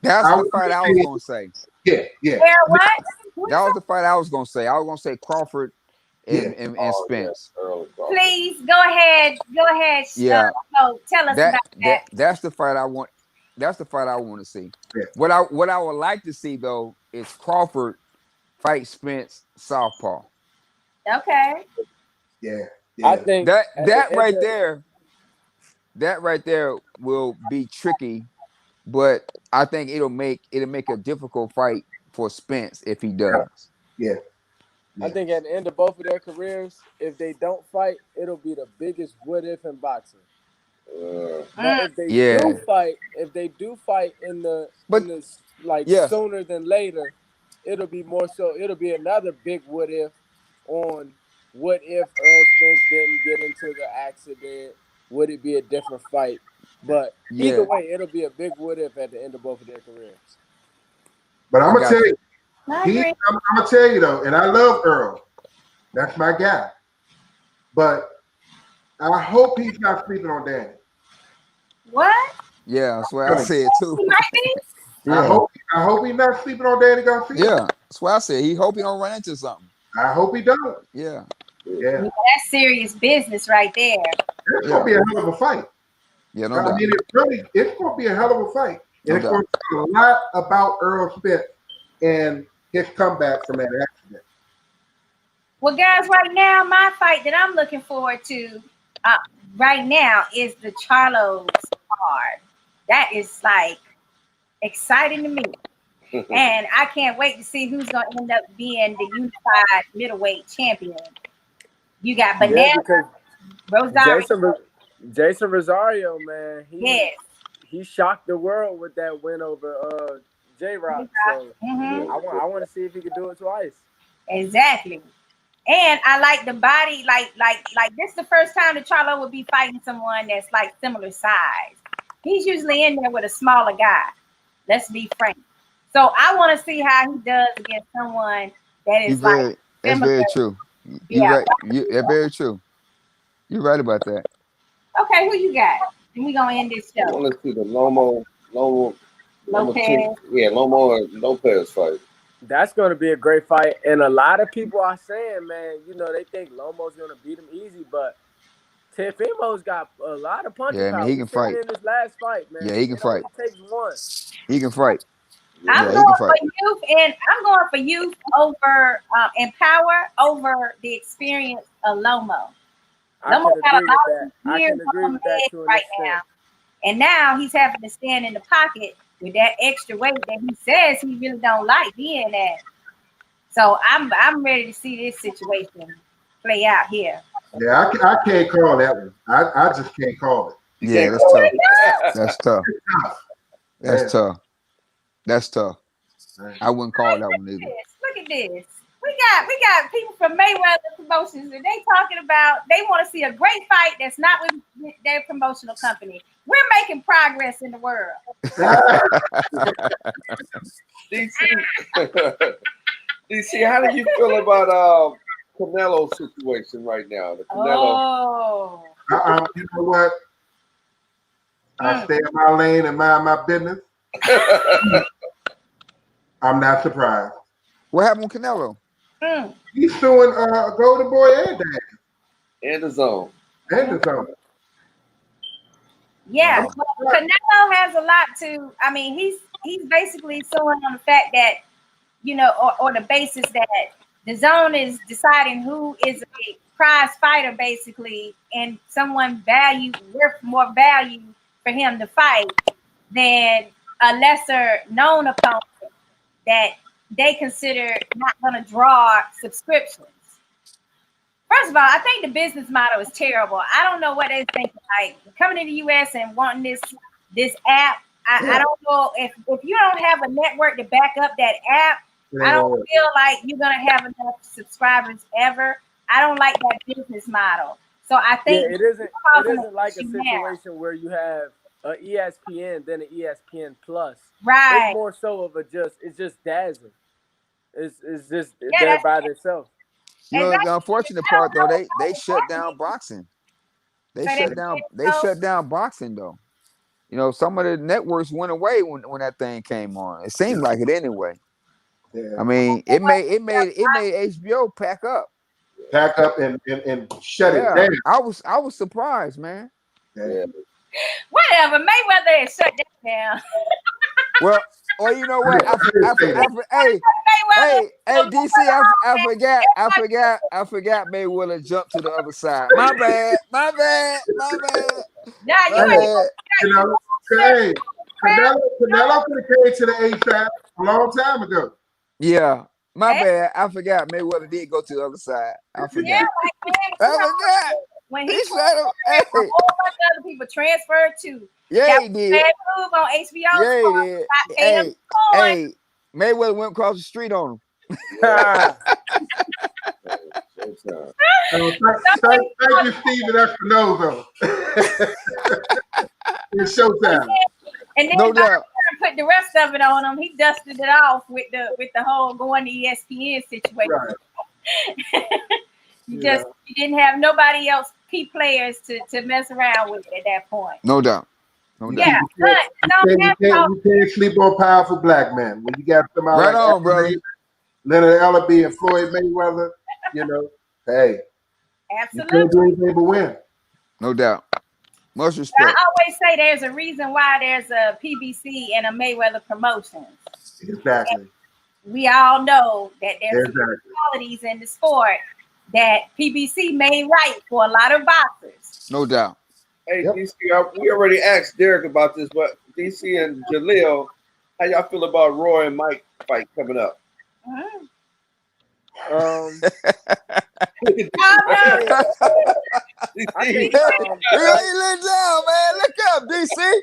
that's the fight I was going to say. Yeah. Earl what? That was the fight I was going to say. I was going to say Crawford and Spence. Please go ahead. Yeah. Tell us about that. That's the fight I want. That's the fight I want to see. Yeah. What I would like to see though is Crawford fight Spence southpaw. Okay. Yeah. I think that right there will be tricky, but I think it'll make a difficult fight for Spence if he does. Yeah. I think at the end of both of their careers, if they don't fight, it'll be the biggest what if in boxing. But if they do fight in the sooner than later, it'll be more so. It'll be another big what if on what if Earl Spence didn't get into the accident. Would it be a different fight? But either way, it'll be a big what if at the end of both of their careers. But I'm gonna tell you, I'm gonna tell you though, and I love Earl. That's my guy. But I hope he's not sleeping on Danny. What? Yeah, that's what I said too. He might be. Yeah, I hope he's not sleeping on Danny Garcia. yeah, that's what I said. He hope he don't run into something. I hope he don't. Yeah, Yeah. Yeah, that's serious business right there. It's Yeah. gonna be a hell of a fight. yeah, no I doubt, mean, it's gonna be a hell of a fight. And No it's gonna tell a lot about Earl Spence and his comeback from that accident. Well, guys, right now, my fight that I'm looking forward to right now is the Charlo's card. That is like exciting to me. And I can't wait to see who's going to end up being the unified middleweight champion. You got Yeah, Banana, because Rosario. Jason Rosario, man, Yes. he shocked the world with that win over J-Rock. So Mhm. I want to see if he can do it twice. Exactly. And I like the body, like this is the first time that Charlo would be fighting someone that's like similar size. He's usually in there with a smaller guy. Let's be frank. So I want to see how he does against someone that is like that's similar. very true. You Yeah. right. That's very true. You're right about that. Okay, who you got? And we gonna end this I show. want to see the Lomo Lopez. Lomo and Lopez fight. That's going to be a great fight. And a lot of people are saying, man, they think Lomo's going to beat him easy, but Teofimo's got a lot of punching Yeah, I mean, power. he We can seen fight. it in his last fight, man. Yeah, he can fight. It only takes one. He can fight. I'm Yeah, he going can for fight. youth, and I'm going for youth over and power over the experience of Lomo. I Lomo can got a agree with lot that. of I years can agree on with the that edge to an right extent. now, and now he's having to stand in the pocket with that extra weight that he says he really don't like being at. So I'm ready to see this situation play out here. Yeah, I can't call that one. I just can't call it. Yeah, that's tough. That's tough. That's Yeah. tough. That's tough. Right. I wouldn't call that one either. Look at this. We got people from Mayweather Promotions, and they talking about they want to see a great fight that's not with their promotional company. We're making progress in the world. DC, how do you feel about Canelo's situation right now? The Canelo. Oh. You know what? I stay in my lane and mind my business. I'm not surprised. What happened with Canelo? He's suing Golden Boy and Dad. And the zone. And the zone. Yeah, well, Canelo has a lot to. I mean, he's basically suing on the fact that or the basis that the zone is deciding who is a prize fighter, basically, and someone worth more value for him to fight than a lesser known opponent that they consider not going to draw subscriptions. First of all, I think the business model is terrible. I don't know what they're thinking. Like coming to the US and wanting this app. I don't know if you don't have a network to back up that app. I don't feel like you're gonna have enough subscribers ever. I don't like that business model. So I think it isn't like a situation where you have an ESPN then an ESPN Plus. Right. It's more so of it's just dazzling. It's just they're by themselves. The unfortunate part though, they shut down boxing. They shut down boxing though. Some of the networks went away when that thing came on. It seemed like it anyway. Yeah. I mean, it made HBO pack up and shut it down. I was surprised, man. Yeah. Whatever, Mayweather is shut that down. Well, you know what? Hey, DC, I forgot Mayweather jumped to the other side. My bad. Hey, Canelo could have came to the A-side a long time ago. Yeah, my bad. I forgot Mayweather did go to the other side. I forgot. Yeah, I forgot. When he said, a whole bunch of other people transferred to. Yeah, he did. Move on HBO. Yeah, he did. Hey, Mayweather went across the street on him. Thank you, Steven Espinoza. It's showtime. And then put the rest of it on him. He dusted it off with the whole going to ESPN situation. Right. You didn't have nobody else key players to mess around with at that point. No doubt. No doubt. Yeah, but You can't sleep on powerful black men. When you got somebody Right like on, brother. Leonard Ellaby and Floyd Mayweather, you know, hey, you absolutely. can't do anything but win. No doubt. Much I respect. always say there's a reason why there's a PBC and a Mayweather Promotions. Exactly. We all know that there's some Exactly. qualities in the sport that PBC made right for a lot of boxers. No doubt. Hey, Yep. DC, we already asked Derek about this, but DC and Jalil, how y'all feel about Roy and Mike fight coming up? Mhm. I think He let down, man. Look up, DC.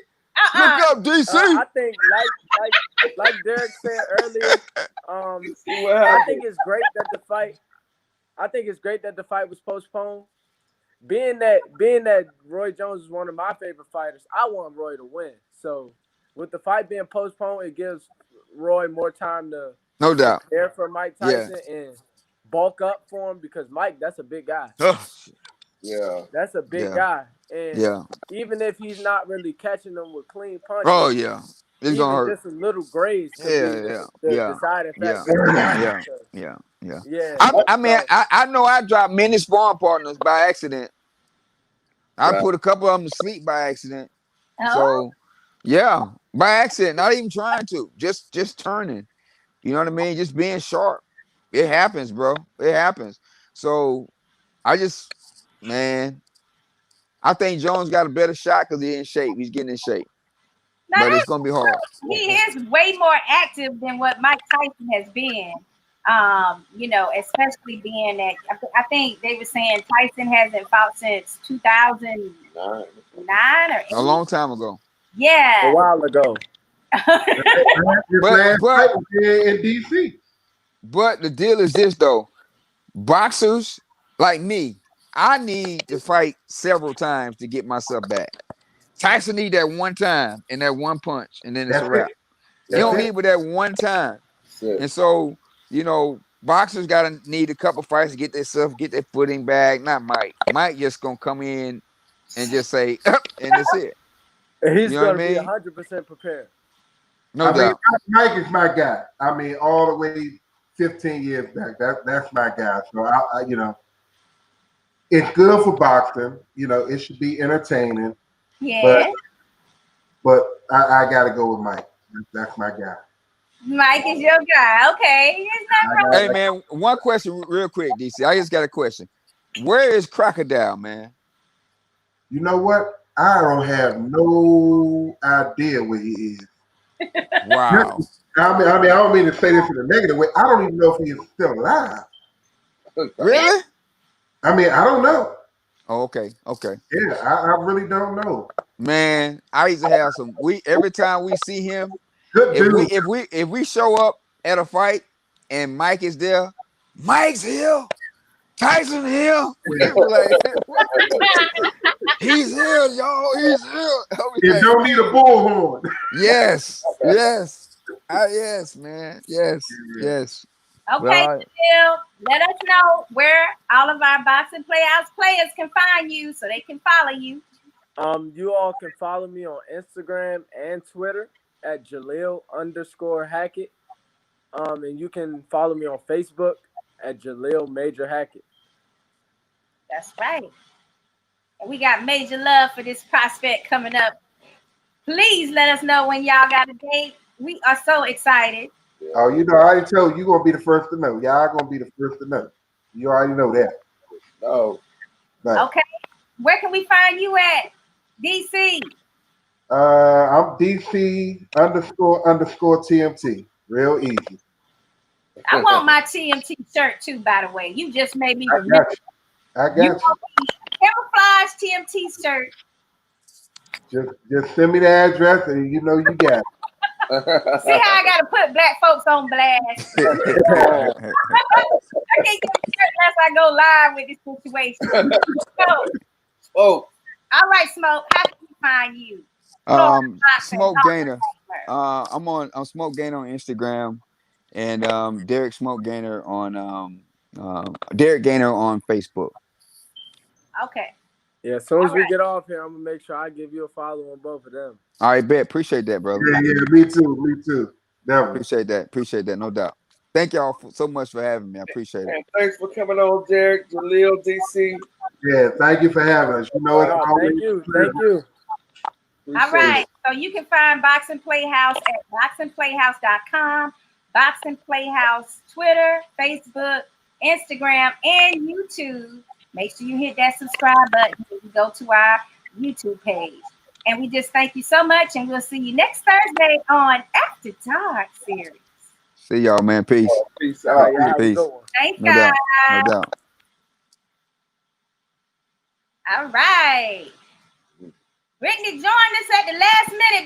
Look up, DC. I think like Derek said earlier, I think it's great that the fight. I think it's great that the fight was postponed. Being that Roy Jones is one of my favorite fighters, I want Roy to win. So with the fight being postponed, it gives Roy more time to No doubt. prepare for Mike Tyson and bulk up for him, because Mike, that's a big guy. Yeah. That's a big Yeah. guy. And Yeah. even if he's not really catching them with clean punches, Oh yeah. It's even gonna hurt. just a little graze could be the deciding Yeah. factor. Yeah. Yeah. I mean, I know I dropped many sparring partners by accident. I Right. put a couple of them to sleep by accident. Oh, So yeah, by accident, not even trying to, just turning. You know what I mean? Just being sharp. It happens, bro. It happens. So I just, man, I think Jones got a better shot because he's in shape. He's getting in shape. now But it's that's gonna be hard. he is way more active than what Mike Tyson has been. You know, especially being that I think they were saying Tyson hasn't fought since 2009 or 8. A long time ago. A Yeah. while ago. This last fight was here in DC. But the deal is this though. Boxers like me, I need to fight several times to get myself back. Tyson need that one time and that one punch, and then it's That's a wrap. it. You don't That's need but that one time. That's it. And so, you know, boxers gotta need a couple fights to get themselves, get their footing back. Not Mike. Mike just gonna come in and just say, up, and that's it. He's You know what going I to be mean? 100% prepared. No I mean, doubt. Mike is my guy. I mean, all the way 15 years back. That's my guy. So I you know, it's good for boxing. You know, it should be entertaining. Yeah. But I got to go with Mike. That's my guy. Mike is your guy. Okay. It's not wrong. Hey man, one question real quick, DC. I just got a question. Where is Crocodile, man? You know what? I don't have no idea where he is. Wow. I mean, I don't mean to say this in a negative way. I don't even know if he is still alive. Really? I mean, I don't know. Oh, okay. Okay. Yeah, I really don't know. Man, I used to have some. Every time we see him, Good dude. if we show up at a fight and Mike is there, Mike's here, Tyson here. We be like, he's here, y'all. He's here. You Like, don't need a bullhorn. yes, yes, yes, man, yes, yes. Okay, Right. Jalil, let us know where all of our Boxing Playhouse players can find you so they can follow you. You all can follow me on Instagram and Twitter at Jalil_Hatcket. And you can follow me on Facebook at Jalil Major Hatcket. That's right. And we got major love for this prospect coming up. Please let us know when y'all got a date. We are so excited. Oh, you know, I already told you, you're going to be the first to know. Y'all going to be the first to know. You already know that. Oh. Right. Okay. Where can we find you at? DC. I'm DC__ TMT. Real easy. I want my TMT shirt too, by the way. You just made me I remember. got you. Camouflage TMT shirt. Just send me the address and you know you got it. See how I gotta put black folks on blast. I can't get the shirt unless I go live with this situation. So, Oh. all right, Smoke. How can we find you? Smoke Gainer. I'm Smoke Gainer on Instagram, and Derek Smoke Gainer on Derek Gainer on Facebook. Okay. Yeah, as soon as All we right. get off here, I'm gonna make sure I give you a follow on both of them. All right, bet. Appreciate that, brother. Yeah, me too. Definitely. Appreciate that, no doubt. Thank y'all so much for having me. I appreciate it. And thanks for coming on, Derrick, Jalil, DC. Yeah, thank you for having us. You know, it's No, always thank you. All right. So you can find Boxing Playhouse at boxingplayhouse.com, Boxing Playhouse, Twitter, Facebook, Instagram, and YouTube. Make sure you hit that subscribe button when you go to our YouTube page. And we just thank you so much, and we'll see you next Thursday on After Dark series. See y'all, man. Peace. Peace All out. right, y'all have a Peace. good one. Thanks, No guys. doubt. No doubt. All right. Brittany joined us at the last minute.